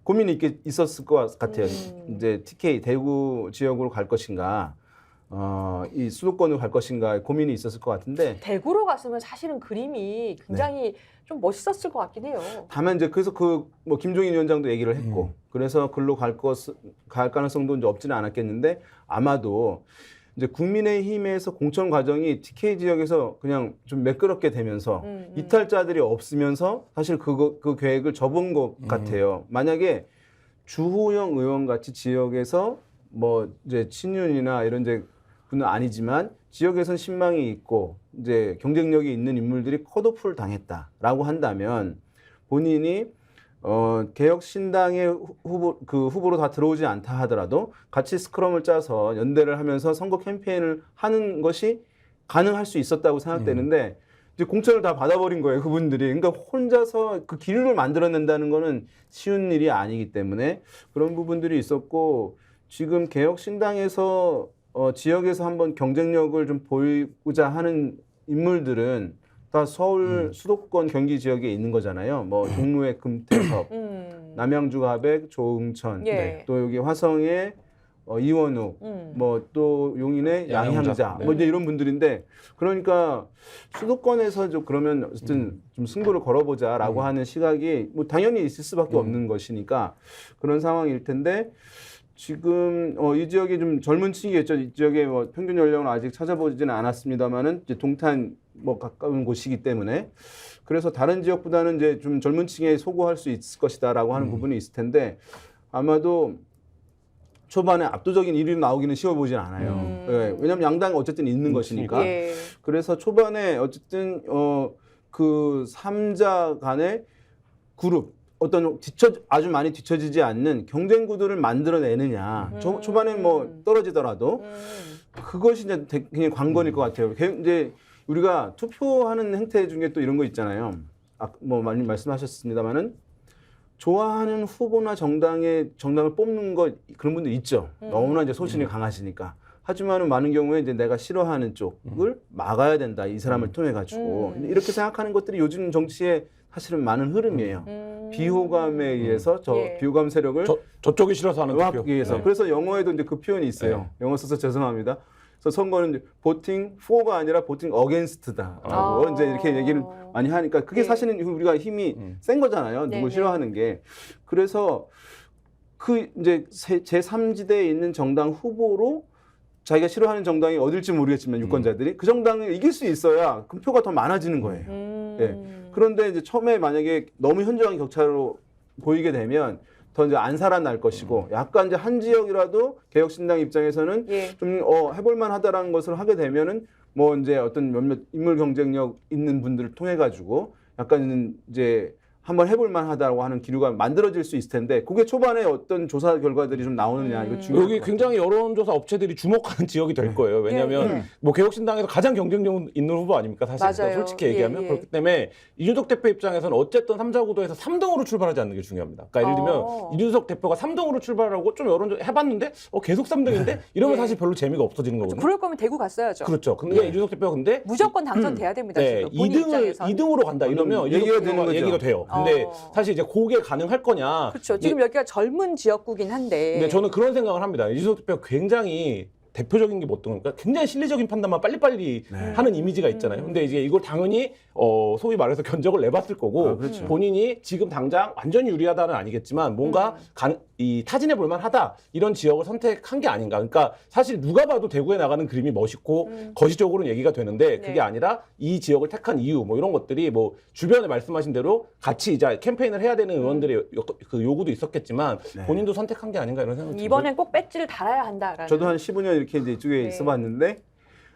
고민이 있었을 것 같아요. 이제 TK 대구 지역으로 갈 것인가, 이 수도권으로 갈 것인가 고민이 있었을 것 같은데 대구로 갔으면 사실은 그림이 굉장히 좀 멋있었을 것 같긴 해요. 다만 이제 그래서 뭐 김종인 위원장도 얘기를 했고 그래서 글로 갈 가능성도 이제 없지는 않았겠는데 아마도 이제 국민의힘에서 공천 과정이 TK 지역에서 그냥 좀 매끄럽게 되면서 이탈자들이 없으면서 사실 그 계획을 접은 것 같아요. 만약에 주호영 의원 같이 지역에서 뭐 이제 친윤이나 이런 이제 분은 아니지만 지역에선 신망이 있고 이제 경쟁력이 있는 인물들이 컷오프를 당했다라고 한다면 본인이 개혁신당의 후보로 다 들어오지 않다 하더라도 같이 스크럼을 짜서 연대를 하면서 선거 캠페인을 하는 것이 가능할 수 있었다고 생각되는데 이제 공천을 다 받아버린 거예요, 그분들이. 그러니까 혼자서 그 기류를 만들어낸다는 거는 쉬운 일이 아니기 때문에 그런 부분들이 있었고 지금 개혁신당에서 지역에서 한번 경쟁력을 좀 보이고자 하는 인물들은 다 서울 수도권 경기 지역에 있는 거잖아요. 뭐 종로의 금태섭, 남양주 가백 조응천, 또 여기 화성의 이원욱, 뭐 또 용인의 양향자, 뭐 이제 이런 분들인데 그러니까 수도권에서 좀 그러면 어쨌든 좀 승부를 걸어보자라고 하는 시각이 뭐 당연히 있을 수밖에 없는 것이니까 그런 상황일 텐데. 지금 이 지역이 좀 젊은 층이겠죠. 이 지역의 뭐 평균 연령을 아직 찾아보지는 않았습니다만은 이제 동탄 뭐 가까운 곳이기 때문에 그래서 다른 지역보다는 이제 좀 젊은 층에 소구할 수 있을 것이다라고 하는 부분이 있을 텐데 아마도 초반에 압도적인 1위로 나오기는 쉬워 보진 않아요. 왜냐하면 양당 어쨌든 있는 것이니까. 그래서 초반에 어쨌든 그 3자 간의 그룹. 어떤 아주 많이 뒤처지지 않는 경쟁 구도를 만들어내느냐. 초반에 뭐 떨어지더라도 그것이 이제 굉장히 관건일 것 같아요. 이제 우리가 투표하는 행태 중에 또 이런 거 있잖아요. 뭐 많이 말씀하셨습니다만은 좋아하는 후보나 정당을 뽑는 거 그런 분들 있죠. 너무나 이제 소신이 강하시니까. 하지만은 많은 경우에 이제 내가 싫어하는 쪽을 막아야 된다. 이 사람을 통해 가지고 이렇게 생각하는 것들이 요즘 정치에 사실은 많은 흐름이에요. 비호감에 의해서 비호감 세력을 저쪽이 싫어서 하는 투표. 위해서. 그래서 영어에도 이제 그 표현이 있어요. 영어 써서 죄송합니다. 그래서 선거는 이제 voting for가 아니라 voting against다라고 이제 이렇게 얘기를 많이 하니까 그게 사실은 우리가 힘이 센 거잖아요. 누구 싫어하는 게. 그래서 그 이제 제3지대에 있는 정당 후보로 자기가 싫어하는 정당이 어딜지 모르겠지만 유권자들이 그 정당을 이길 수 있어야 그 표가 더 많아지는 거예요. 그런데 이제 처음에 만약에 너무 현저한 격차로 보이게 되면 더 이제 안 살아날 것이고 약간 이제 한 지역이라도 개혁신당 입장에서는 좀 해볼만 하다라는 것을 하게 되면은 뭐 이제 어떤 몇몇 인물 경쟁력 있는 분들을 통해 가지고 약간 이제 한번 해볼만 하다고 하는 기류가 만들어질 수 있을 텐데 그게 초반에 어떤 조사 결과들이 좀 나오느냐 이거 중요할 여기 것 굉장히 여론조사 업체들이 주목하는 지역이 될 거예요. 왜냐하면 뭐 개혁신당에서 가장 경쟁력 있는 후보 아닙니까 사실 솔직히 얘기하면 그렇기 때문에 이준석 대표 입장에서는 어쨌든 3자 구도에서 3등으로 출발하지 않는 게 중요합니다. 그러니까 예를 들면 이준석 대표가 3등으로 출발하고 좀 여론조사 해봤는데 계속 3등인데 이러면 사실 별로 재미가 없어지는 거거든요. 그럴 거면 대구 갔어야죠. 그렇죠. 근데 이준석 대표가 근데 무조건 당선돼야 됩니다. 지금 본인 입장에서는. 2등으로 간다 이러면 얘기가 되는 거죠. 얘기가 돼요. 근데 사실 이제 그게 가능할 거냐. 그렇죠. 지금 여기가 젊은 지역구긴 한데. 근데 저는 그런 생각을 합니다. 이준석 대표가 굉장히 대표적인 게 어떤 겁니까? 굉장히 실리적인 판단만 빨리빨리 하는 이미지가 있잖아요. 근데 이제 이걸 당연히 소위 말해서 견적을 내봤을 거고 본인이 지금 당장 완전히 유리하다는 아니겠지만 뭔가 이 타진해 볼만하다 이런 지역을 선택한 게 아닌가. 그러니까 사실 누가 봐도 대구에 나가는 그림이 멋있고 거시적으로는 얘기가 되는데 그게 네. 아니라 이 지역을 택한 이유 뭐 이런 것들이 뭐 주변에 말씀하신 대로 같이 이제 캠페인을 해야 되는 의원들의 그 요구도 있었겠지만 네. 본인도 선택한 게 아닌가 이런 생각이 듭니다. 이번엔 꼭 배지를 달아야 한다라는. 저도 한 15년 이렇게 이제 이쪽에 네. 있어봤는데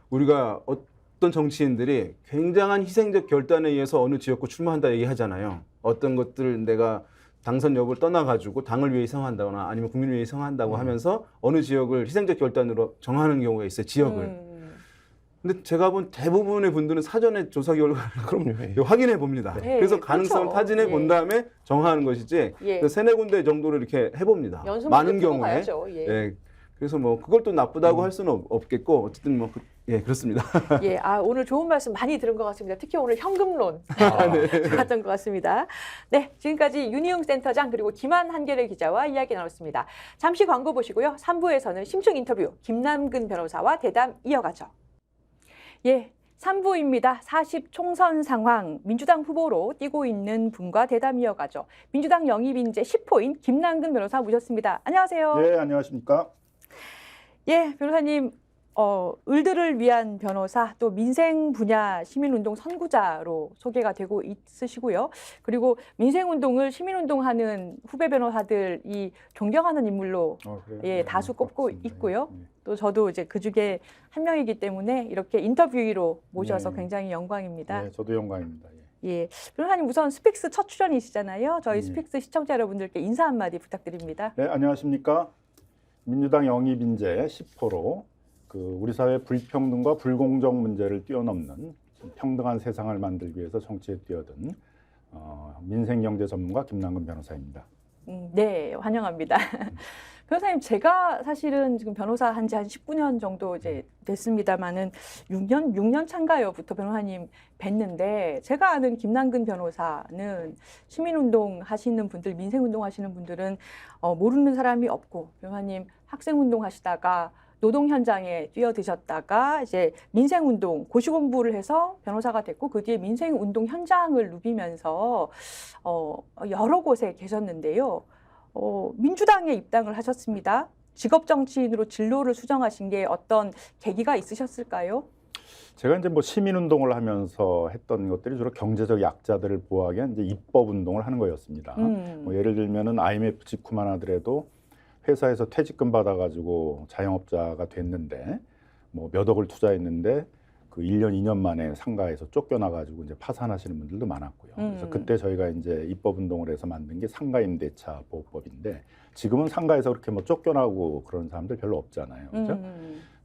우리가 어떤 정치인들이 굉장한 희생적 결단에 의해서 어느 지역구 출마한다 얘기하잖아요. 어떤 것들 내가 당선 여부를 떠나가지고 당을 위해 희생한다거나 아니면 국민을 위해 희생한다고 하면서 어느 지역을 희생적 결단으로 정하는 경우가 있어요. 지역을. 근데 제가 본 대부분의 분들은 사전에 조사 결과를 그럼요. 확인해 봅니다. 네, 그래서 가능성을 그렇죠. 타진해 본 예. 다음에 정하는 것이지 예. 그래서 세네 군데 정도를 이렇게 해봅니다. 연습 많은 문제 경우에. 풀어가야죠. 예. 예. 그래서 뭐 그걸 또 나쁘다고 할 수는 없겠고 어쨌든 뭐 예, 그렇습니다. 예, 오늘 좋은 말씀 많이 들은 것 같습니다. 특히 오늘 현금론 좋았던 것 같습니다. 네, 지금까지 윤희용 센터장 그리고 김한 한겨레 기자와 이야기 나눴습니다. 잠시 광고 보시고요. 3부에서는 심층 인터뷰 김남근 변호사와 대담 이어가죠. 예, 3부입니다. 40 총선 상황 민주당 후보로 뛰고 있는 분과 대담 이어가죠. 민주당 영입인재 10호인 김남근 변호사 모셨습니다. 안녕하세요. 네, 안녕하십니까? 예, 변호사님. 을들을 위한 변호사, 또 민생 분야 시민운동 선구자로 소개가 되고 있으시고요. 그리고 민생운동을 시민운동하는 후배 변호사들이 존경하는 인물로 그래요? 예, 네, 다수 꼽고 고맙습니다. 있고요. 네. 또 저도 이제 그 중에 한 명이기 때문에 이렇게 인터뷰로 모셔서 네. 굉장히 영광입니다. 네, 저도 영광입니다. 예. 예, 변호사님 우선 스픽스 첫 출연이시잖아요. 저희 네. 스픽스 시청자 여러분들께 인사 한마디 부탁드립니다. 네, 안녕하십니까? 민주당 영입인재 10호로 우리 사회 불평등과 불공정 문제를 뛰어넘는 평등한 세상을 만들기 위해서 정치에 뛰어든 민생경제 전문가 김남근 변호사입니다. 네, 환영합니다. 변호사님, 제가 사실은 지금 변호사 한 지 한 19년 정도 이제 됐습니다만은 6년 차인가요부터 변호사님 뵀는데 제가 아는 김남근 변호사는 시민운동 하시는 분들, 민생운동 하시는 분들은 모르는 사람이 없고 변호사님 학생운동 하시다가 노동 현장에 뛰어드셨다가 이제 민생운동 고시 공부를 해서 변호사가 됐고 그 뒤에 민생운동 현장을 누비면서 여러 곳에 계셨는데요. 민주당에 입당을 하셨습니다. 직업 정치인으로 진로를 수정하신 게 어떤 계기가 있으셨을까요? 제가 이제 뭐 시민운동을 하면서 했던 것들이 주로 경제적 약자들을 보호하기 위한 이제 입법운동을 하는 거였습니다. 뭐 예를 들면은 IMF 직후만 하더라도 회사에서 퇴직금 받아가지고 자영업자가 됐는데 뭐 몇 억을 투자했는데 그 1년, 2년 만에 상가에서 쫓겨나가지고 이제 파산하시는 분들도 많았고요. 그래서 그때 저희가 이제 입법운동을 해서 만든 게 상가임대차 보호법인데 지금은 상가에서 그렇게 뭐 쫓겨나고 그런 사람들 별로 없잖아요. 그죠?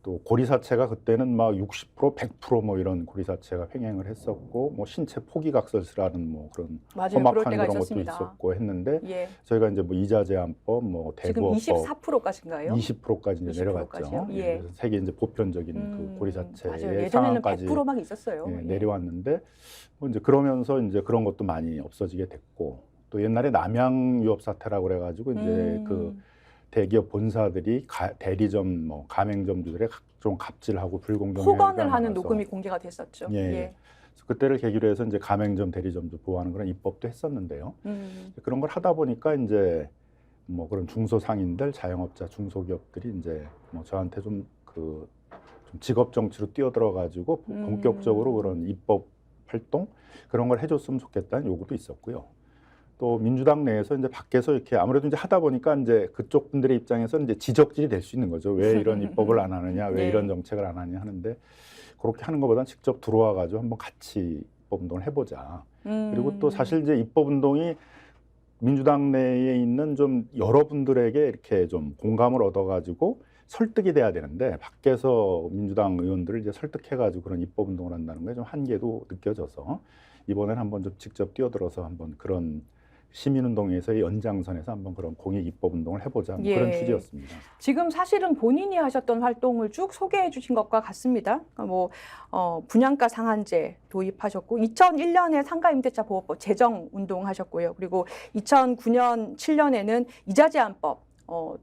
또 고리사채가 그때는 막 60%, 100% 뭐 이런 고리사채가 횡행을 했었고 뭐 신체 포기각설이라는 뭐 그런 맞아요. 그럴 험악한 때가 그런 있었습니다. 것도 있었고 했는데 예. 저희가 이제 뭐 이자 제한법, 뭐 지금 대부업법 24%까지인가요? 20%까지 이제 20% 내려갔죠. 까지요? 예. 그래서 세계 이제 보편적인 그 맞아요. 고리사채의 예전에는 상황까지 100%막 있었어요. 예, 예. 내려왔는데 뭐 이제 그러면서 이제 그런 것도 많이 없어지게 됐고 또 옛날에 남양유업 사태라고 그래가지고 이제 그 대기업 본사들이 대리점, 뭐 가맹점주들의 각종 갑질하고 불공정 폭언을 하는 녹음이 공개가 됐었죠. 예. 그래서 그때를 계기로 해서 이제 가맹점, 대리점도 보호하는 그런 입법도 했었는데요. 그런 걸 하다 보니까 이제 뭐 그런 중소상인들, 자영업자, 중소기업들이 이제 뭐 저한테 좀 직업 정치로 뛰어들어가지고 본격적으로 그런 입법 활동 그런 걸 해줬으면 좋겠다는 요구도 있었고요. 또 민주당 내에서 이제 밖에서 이렇게 아무래도 이제 하다 보니까 이제 그쪽 분들의 입장에서 이제 지적질이 될 수 있는 거죠. 왜 이런 입법을 안 하느냐, 왜 네. 이런 정책을 안 하느냐 하는데 그렇게 하는 것보다는 직접 들어와 가지고 한번 같이 입법 운동을 해보자. 그리고 또 사실 이제 입법 운동이 민주당 내에 있는 좀 여러분들에게 이렇게 좀 공감을 얻어가지고 설득이 돼야 되는데 밖에서 민주당 의원들을 이제 설득해가지고 그런 입법 운동을 한다는 게 좀 한계도 느껴져서 이번엔 한번 좀 직접 뛰어들어서 한번 그런 시민운동에서의 연장선에서 한번 그런 공익 입법 운동을 해보자 뭐 예. 그런 취지였습니다. 지금 사실은 본인이 하셨던 활동을 쭉 소개해 주신 것과 같습니다. 그러니까 뭐 분양가 상한제 도입하셨고 2001년에 상가임대차 보호법 제정 운동하셨고요. 그리고 2009년, 7년에는 이자 제한법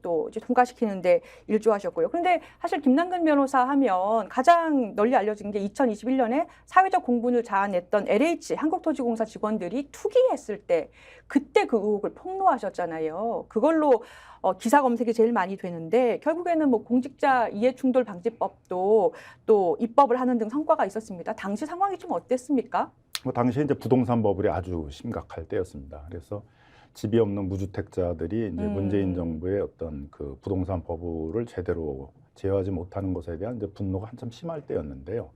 또 이제 통과시키는데 일조하셨고요. 그런데 사실 김남근 변호사 하면 가장 널리 알려진 게 2021년에 사회적 공분을 자아냈던 LH 한국토지공사 직원들이 투기했을 때 그때 그 의혹을 폭로하셨잖아요. 그걸로 기사 검색이 제일 많이 되는데 결국에는 뭐 공직자 이해충돌 방지법도 또 입법을 하는 등 성과가 있었습니다. 당시 상황이 좀 어땠습니까? 뭐 당시에 이제 부동산 버블이 아주 심각할 때였습니다. 그래서 집이 없는 무주택자들이 이제 문재인 정부의 어떤 그 부동산 버블을 제대로 제어하지 못하는 것에 대한 이제 분노가 한참 심할 때였는데요.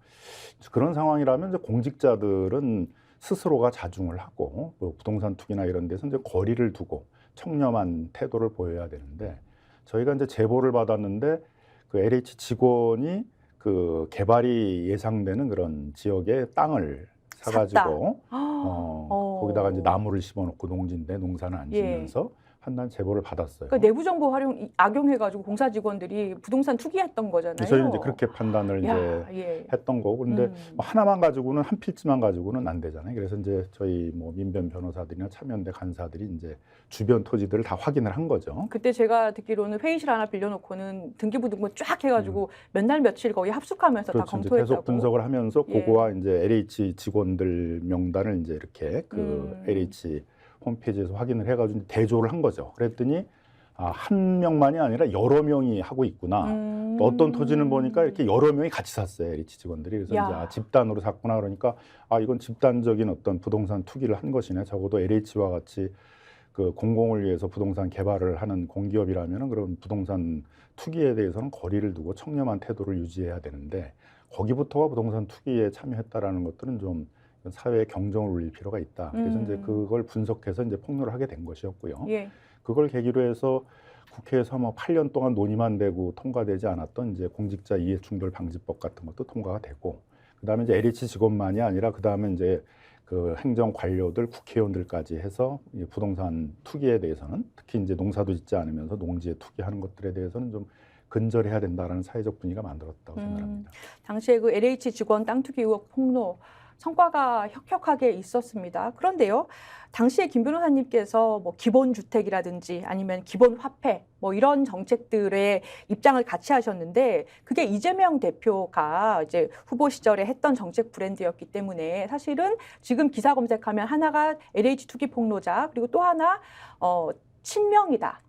그런 상황이라면 이제 공직자들은 스스로가 자중을 하고 뭐 부동산 투기나 이런 데서 이제 거리를 두고 청렴한 태도를 보여야 되는데 저희가 이제 제보를 받았는데 그 LH 직원이 그 개발이 예상되는 그런 지역의 땅을 사가지고 거기다가 이제 나무를 심어놓고 농지인데 농사는 안 지면서 한다는 제보를 받았어요. 그러니까 내부 정보 활용 악용해가지고 공사 직원들이 부동산 투기했던 거잖아요. 저희는 이제 그렇게 판단을 이제 했던 거고, 근데 뭐 하나만 가지고는 한 필지만 가지고는 안 되잖아요. 그래서 이제 저희 뭐 민변 변호사들이나 참여연대 간사들이 이제 주변 토지들을 다 확인을 한 거죠. 그때 제가 듣기로는 회의실 하나 빌려놓고는 등기부등본 쫙 해가지고 몇 날 며칠 거의 합숙하면서 그렇죠. 다 검토했다고. 계속 분석을 하면서 그거와 이제 LH 직원들 명단을 이제 이렇게 그 LH 홈페이지에서 확인을 해가지고 대조를 한 거죠. 그랬더니 한 명만이 아니라 여러 명이 하고 있구나. 또 어떤 토지는 보니까 이렇게 여러 명이 같이 샀어요. LH 직원들이. 그래서 이제 집단으로 샀구나. 그러니까 이건 집단적인 어떤 부동산 투기를 한 것이네. 적어도 LH와 같이 그 공공을 위해서 부동산 개발을 하는 공기업이라면은 그런 부동산 투기에 대해서는 거리를 두고 청렴한 태도를 유지해야 되는데 거기부터가 부동산 투기에 참여했다라는 것들은 좀 사회에 경종을 울릴 필요가 있다. 그래서 이제 그걸 분석해서 이제 폭로를 하게 된 것이었고요. 그걸 계기로 해서 국회에서 뭐 8년 동안 논의만 되고 통과되지 않았던 이제 공직자 이해충돌 방지법 같은 것도 통과가 되고, 그다음에 이제 LH 직원만이 아니라 그다음에 이제 그 행정 관료들, 국회의원들까지 해서 이 부동산 투기에 대해서는 특히 이제 농사도 짓지 않으면서 농지에 투기하는 것들에 대해서는 좀 근절해야 된다라는 사회적 분위기가 만들었다고 생각합니다. 당시에 그 LH 직원 땅 투기 의혹 폭로 성과가 혁혁하게 있었습니다. 그런데요, 당시에 김 변호사님께서 뭐 기본주택이라든지 아니면 기본화폐 뭐 이런 정책들의 입장을 같이 하셨는데 그게 이재명 대표가 이제 후보 시절에 했던 정책 브랜드였기 때문에 사실은 지금 기사 검색하면 하나가 LH 투기 폭로자 그리고 또 하나 친명이다.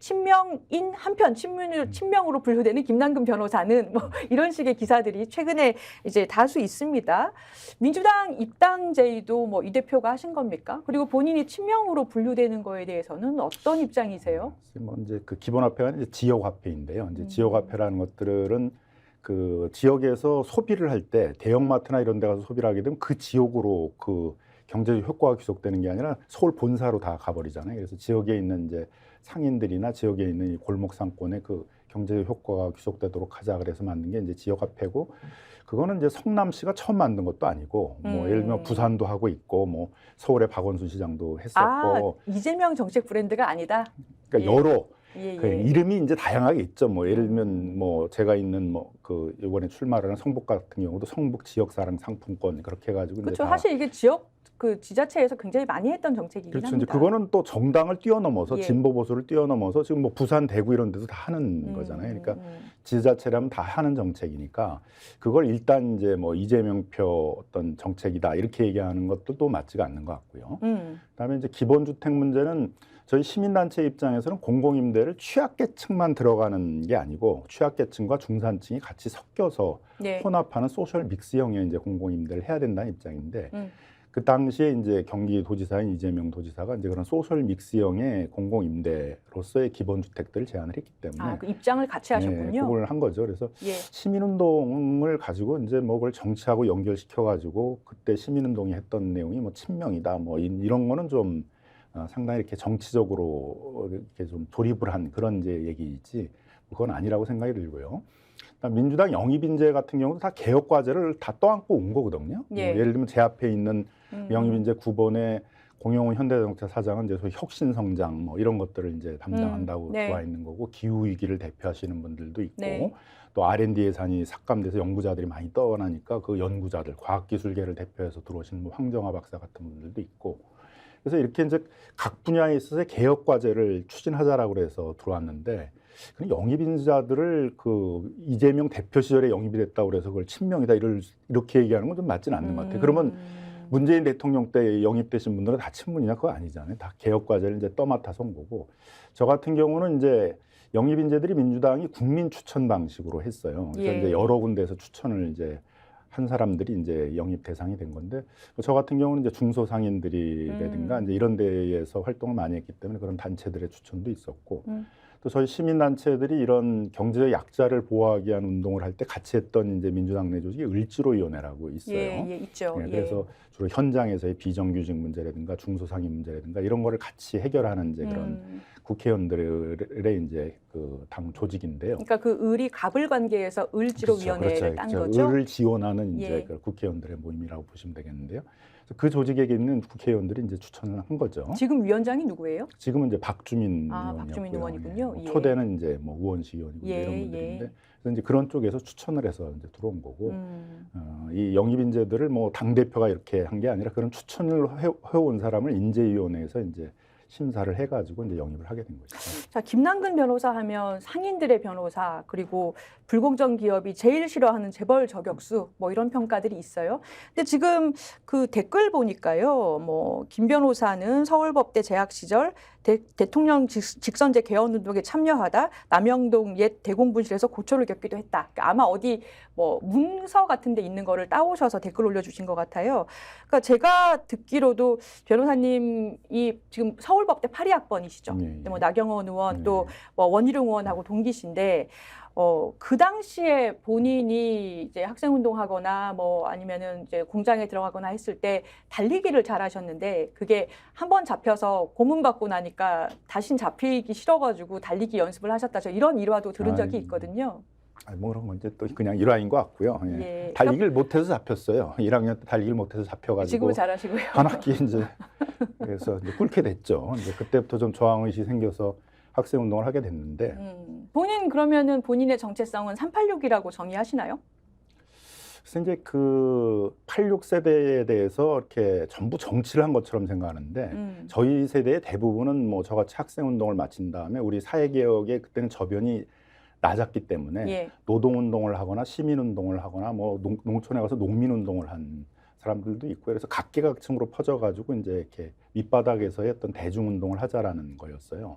친명인 한편 친명으로 분류되는 김남근 변호사는 뭐 이런 식의 기사들이 최근에 이제 다수 있습니다. 민주당 입당 제의도 뭐 이 대표가 하신 겁니까? 그리고 본인이 친명으로 분류되는 거에 대해서는 어떤 입장이세요? 뭐 이제 그 기본화폐가 이제 지역화폐인데요. 이제 지역화폐라는 것들은 그 지역에서 소비를 할 때 대형마트나 이런 데 가서 소비를 하게 되면 그 지역으로 그 경제적 효과가 귀속되는 게 아니라 서울 본사로 다 가버리잖아요. 그래서 지역에 있는 이제 상인들이나 지역에 있는 이 골목 상권의 그 경제적 효과가 귀속되도록 하자 그래서 만든 게 이제 지역화폐고, 그거는 이제 성남시가 처음 만든 것도 아니고 뭐 예를 들면 부산도 하고 있고 뭐 서울의 박원순 시장도 했었고. 이재명 정책 브랜드가 아니다. 그러니까 여러 그 이름이 이제 다양하게 있죠. 뭐 예를 들면 뭐 제가 있는 뭐 그 이번에 출마를 한 성북 같은 경우도 성북 지역사랑 상품권 그렇게 해가지고 그렇죠. 사실 이게 지역 그 지자체에서 굉장히 많이 했던 정책이긴 그렇죠. 합니다. 이제 그거는 또 정당을 뛰어넘어서 진보 보수를 뛰어넘어서 지금 뭐 부산, 대구 이런 데도 다 하는 거잖아요. 그러니까 지자체라면 다 하는 정책이니까 그걸 일단 이제 뭐 이재명표 어떤 정책이다 이렇게 얘기하는 것도 또 맞지가 않는 것 같고요. 그다음에 이제 기본주택 문제는 저희 시민단체 입장에서는 공공임대를 취약계층만 들어가는 게 아니고 취약계층과 중산층이 같이 섞여서 혼합하는 소셜 믹스형의 이제 공공임대를 해야 된다는 입장인데 그 당시에 이제 경기도지사인 이재명 도지사가 이제 그런 소셜 믹스형의 공공임대로서의 기본주택들을 제안을 했기 때문에 그 입장을 같이 하셨군요. 그걸 한 거죠. 그래서 시민운동을 가지고 이제 뭐 그걸 정치하고 연결시켜 가지고 그때 시민운동이 했던 내용이 뭐 친명이다 뭐 이런 거는 좀 상당히 이렇게 정치적으로 이렇게 좀 조립을 한 그런 이제 얘기이지 그건 아니라고 생각이 들고요. 민주당 영입인재 같은 경우도 다 개혁 과제를 다 떠안고 온 거거든요. 뭐 예를 들면 제 앞에 있는 영입인재 9번의 공용훈 현대자동차 사장은 이제 소위 혁신성장 뭐 이런 것들을 이제 담당한다고 들어와 있는 거고 기후 위기를 대표하시는 분들도 있고 또 R&D 예산이 삭감돼서 연구자들이 많이 떠나니까 그 연구자들 과학기술계를 대표해서 들어오신 뭐 황정화 박사 같은 분들도 있고. 그래서 이렇게 이제 각 분야에 있어서 개혁 과제를 추진하자라고 그래서 들어왔는데 영입인자들을 그 이재명 대표 시절에 영입이 됐다고 그래서 그걸 친명이다 이렇게 얘기하는 건 좀 맞지는 않는 것 같아요. 그러면 문재인 대통령 때 영입되신 분들은 다 친문이냐? 그거 아니잖아요. 다 개혁 과제를 이제 떠맡아서 온 거고. 저 같은 경우는 이제 영입 인재들이 민주당이 국민 추천 방식으로 했어요. 그래서 예. 이제 여러 군데에서 추천을 이제 한 사람들이 이제 영입 대상이 된 건데, 저 같은 경우는 이제 중소상인들이라든가 이제 이런 데에서 활동을 많이 했기 때문에 그런 단체들의 추천도 있었고, 또 저희 시민단체들이 이런 경제적 약자를 보호하기 위한 운동을 할 때 같이 했던 이제 민주당 내 조직이 을지로위원회라고 있어요. 예, 있죠. 예, 그래서 주로 현장에서의 비정규직 문제라든가 중소상인 문제라든가 이런 거를 같이 해결하는 이제 그런 국회의원들의 이제 그 당 조직인데요. 그러니까 그 을이 갑을 관계에서 을지로위원회를 그렇죠. 딴 그렇죠. 거죠. 을을 지원하는 이제 예. 그 국회의원들의 모임이라고 보시면 되겠는데요. 그래서 그 조직에 있는 국회의원들이 이제 추천을 한 거죠. 지금 위원장이 누구예요? 지금은 이제 박주민 박주민 의원이었고요. 의원이군요. 뭐 예. 초대는 이제 뭐 우원식 의원이고 예, 이런 분들인데, 예. 그래서 이제 그런 쪽에서 추천을 해서 이제 들어온 거고, 이 영입 인재들을 뭐 당 대표가 이렇게 한 게 아니라 그런 추천을 해온 사람을 인재위원회에서 이제 심사를 해가지고 이제 영입을 하게 된 것이죠. 자, 김남근 변호사 하면 상인들의 변호사, 그리고 불공정 기업이 제일 싫어하는 재벌 저격수, 뭐 이런 평가들이 있어요. 근데 지금 그 댓글 보니까요, 뭐 김 변호사는 서울법대 재학 시절 대통령 직선제 개헌 운동에 참여하다 남영동 옛 대공분실에서 고초를 겪기도 했다. 그러니까 아마 어디 뭐 문서 같은 데 있는 거를 따오셔서 댓글 올려주신 것 같아요. 그러니까 제가 듣기로도 변호사님이 지금 서울법대 82학번이시죠. 예. 뭐 나경원 의원 예. 또 뭐 원희룡 의원하고 동기신데 그 당시에 본인이 이제 학생운동하거나 뭐 아니면은 이제 공장에 들어가거나 했을 때 달리기를 잘하셨는데 그게 한번 잡혀서 고문받고 나니까 다신 잡히기 싫어가지고 달리기 연습을 하셨다. 저 이런 일화도 들은 적이 있거든요. 뭐 그런 건 이제 또 그냥 일화인 것 같고요. 예. 예. 달리기를 못해서 잡혔어요. 1학년 때 달리기를 못해서 잡혀가지고 지금은 잘하시고요. 한 학기 이제 그래서 이제 꿇게 됐죠. 이제 그때부터 좀 저항의식이 생겨서 학생 운동을 하게 됐는데, 본인 그러면은 본인의 정체성은 386이라고 정의하시나요? 그래서 이제 그 86 세대에 대해서 이렇게 전부 정치를 한 것처럼 생각하는데, 저희 세대의 대부분은 뭐 저같이 학생 운동을 마친 다음에 우리 사회 개혁에 그때는 저변이 낮았기 때문에 예. 노동 운동을 하거나 시민 운동을 하거나 뭐 농촌에 가서 농민 운동을 한 사람들도 있고, 그래서 각계각층으로 퍼져가지고 이제 이렇게 밑바닥에서 어떤 대중 운동을 하자라는 거였어요.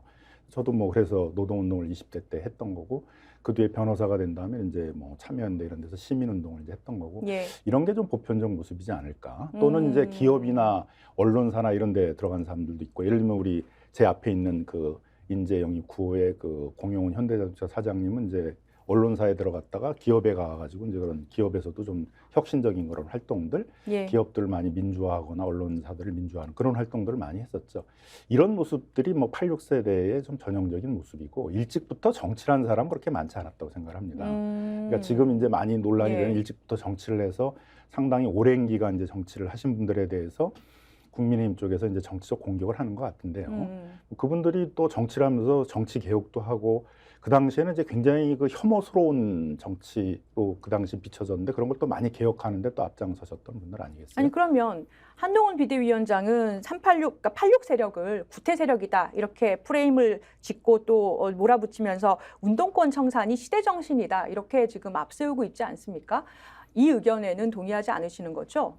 저도 뭐 그래서 노동운동을 20대 때 했던 거고, 그 뒤에 변호사가 된 다음에 이제 뭐 참여연대 이런 데서 시민운동을 이제 했던 거고, 예. 이런 게 좀 보편적 모습이지 않을까. 또는 이제 기업이나 언론사나 이런 데 들어간 사람들도 있고, 예를 들면 우리 제 앞에 있는 그 인재 영입 9호의 그 공용훈 현대자동차 사장님은 이제 언론사에 들어갔다가 기업에 가가지고 이제 그런 기업에서도 좀 혁신적인 그런 활동들, 예. 기업들을 많이 민주화하거나 언론사들을 민주화하는 그런 활동들을 많이 했었죠. 이런 모습들이 뭐 86세대의 좀 전형적인 모습이고, 일찍부터 정치를 한 사람은 그렇게 많지 않았다고 생각합니다. 그러니까 지금 이제 많이 논란이 되는 일찍부터 정치를 해서 상당히 오랜 기간 이제 정치를 하신 분들에 대해서 국민의힘 쪽에서 이제 정치적 공격을 하는 것 같은데요. 그분들이 또 정치를 하면서 정치 개혁도 하고, 그 당시에는 이제 굉장히 그 혐오스러운 정치로 그 당시 비춰졌는데, 그런 걸 또 많이 개혁하는데 또 앞장서셨던 분들 아니겠어요? 아니 그러면 한동훈 비대위원장은 386, 그러니까 86 세력을 구태 세력이다 이렇게 프레임을 짓고 또 몰아붙이면서 운동권 청산이 시대 정신이다 이렇게 지금 앞세우고 있지 않습니까? 이 의견에는 동의하지 않으시는 거죠?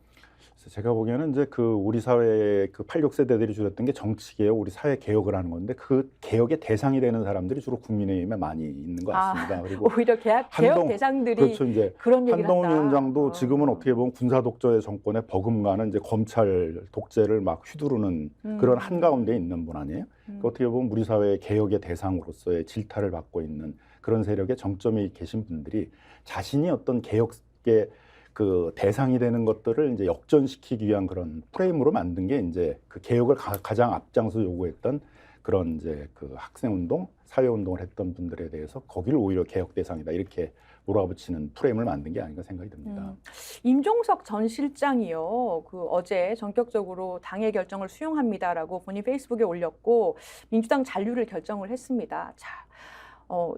제가 보기에는 이제 그 우리 사회의 그 86세대들이 주렸던 게 정치 개혁, 우리 사회 개혁을 하는 건데, 그 개혁의 대상이 되는 사람들이 주로 국민의힘에 많이 있는 것 같습니다. 그리고 오히려 개혁 대상들이 그렇죠. 이제 그런 얘기를 한동훈 한다. 위원장도 지금은 어떻게 보면 군사 독재의 정권에 버금가는 이제 검찰 독재를 막 휘두르는 그런 한가운데 있는 분 아니에요? 그러니까 어떻게 보면 우리 사회의 개혁의 대상으로서의 질타를 받고 있는 그런 세력의 정점에 계신 분들이 자신이 어떤 개혁의 그 대상이 되는 것들을 이제 역전시키기 위한 그런 프레임으로 만든 게 이제 그 개혁을 가장 앞장서 요구했던 그런 이제 그 학생운동, 사회운동을 했던 분들에 대해서 거기를 오히려 개혁 대상이다 이렇게 몰아붙이는 프레임을 만든 게 아닌가 생각이 듭니다. 임종석 전 실장이요. 그 어제 전격적으로 당의 결정을 수용합니다라고 본인 페이스북에 올렸고 민주당 잔류를 결정을 했습니다. 자.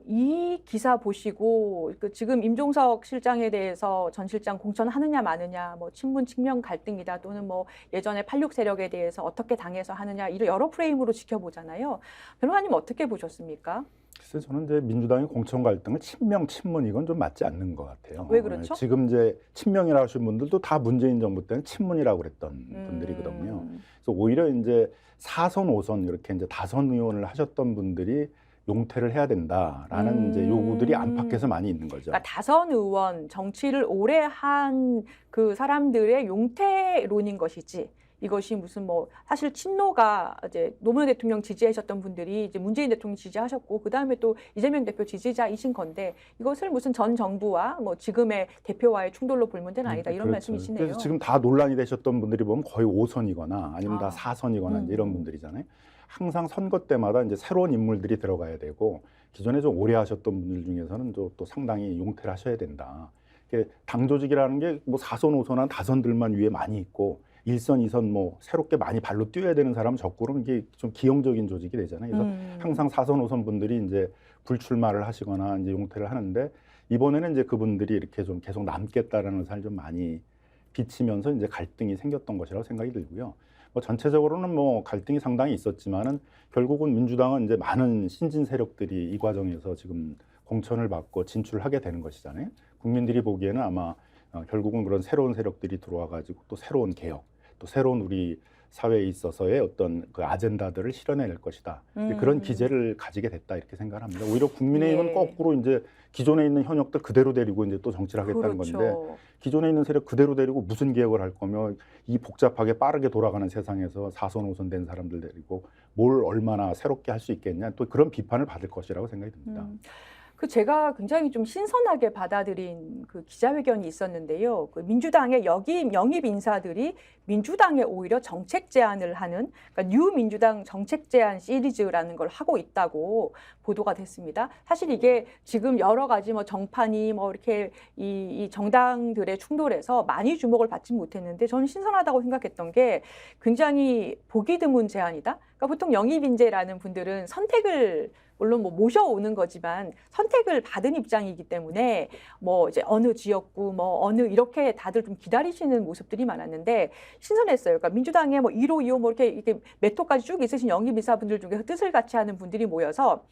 이 기사 보시고 지금 임종석 실장에 대해서 전 실장 공천하느냐 마느냐, 뭐 친문 친명 갈등이다 또는 뭐 예전에 86 세력에 대해서 어떻게 당해서 하느냐 이런 여러 프레임으로 지켜보잖아요. 변호사님 어떻게 보셨습니까? 글쎄 저는 이제 민주당의 공천 갈등을 친명 친문 이건 좀 맞지 않는 것 같아요. 왜 그렇죠? 지금 이제 친명이라고 하신 분들도 다 문재인 정부 때는 친문이라고 그랬던 분들이거든요. 그래서 오히려 이제 4선 5선 이렇게 이제 다선 의원을 하셨던 분들이 용퇴를 해야 된다라는 이제 요구들이 안팎에서 많이 있는 거죠. 그러니까 다선 의원 정치를 오래 한 그 사람들의 용퇴론인 것이지. 이것이 무슨 뭐 사실 친노가 이제 노무현 대통령 지지하셨던 분들이 이제 문재인 대통령 지지하셨고 그 다음에 또 이재명 대표 지지자이신 건데 이것을 무슨 전 정부와 뭐 지금의 대표와의 충돌로 볼 문제는 아니다 이런 그렇죠. 말씀이시네요. 그래서 지금 다 논란이 되셨던 분들이 보면 거의 5선이거나 아니면 다 4선이거나 이런 분들이잖아요. 항상 선거 때마다 이제 새로운 인물들이 들어가야 되고 기존에 좀 오래 하셨던 분들 중에서는 또 상당히 용퇴를 하셔야 된다. 당 조직이라는 게 뭐 4선, 5선한 다선들만 위에 많이 있고 1선, 2선 뭐 새롭게 많이 발로 뛰어야 되는 사람 적고는 이게 좀 기형적인 조직이 되잖아요. 그래서 항상 4선, 5선 분들이 이제 불출마를 하시거나 이제 용퇴를 하는데 이번에는 이제 그분들이 이렇게 좀 계속 남겠다라는 의사를 좀 많이 비치면서 이제 갈등이 생겼던 것이라고 생각이 들고요. 뭐 전체적으로는 뭐 갈등이 상당히 있었지만은 결국은 민주당은 이제 많은 신진 세력들이 이 과정에서 지금 공천을 받고 진출하게 되는 것이잖아요. 국민들이 보기에는 아마 결국은 그런 새로운 세력들이 들어와 가지고 또 새로운 개혁, 또 새로운 우리 사회에 있어서의 어떤 그 아젠다들을 실현해낼 것이다. 이제 그런 기제를 가지게 됐다 이렇게 생각합니다. 오히려 국민의힘은 예. 거꾸로 이제 기존에 있는 현역들 그대로 데리고 이제 또 정치를 하겠다는 그렇죠. 건데 기존에 있는 세력 그대로 데리고 무슨 개혁을 할 거며 이 복잡하게 빠르게 돌아가는 세상에서 4선 5선 된 사람들 데리고 뭘 얼마나 새롭게 할 수 있겠냐 또 그런 비판을 받을 것이라고 생각이 듭니다. 그 제가 굉장히 좀 신선하게 받아들인 그 기자회견이 있었는데요. 그 민주당의 영입 인사들이 민주당에 오히려 정책 제안을 하는 그러니까 뉴 민주당 정책 제안 시리즈라는 걸 하고 있다고 보도가 됐습니다. 사실 이게 지금 여러 가지 뭐 정판이 뭐 이렇게 이 정당들의 충돌에서 많이 주목을 받지 못했는데 저는 신선하다고 생각했던 게 굉장히 보기 드문 제안이다. 그러니까 보통 영입 인재라는 분들은 선택을 물론 뭐 모셔오는 거지만 선택을 받은 입장이기 때문에 뭐 이제 어느 지역구 뭐 어느 이렇게 다들 좀 기다리시는 모습들이 많았는데 신선했어요. 그러니까 민주당에 뭐 1호, 2호 뭐 이렇게 몇 호까지 쭉 있으신 영입 인사분들 중에서 뜻을 같이 하는 분들이 모여서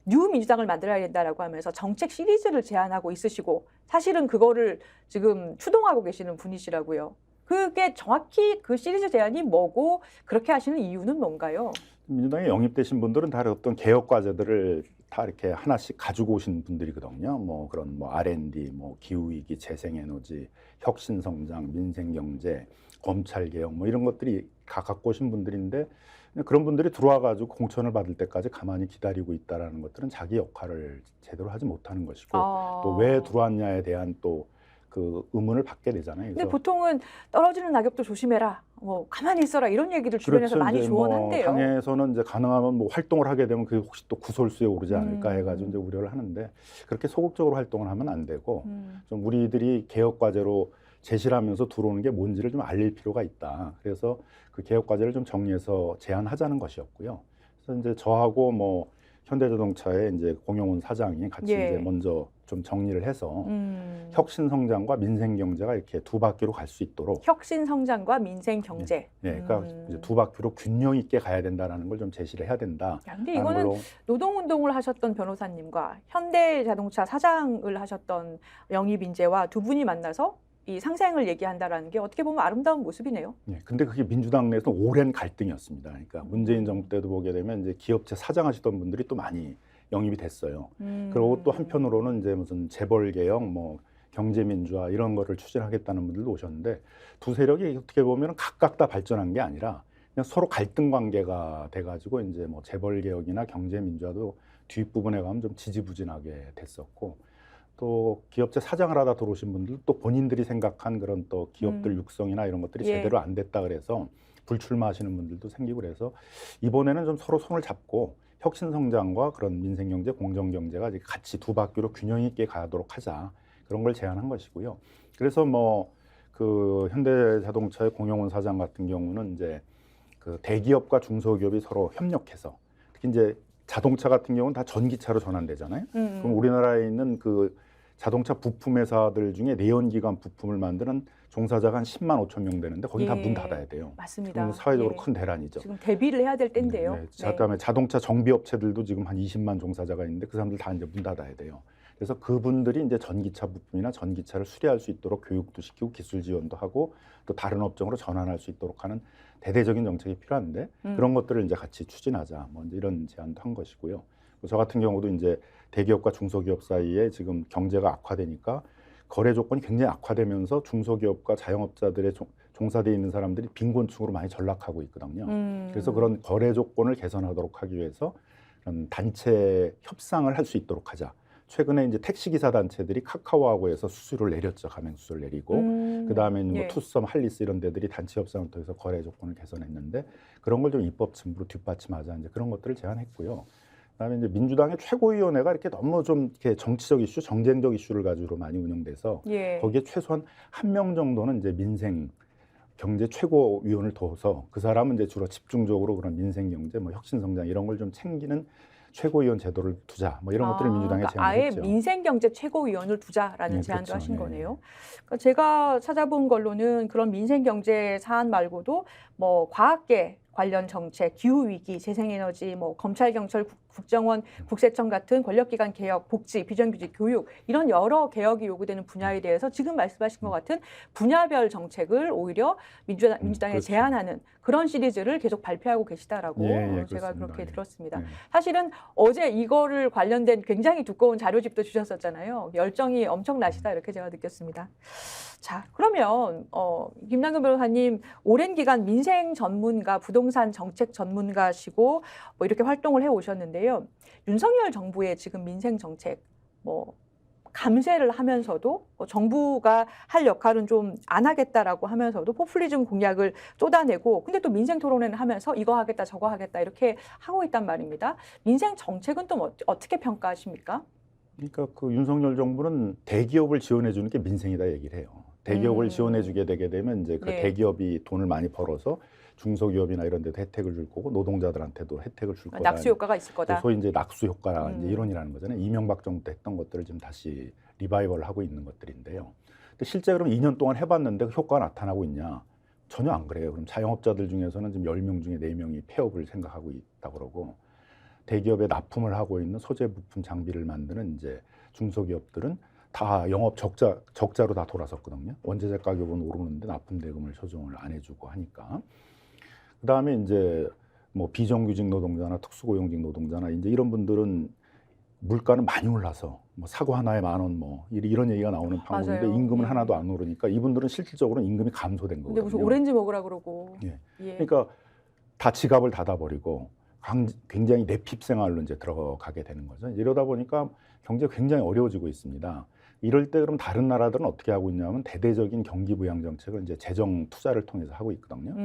뉴 민주당을 만들어야 된다라고 하면서 정책 시리즈를 제안하고 있으시고 사실은 그거를 지금 추동하고 계시는 분이시라고요. 그게 정확히 그 시리즈 제안이 뭐고 그렇게 하시는 이유는 뭔가요? 민주당에 영입되신 분들은 다 어떤 개혁 과제들을 다 이렇게 하나씩 가지고 오신 분들이거든요. 뭐 그런 뭐 R&D, 뭐 기후위기, 재생에너지, 혁신성장, 민생경제, 검찰개혁 뭐 이런 것들이 다 갖고 오신 분들인데 그런 분들이 들어와가지고 공천을 받을 때까지 가만히 기다리고 있다라는 것들은 자기 역할을 제대로 하지 못하는 것이고 또 왜 들어왔냐에 대한 또 그 의문을 받게 되잖아요. 근데 보통은 떨어지는 낙엽도 조심해라. 뭐 가만히 있어라 이런 얘기를 주변에서 그렇죠. 많이 이제 조언한대요. 뭐 당에서는 이제 가능하면 뭐 활동을 하게 되면 그게 혹시 또 구설수에 오르지 않을까 해가지고 이제 우려를 하는데 그렇게 소극적으로 활동을 하면 안 되고 좀 우리들이 개혁 과제로 제시를 하면서 들어오는 게 뭔지를 좀 알릴 필요가 있다. 그래서 그 개혁 과제를 좀 정리해서 제안하자는 것이었고요. 그래서 이제 저하고 뭐 현대자동차의 이제 공영훈 사장이 같이 예. 이제 먼저 좀 정리를 해서 혁신 성장과 민생 경제가 이렇게 두 바퀴로 갈 수 있도록 혁신 성장과 민생 경제. 네, 그러니까 이제 두 바퀴로 균형 있게 가야 된다라는 걸 좀 제시를 해야 된다. 야, 근데 이거는 노동운동을 하셨던 변호사님과 현대자동차 사장을 하셨던 영입 인재와 두 분이 만나서 이 상생을 얘기한다라는 게 어떻게 보면 아름다운 모습이네요. 네, 근데 그게 민주당 내에서 오랜 갈등이었습니다. 그러니까 문재인 정부 때도 보게 되면 이제 기업체 사장하시던 분들이 또 많이 영입이 됐어요. 그리고 또 한편으로는 이제 무슨 재벌 개혁, 뭐 경제 민주화 이런 거를 추진하겠다는 분들도 오셨는데 두 세력이 어떻게 보면 각각 다 발전한 게 아니라 그냥 서로 갈등 관계가 돼가지고 이제 뭐 재벌 개혁이나 경제 민주화도 뒷부분에 가면 좀 지지부진하게 됐었고. 또 기업체 사장을 하다 들어오신 분들 또 본인들이 생각한 그런 또 기업들 육성이나 이런 것들이 예. 제대로 안 됐다 그래서 불출마하시는 분들도 생기고 그래서 이번에는 좀 서로 손을 잡고 혁신 성장과 그런 민생 경제, 공정 경제가 같이 두 바퀴로 균형 있게 가도록 하자 그런 걸 제안한 것이고요. 그래서 뭐 그 현대자동차의 공영훈 사장 같은 경우는 이제 그 대기업과 중소기업이 서로 협력해서 특히 이제 자동차 같은 경우는 다 전기차로 전환되잖아요. 음. 그럼 우리나라에 있는 그 자동차 부품 회사들 중에 내연기관 부품을 만드는 종사자가 한 10만 5천 명 되는데 거기 다 문 예. 닫아야 돼요. 맞습니다. 그럼 사회적으로 예. 큰 대란이죠. 지금 대비를 해야 될 때인데요. 네. 그다음에 자동차 정비 업체들도 지금 한 20만 종사자가 있는데 그 사람들 다 이제 문 닫아야 돼요. 그래서 그분들이 이제 전기차 부품이나 전기차를 수리할 수 있도록 교육도 시키고 기술 지원도 하고 또 다른 업종으로 전환할 수 있도록 하는 대대적인 정책이 필요한데 그런 것들을 이제 같이 추진하자. 뭐 이제 이런 제안도 한 것이고요. 저 같은 경우도 이제 대기업과 중소기업 사이에 지금 경제가 악화되니까 거래 조건이 굉장히 악화되면서 중소기업과 자영업자들의 종사되어 있는 사람들이 빈곤층으로 많이 전락하고 있거든요. 그래서 그런 거래 조건을 개선하도록 하기 위해서 그런 단체 협상을 할 수 있도록 하자. 최근에 이제 택시기사 단체들이 카카오하고에서 수수료를 내렸죠. 가맹 수수료를 내리고 그다음에 뭐 예. 투썸, 할리스 이런 데들이 단체 협상을 통해서 거래 조건을 개선했는데 그런 걸 좀 입법 진부로 뒷받침하자. 이제 그런 것들을 제안했고요. 그다음에 이제 민주당의 최고위원회가 이렇게 너무 좀 이렇게 정치적 이슈, 정쟁적 이슈를 가지고 많이 운영돼서 예. 거기에 최소한 한 명 정도는 이제 민생 경제 최고위원을 둬서 그 사람은 이제 주로 집중적으로 그런 민생 경제, 뭐 혁신 성장 이런 걸 좀 챙기는 최고위원 제도를 두자. 뭐 이런 것들을 민주당에 그러니까 제안했죠. 아예 민생경제 최고위원을 두자라는 네, 제안도 그렇죠. 하신 예. 거네요. 그러니까 제가 찾아본 걸로는 그런 민생경제 사안 말고도 뭐 과학계 관련 정책, 기후위기, 재생에너지, 뭐 검찰, 경찰, 국정원, 국세청 같은 권력기관 개혁, 복지, 비정규직, 교육 이런 여러 개혁이 요구되는 분야에 대해서 지금 말씀하신 것 같은 분야별 정책을 오히려 민주당에 그렇죠. 제안하는 그런 시리즈를 계속 발표하고 계시다라고 예, 예, 제가 그렇습니다. 그렇게 예. 들었습니다. 예. 사실은 어제 이거를 관련된 굉장히 두꺼운 자료집도 주셨었잖아요. 열정이 엄청나시다 이렇게 제가 느꼈습니다. 자, 그러면 김남근 변호사님 오랜 기간 민생 전문가, 부동산 정책 전문가시고 뭐 이렇게 활동을 해 오셨는데요. 윤석열 정부의 지금 민생 정책 뭐 감세를 하면서도 정부가 할 역할은 좀 안 하겠다라고 하면서도 포퓰리즘 공약을 쏟아내고 근데 또 민생 토론회는 하면서 이거 하겠다 저거 하겠다 이렇게 하고 있단 말입니다. 민생 정책은 또 어떻게 평가하십니까? 그러니까 그 윤석열 정부는 대기업을 지원해 주는 게 민생이다 얘기를 해요. 대기업을 지원해 주게 되게 되면 이제 그 네. 대기업이 돈을 많이 벌어서 중소기업이나 이런 데도 혜택을 줄 거고 노동자들한테도 혜택을 줄 거다. 낙수 효과가 있을 거다. 소위 이제 낙수 효과라 이제 이론이라는 거잖아요. 이명박 정부 때 했던 것들을 지금 다시 리바이벌을 하고 있는 것들인데요. 근데 실제 그럼 2년 동안 해봤는데 그 효과가 나타나고 있냐? 전혀 안 그래요. 그럼 자영업자들 중에서는 지금 10명 중에 4명이 폐업을 생각하고 있다 그러고 대기업에 납품을 하고 있는 소재 부품 장비를 만드는 이제 중소기업들은 다 영업 적자로 다 돌아섰거든요. 원재재 가격은 오르는데 납품 대금을 조정을 안 해주고 하니까. 그다음에 이제 뭐 비정규직 노동자나 특수고용직 노동자나 이제 이런 분들은 물가는 많이 올라서 뭐 사고 하나에 10,000원 뭐 이런 얘기가 나오는 방법인데 맞아요. 임금은 예. 하나도 안 오르니까 이분들은 실질적으로 임금이 감소된 근데 거거든요. 무슨 오렌지 먹으라 그러고. 예. 예. 그러니까 다 지갑을 닫아버리고 굉장히 내핍 생활로 이제 들어가게 되는 거죠. 이러다 보니까 경제가 굉장히 어려워지고 있습니다. 이럴 때 그럼 다른 나라들은 어떻게 하고 있냐면 대대적인 경기 부양 정책을 이제 재정 투자를 통해서 하고 있거든요.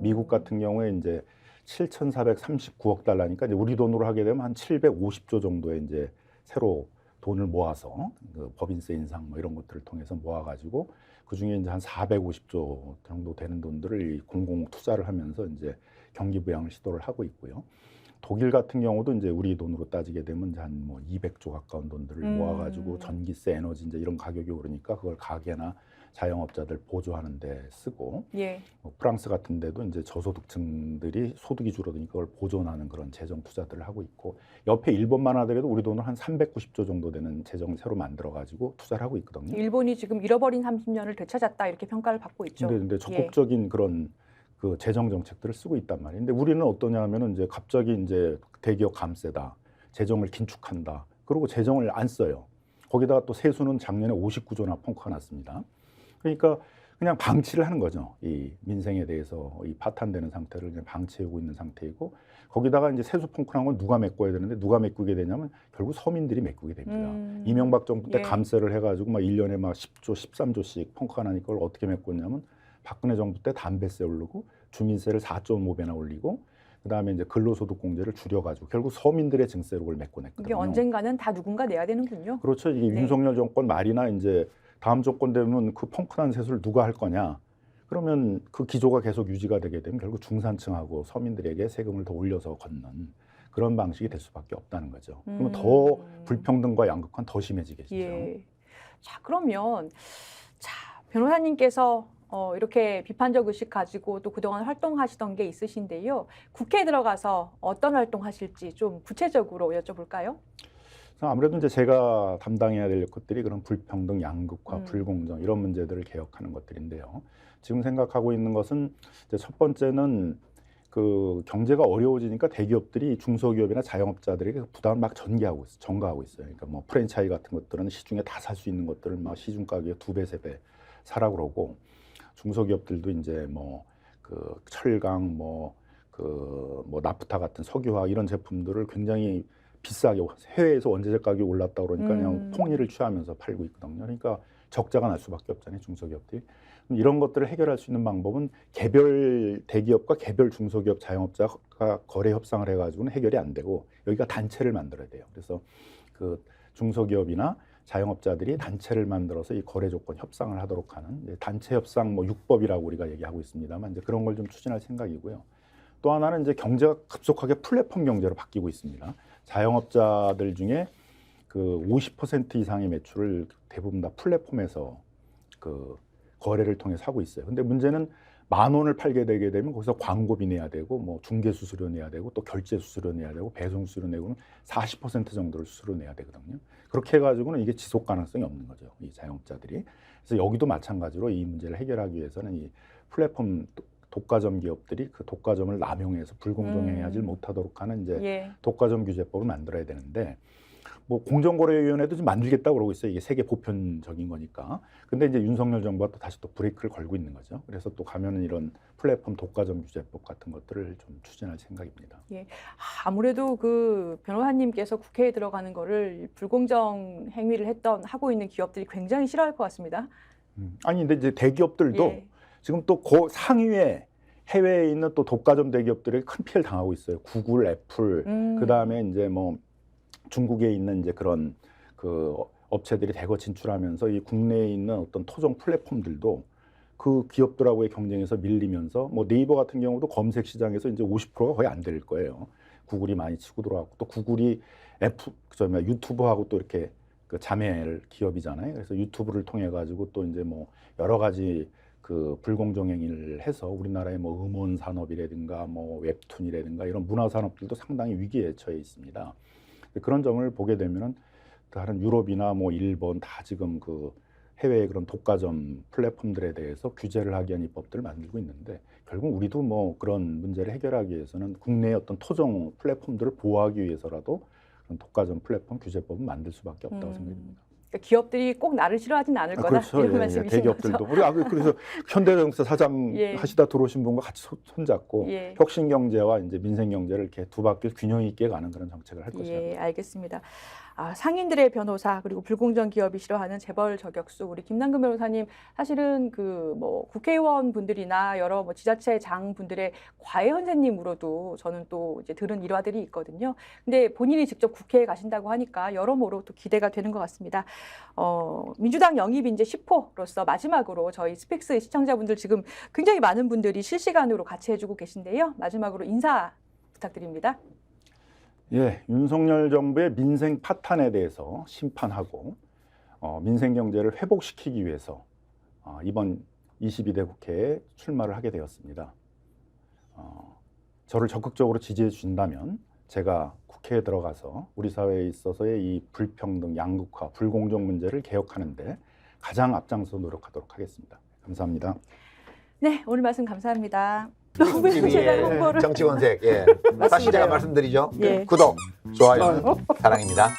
미국 같은 경우에 이제 7,439억 달러니까 이제 우리 돈으로 하게 되면 한 750조 정도의 이제 새로 돈을 모아서 그 법인세 인상 뭐 이런 것들을 통해서 모아가지고 그 중에 이제 한 450조 정도 되는 돈들을 공공 투자를 하면서 이제 경기 부양을 시도를 하고 있고요. 독일 같은 경우도 이제 우리 돈으로 따지게 되면 한 뭐 200조 가까운 돈들을 모아가지고 전기세, 에너지 이제 이런 가격이 오르니까 그걸 가게나 자영업자들 보조하는 데 쓰고 예. 프랑스 같은 데도 이제 저소득층들이 소득이 줄어드니까 그걸 보존하는 그런 재정 투자들을 하고 있고 옆에 일본만 하더라도 우리 돈으로 한 390조 정도 되는 재정 새로 만들어 가지고 투자를 하고 있거든요. 일본이 지금 잃어버린 30년을 되찾았다 이렇게 평가를 받고 있죠. 근데 적극적인 그런 그 재정 정책들을 쓰고 있단 말이에요. 근데 우리는 어떠냐면은 이제 갑자기 이제 대기업 감세다, 재정을 긴축한다. 그리고 재정을 안 써요. 거기다가 또 세수는 작년에 59조나 펑크가 났습니다. 그러니까 그냥 방치를 하는 거죠. 이 민생에 대해서 이 파탄되는 상태를 그냥 방치하고 있는 상태이고 거기다가 이제 세수 펑크란 건 누가 메꿔야 되는데 누가 메꾸게 되냐면 결국 서민들이 메꾸게 됩니다. 이명박 정부 때 예. 감세를 해가지고 막 1년에 막 10조, 13조씩 펑크가 나니까 그걸 어떻게 메꿨냐면 박근혜 정부 때 담배세 오르고 주민세를 4.5배나 올리고 그다음에 이제 근로소득 공제를 줄여가지고 결국 서민들의 증세로 그걸 메꿔냈거든요. 이게 언젠가는 다 누군가 내야 되는군요. 그렇죠. 이게 네. 윤석열 정권 말이나 이제 다음 정권 되면 그 펑크난 세수를 누가 할 거냐? 그러면 그 기조가 계속 유지가 되게 되면 결국 중산층하고 서민들에게 세금을 더 올려서 걷는 그런 방식이 될 수밖에 없다는 거죠. 그러면 더 불평등과 양극화는 더 심해지겠죠. 예. 자, 그러면 변호사님께서 이렇게 비판적 의식 가지고 또 그동안 활동하시던 게 있으신데요. 국회에 들어가서 어떤 활동하실지 좀 구체적으로 여쭤볼까요? 아무래도 이제 제가 담당해야 될 것들이 그런 불평등, 양극화, 불공정 이런 문제들을 개혁하는 것들인데요. 지금 생각하고 있는 것은 이제 첫 번째는 그 경제가 어려워지니까 대기업들이 중소기업이나 자영업자들에게 부담을 막 전가하고 있어요. 그러니까 뭐 프랜차이즈 같은 것들은 시중에 다 살 수 있는 것들을 막 시중 가격에 2배, 3배 사라고 그러고 중소기업들도 이제 뭐 그 철강, 뭐 나프타 같은 석유화 이런 제품들을 굉장히 비싸게 해외에서 원재료 가격이 올랐다 그러니까 그냥 폭리를 취하면서 팔고 있거든요. 그러니까 적자가 날 수밖에 없잖아요, 중소기업들이. 이런 것들을 해결할 수 있는 방법은 개별 대기업과 개별 중소기업 자영업자가 거래 협상을 해가지고는 해결이 안 되고 여기가 단체를 만들어야 돼요. 그래서 그 중소기업이나 자영업자들이 단체를 만들어서 이 거래 조건 협상을 하도록 하는 단체 협상 뭐 6법이라고 우리가 얘기하고 있습니다만 이제 그런 걸 좀 추진할 생각이고요. 또 하나는 이제 경제가 급속하게 플랫폼 경제로 바뀌고 있습니다. 자영업자들 중에 그 50% 이상의 매출을 대부분 다 플랫폼에서 그 거래를 통해서 하고 있어요. 근데 문제는 10,000원을 팔게 되게 되면 거기서 광고비 내야 되고 뭐 중개 수수료 내야 되고 또 결제 수수료 내야 되고 배송 수수료 내고는 40% 정도를 수수료 내야 되거든요. 그렇게 해가지고는 이게 지속 가능성이 없는 거죠, 이 자영업자들이. 그래서 여기도 마찬가지로 이 문제를 해결하기 위해서는 이 플랫폼 독과점 기업들이 그 독과점을 남용해서 불공정행위하지 못하도록 하는 이제 독과점 규제법을 만들어야 되는데 뭐 공정거래위원회도 좀 만들겠다고 그러고 있어요. 이게 세계 보편적인 거니까. 근데 이제 윤석열 정부가 또 다시 또 브레이크를 걸고 있는 거죠. 그래서 또 가면은 이런 플랫폼 독과점 규제법 같은 것들을 좀 추진할 생각입니다. 예. 아무래도 그 변호사님께서 국회에 들어가는 거를 불공정 행위를 하고 있는 기업들이 굉장히 싫어할 것 같습니다. 아니 근데 이제 대기업들도 지금 또 상위에 해외에 있는 또 독과점 대기업들이 큰 피해를 당하고 있어요. 구글, 애플, 그 다음에 이제 뭐 중국에 있는 이제 그런 그 업체들이 대거 진출하면서 이 국내에 있는 어떤 토종 플랫폼들도 그 기업들하고의 경쟁에서 밀리면서 뭐 네이버 같은 경우도 검색 시장에서 이제 50%가 거의 안 될 거예요. 구글이 많이 치고 들어왔고 또 구글이 유튜브하고 또 이렇게 그 자매 기업이잖아요. 그래서 유튜브를 통해 가지고 또 이제 뭐 여러 가지 그 불공정 행위를 해서 우리나라의 뭐 음원 산업이라든가 뭐 웹툰이라든가 이런 문화 산업들도 상당히 위기에 처해 있습니다. 그런 점을 보게 되면은 다른 유럽이나 뭐 일본 다 지금 그 해외의 그런 독과점 플랫폼들에 대해서 규제를 하기 위한 입법들을 만들고 있는데 결국 우리도 뭐 그런 문제를 해결하기 위해서는 국내의 어떤 토종 플랫폼들을 보호하기 위해서라도 그런 독과점 플랫폼 규제법은 만들 수밖에 없다고 생각합니다. 그러니까 기업들이 꼭 나를 싫어하진 않을 거다. 그렇죠. 이런 말씀이신 대기업들도. 거죠? 우리 그래서 현대자동차 사장 하시다 들어오신 분과 같이 손잡고 혁신경제와 이제 민생경제를 이렇게 두 바퀴 균형 있게 가는 그런 정책을 할 것이다. 예, 알겠습니다. 상인들의 변호사 그리고 불공정 기업이 싫어하는 재벌 저격수 우리 김남근 변호사님 사실은 그 뭐 국회의원 분들이나 여러 뭐 지자체 장 분들의 과외 선생님으로도 저는 또 이제 들은 일화들이 있거든요. 근데 본인이 직접 국회에 가신다고 하니까 여러모로 또 기대가 되는 것 같습니다. 민주당 영입 이제 10호로서 마지막으로 저희 스펙스 시청자분들 지금 굉장히 많은 분들이 실시간으로 같이 해주고 계신데요. 마지막으로 인사 부탁드립니다. 예, 윤석열 정부의 민생 파탄에 대해서 심판하고 민생 경제를 회복시키기 위해서 이번 22대 국회에 출마를 하게 되었습니다. 저를 적극적으로 지지해 주신다면 제가 국회에 들어가서 우리 사회에 있어서의 이 불평등, 양극화, 불공정 문제를 개혁하는데 가장 앞장서 노력하도록 하겠습니다. 감사합니다. 네, 오늘 말씀 감사합니다. 너무 제가 홍보를 정치권색 다시 제가 말씀드리죠. 구독, 좋아요, 사랑입니다.